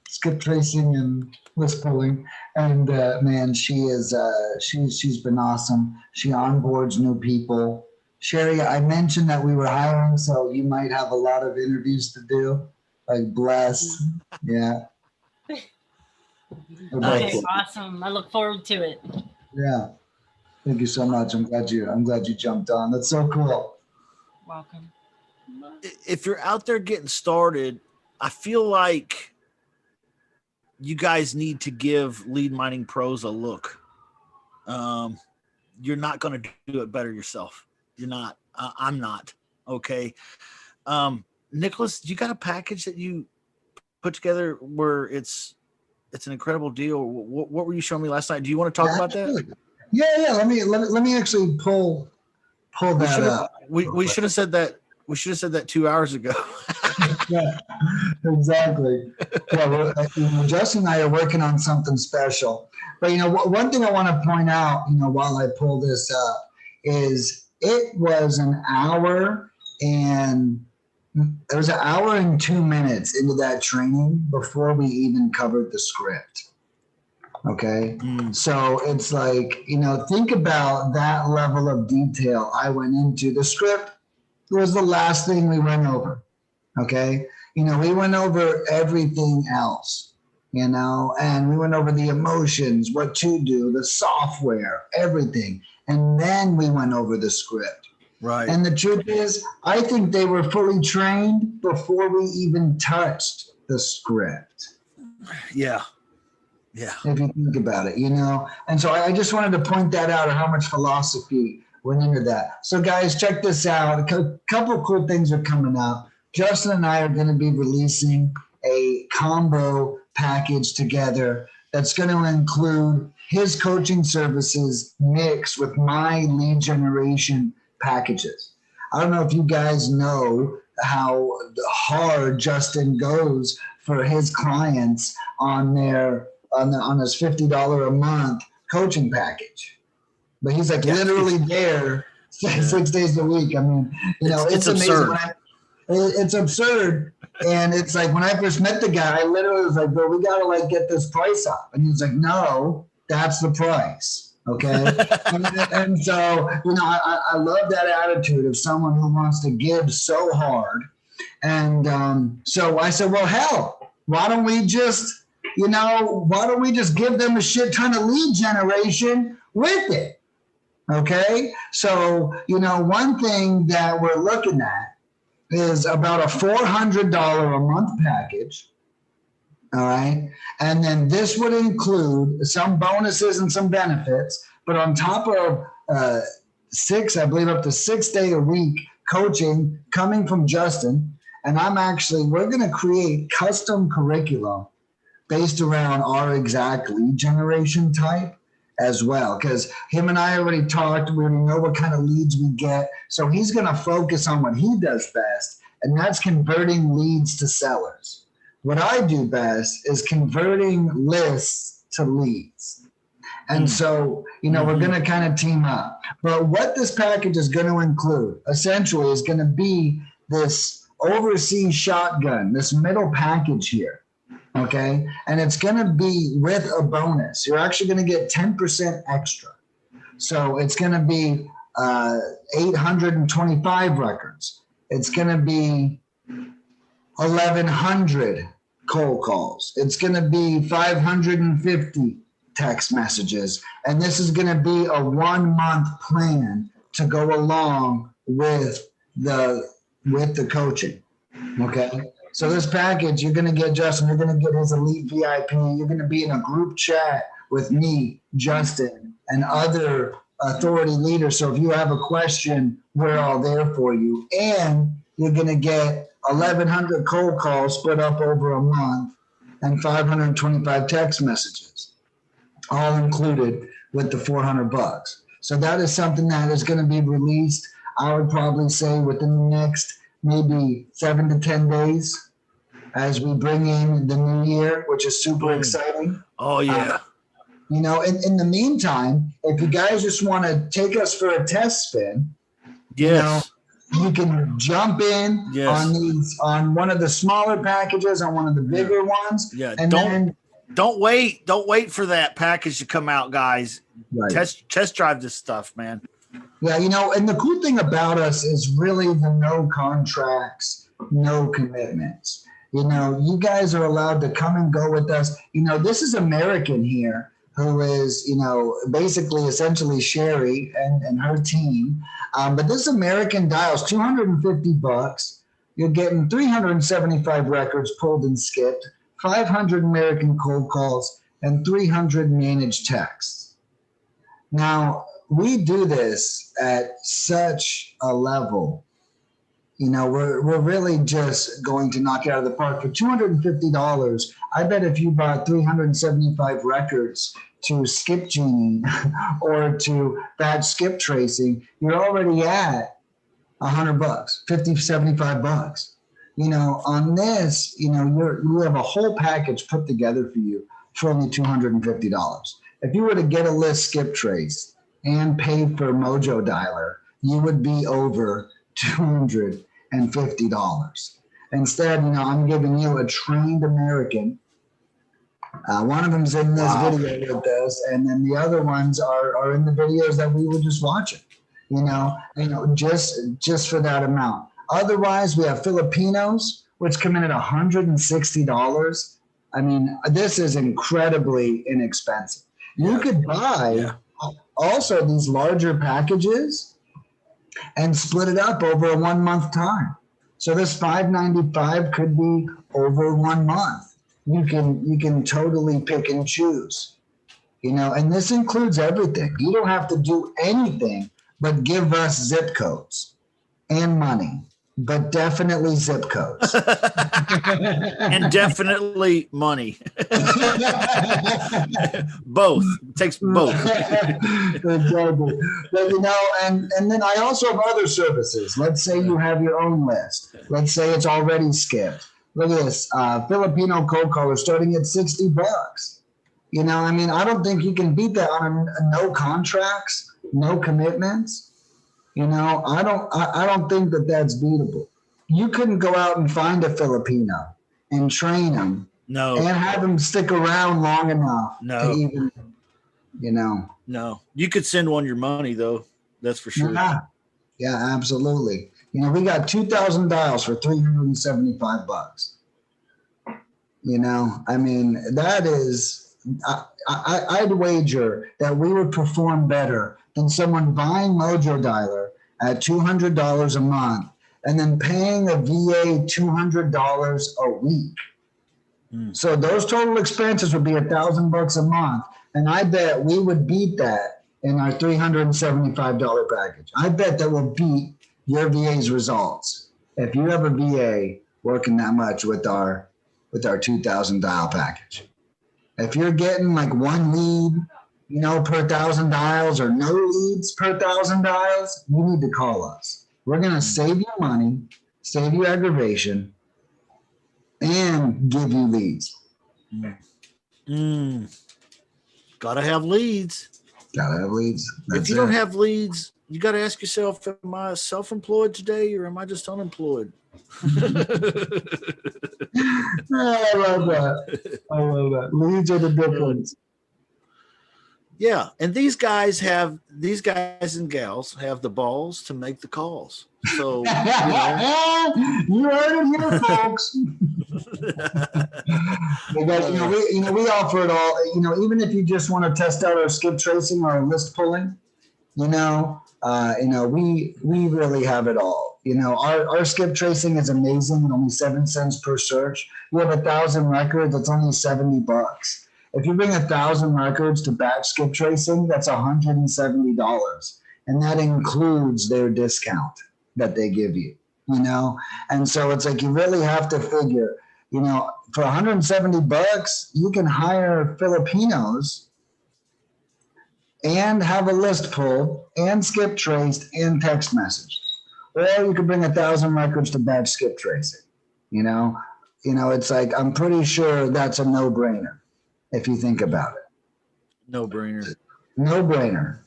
skip tracing and list pulling. And man, she's been awesome. She onboards new people. Sherry, I mentioned that we were hiring, so you might have a lot of interviews to do. Like, bless. Yeah. Okay, awesome. I look forward to it. Yeah. Thank you so much. I'm glad you jumped on. That's so cool. Welcome. If you're out there getting started, I feel like you guys need to give Lead Mining Pros a look. You're not going to do it better yourself. You're not. I'm not. Okay. Nicholas, you got a package that you put together where it's an incredible deal. What were you showing me last night? Do you want to talk about that? Yeah. Let me actually pull that up. We should have said that. We should have said that 2 hours ago. Yeah, exactly. Yeah, Justin and I are working on something special. But one thing I want to point out, while I pull this up, is it was an hour and 2 minutes into that training before we even covered the script. Okay. So it's like, think about that level of detail I went into. The script was the last thing we went over. Okay. We went over everything else, and we went over the emotions, what to do, the software, everything. And then we went over the script. Right. And the truth is, I think they were fully trained before we even touched the script. Yeah. Yeah. If you think about it, And so I just wanted to point that out, how much philosophy went into that. So guys, check this out. A couple of cool things are coming up. Justin and I are going to be releasing a combo package together that's going to include his coaching services mixed with my lead generation packages. I don't know if you guys know how hard Justin goes for his clients on his $50 a month coaching package. But he's like literally there 6 days a week. I mean, it's amazing. It's absurd. And it's like, when I first met the guy, I literally was like, bro, we got to get this price up. And he's like, no, that's the price. Okay. and so, I love that attitude of someone who wants to give so hard. And so I said, well, hell, why don't we just give them a shit ton of lead generation with it? Okay. So, one thing that we're looking at is about a $400 a month package. All right. And then this would include some bonuses and some benefits, but on top of up to 6 day a week coaching coming from Justin. And we're going to create custom curriculum based around our exact lead generation type as well. Because him and I already talked, we already know what kind of leads we get. So he's going to focus on what he does best, and that's converting leads to sellers. What I do best is converting lists to leads. And so, we're going to kind of team up. But what this package is going to include, essentially, is going to be this overseas shotgun, this middle package here, okay? And it's going to be with a bonus. You're actually going to get 10% extra. So it's going to be 825 records. It's going to be 1,100 cold calls. It's going to be 550 text messages. And this is going to be a 1 month plan to go along with the coaching. Okay. So this package, you're going to get Justin, you're going to get his elite VIP. You're going to be in a group chat with me, Justin, and other authority leaders. So if you have a question, we're all there for you. And you're going to get 1,100 cold calls split up over a month and 525 text messages, all included with the $400. So that is something that is going to be released, I would probably say, within the next maybe 7 to 10 days as we bring in the new year, which is super exciting. Oh, yeah. In the meantime, if you guys just want to take us for a test spin, you can jump in on one of the smaller packages, on one of the bigger ones. Yeah. Don't wait for that package to come out, guys. Right. Test drive this stuff, man. Yeah, and the cool thing about us is really the no contracts, no commitments. You guys are allowed to come and go with us. This is American here, who is, basically essentially Sherry and her team. But this American dials $250. You're getting 375 records pulled and skipped, 500 American cold calls, and 300 managed texts. Now, we do this at such a level. We're really just going to knock it out of the park. For $250, I bet if you bought 375 records to Skip Genie or to Badge Skip Tracing, you're already at $100, $50, $75. On this, you have a whole package put together for you for only $250. If you were to get a list skip trace and pay for Mojo Dialer, you would be over $250. Instead, I'm giving you a trained American. One of them's in this video with us, and then the other ones are in the videos that we were just watching. Just for that amount. Otherwise, we have Filipinos, which come in at $160. I mean, this is incredibly inexpensive. You could buy also these larger packages and split it up over a 1 month time. So this $595 could be over 1 month. You can totally pick and choose, and this includes everything. You don't have to do anything but give us zip codes and money, but definitely zip codes. And definitely money. Both. It takes both. Exactly. But, and then I also have other services. Let's say you have your own list. Let's say it's already skipped. Look at this. Filipino cold caller starting at $60. I don't think you can beat that on a no contracts, no commitments. I don't think that that's beatable. You couldn't go out and find a Filipino and train them. No. And have them stick around long enough to even, No. You could send one your money, though. That's for sure. Yeah, absolutely. We got 2,000 dials for $375. That is, I'd wager that we would perform better than someone buying Mojo Dialer at $200 a month and then paying a VA $200 a week. So those total expenses would be $1,000 a month. And I bet we would beat that in our $375 package. I bet that will beat your VA's results if you have a VA working that much with our 2,000 dial package. If you're getting like one lead, per 1,000 dials or no leads per 1,000 dials, you need to call us. We're going to save you money, save you aggravation, and give you leads. Gotta have leads. Gotta have leads. If you don't have leads, you got to ask yourself, am I self-employed today or am I just unemployed? I love that. I love that. Leads are the difference. Yeah, and these guys and gals have the balls to make the calls. So you heard it here, folks. Because we offer it all. Even if you just want to test out our skip tracing or our list pulling, we really have it all. Our skip tracing is amazing at only 7 cents per search. You have 1,000 records, it's only $70. If you bring 1,000 records to batch skip tracing, that's $170. And that includes their discount that they give you, And so it's like you really have to figure, for $170, you can hire Filipinos and have a list pulled and skip traced and text message. Or you could bring 1,000 records to batch skip tracing. It's like, I'm pretty sure that's a no-brainer if you think about it. No-brainer. No-brainer.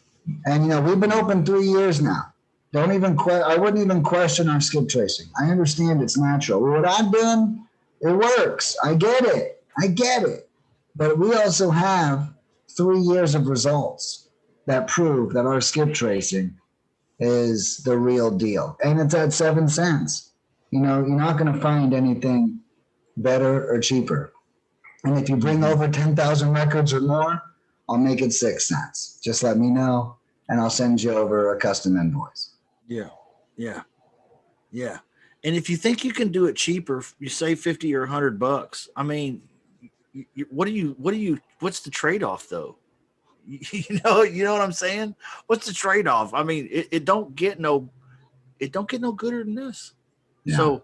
And, we've been open 3 years now. I wouldn't even question our skip tracing. I understand it's natural. What I've done, it works. I get it. But we also have 3 years of results that prove that our skip tracing is the real deal. And it's at 7 cents. You're not going to find anything better or cheaper. And if you bring over 10,000 records or more, I'll make it 6 cents. Just let me know, and I'll send you over a custom invoice. Yeah. And if you think you can do it cheaper, you save $50 or $100. I mean, what's the trade-off though? You know what I'm saying? What's the trade-off? I mean, it don't get no gooder than this. Yeah. So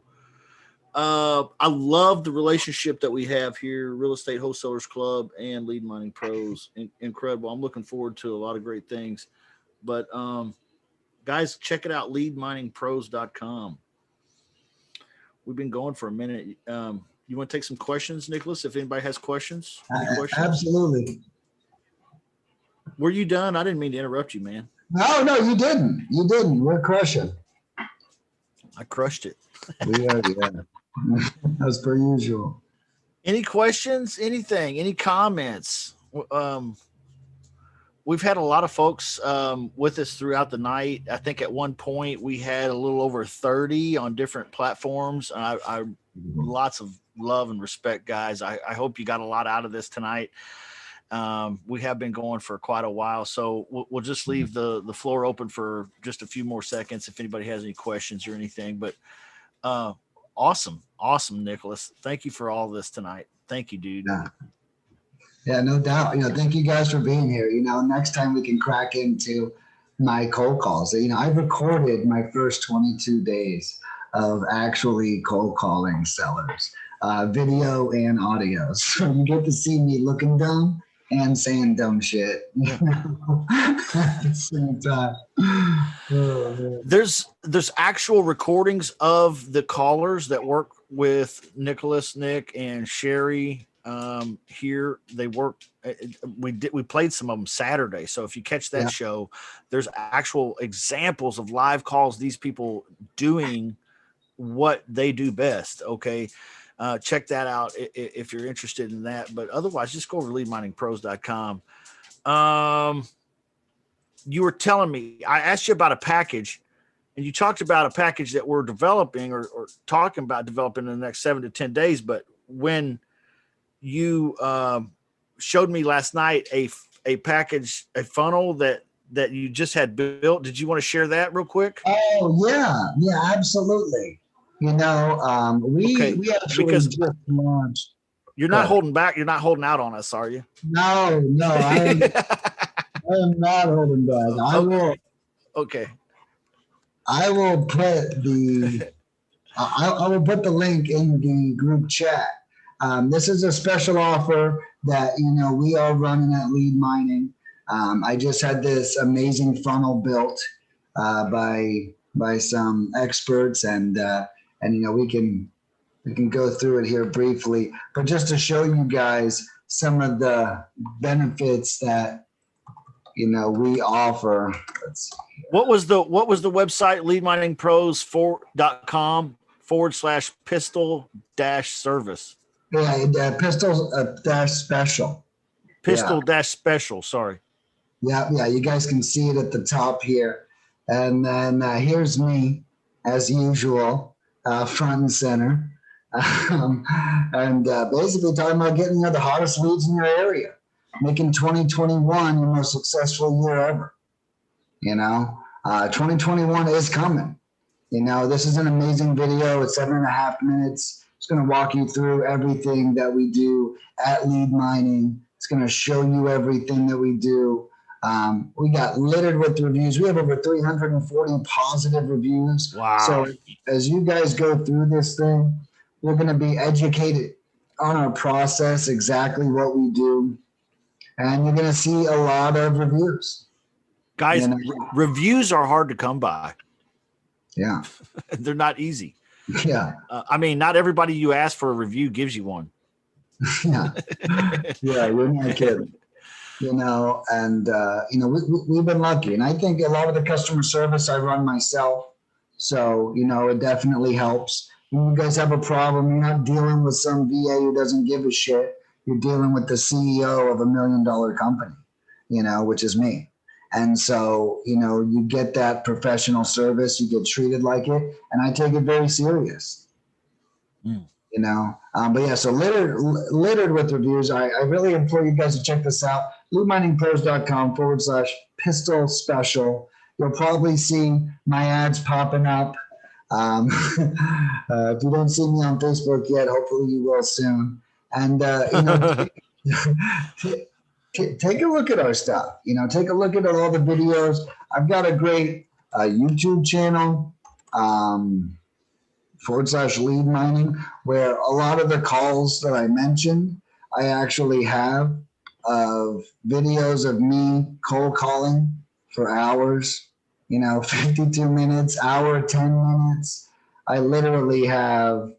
I love the relationship that we have here, Real Estate Wholesalers Club and Lead Mining Pros. Incredible. I'm looking forward to a lot of great things. But guys, check it out, leadminingpros.com. We've been going for a minute. You want to take some questions, Nicholas, if anybody has questions? Absolutely. Were you done? I didn't mean to interrupt you, man. No, you didn't. We're crushing. I crushed it. We are, yeah. As per usual. Any questions? Anything? Any comments? We've had a lot of folks with us throughout the night. I think at one point we had a little over 30 on different platforms. I lots of love and respect, guys. I hope you got a lot out of this tonight. We have been going for quite a while, so we'll just leave the floor open for just a few more seconds if anybody has any questions or anything. But awesome, Nicholas. Thank you for all this tonight. Thank you, dude. Yeah, no doubt. Thank you guys for being here. Next time we can crack into my cold calls. I've recorded my first 22 days of actually cold calling sellers, video and audio. So you get to see me looking dumb and saying dumb shit at the same time. Oh, there's actual recordings of the callers that work with Nicholas, Nick, and Sherry. Here they work. We played some of them Saturday. So if you catch that show, there's actual examples of live calls. These people doing what they do best. Okay. Check that out if you're interested in that. But otherwise, just go over to leadminingpros.com. You were telling me, I asked you about a package, and you talked about a package that we're developing or talking about developing in the next 7 to 10 days. But when you showed me last night a package, a funnel that you just had built, did you want to share that real quick? Oh, yeah, absolutely. We actually just launched. You're not holding back. You're not holding out on us, are you? No, I am not holding back. I will. Okay. I will put I will put the link in the group chat. This is a special offer that we are running at Lead Mining. I just had this amazing funnel built by some experts, and we can We can go through it here briefly, but just to show you guys some of the benefits that we offer. Let's see. What was the website? leadminingpros.com/pistol-service. Yeah, pistol-special. Pistol-special. Sorry. Yeah. You guys can see it at the top here, and then here's me as usual, front and center, and basically talking about getting the hottest leads in your area, making 2021 your most successful year ever. 2021 is coming. This is an amazing video. It's 7.5 minutes. It's going to walk you through everything that we do at Lead Mining. It's going to show you everything that we do. We got littered with reviews. We have over 340 positive reviews. Wow. So as you guys go through this thing, you're going to be educated on our process, exactly what we do. And you're going to see a lot of reviews. Guys, reviews are hard to come by. Yeah. They're not easy. Yeah. Not everybody you ask for a review gives you one. Yeah. Yeah, you're not kidding. And we've been lucky. And I think a lot of the customer service I run myself. So, it definitely helps. When you guys have a problem, you're not dealing with some VA who doesn't give a shit. You're dealing with the CEO of $1 million company, which is me. And so, you get that professional service, you get treated like it, and I take it very serious. But yeah, so littered with reviews. I really implore you guys to check this out. leadminingpros.com/pistol special. You'll probably see my ads popping up. If you don't see me on Facebook yet, hopefully you will soon. And, take a look at our stuff. Take a look at all the videos. I've got a great YouTube channel, /Lead Mining, where a lot of the calls that I mentioned, I actually have videos of me cold calling for hours, 52 minutes, hour, 10 minutes. I literally have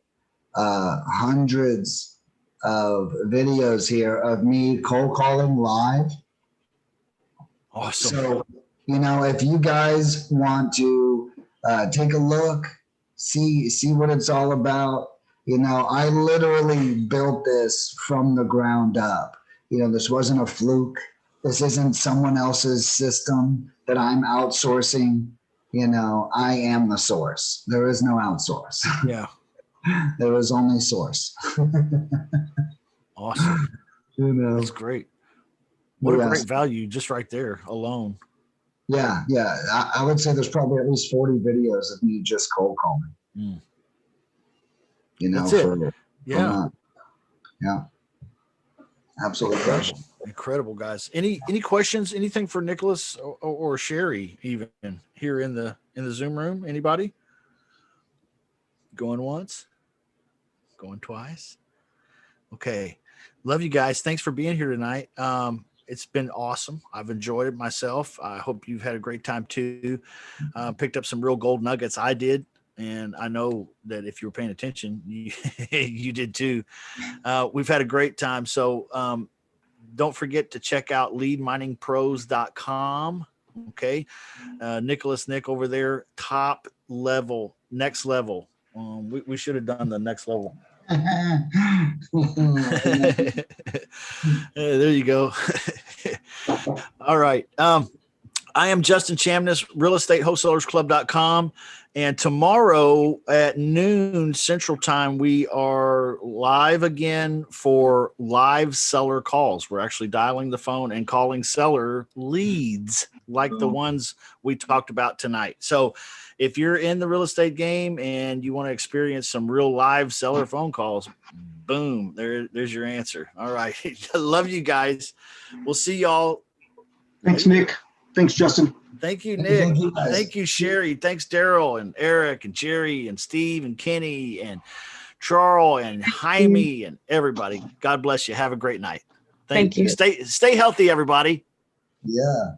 hundreds of videos here of me cold calling live. Awesome. So, if you guys want to take a look, see what it's all about, I literally built this from the ground up. This wasn't a fluke. This isn't someone else's system that I'm outsourcing. I am the source. There is no outsource. Yeah. There is only source. Awesome. That's great. What a great value just right there alone. Yeah. I would say there's probably at least 40 videos of me just cold calling. That's it. Yeah. Absolutely. Incredible, guys. Any questions? Anything for Nicholas or Sherry even here in the Zoom room? Anybody? Going once? Going twice? Okay. Love you guys. Thanks for being here tonight. It's been awesome. I've enjoyed it myself. I hope you've had a great time too. Picked up some real gold nuggets. I did. And I know that if you were paying attention, you did too. We've had a great time. So don't forget to check out leadminingpros.com. Okay. Nick over there, top level, next level. We should have done the next level. There you go. All right. I am Justin Chamness, realestatewholesalersclub.com. And tomorrow at noon Central Time, we are live again for live seller calls. We're actually dialing the phone and calling seller leads like the ones we talked about tonight. So if you're in the real estate game and you want to experience some real live seller phone calls, boom, there's your answer. All right. Love you guys. We'll see y'all. Thanks, Nick. Thanks, Justin. Thank you, Nick. Thank you, Sherry. Thanks, Daryl and Eric and Jerry and Steve and Kenny and Charles and Jaime and everybody. God bless you. Have a great night. Thank you. Stay healthy, everybody. Yeah.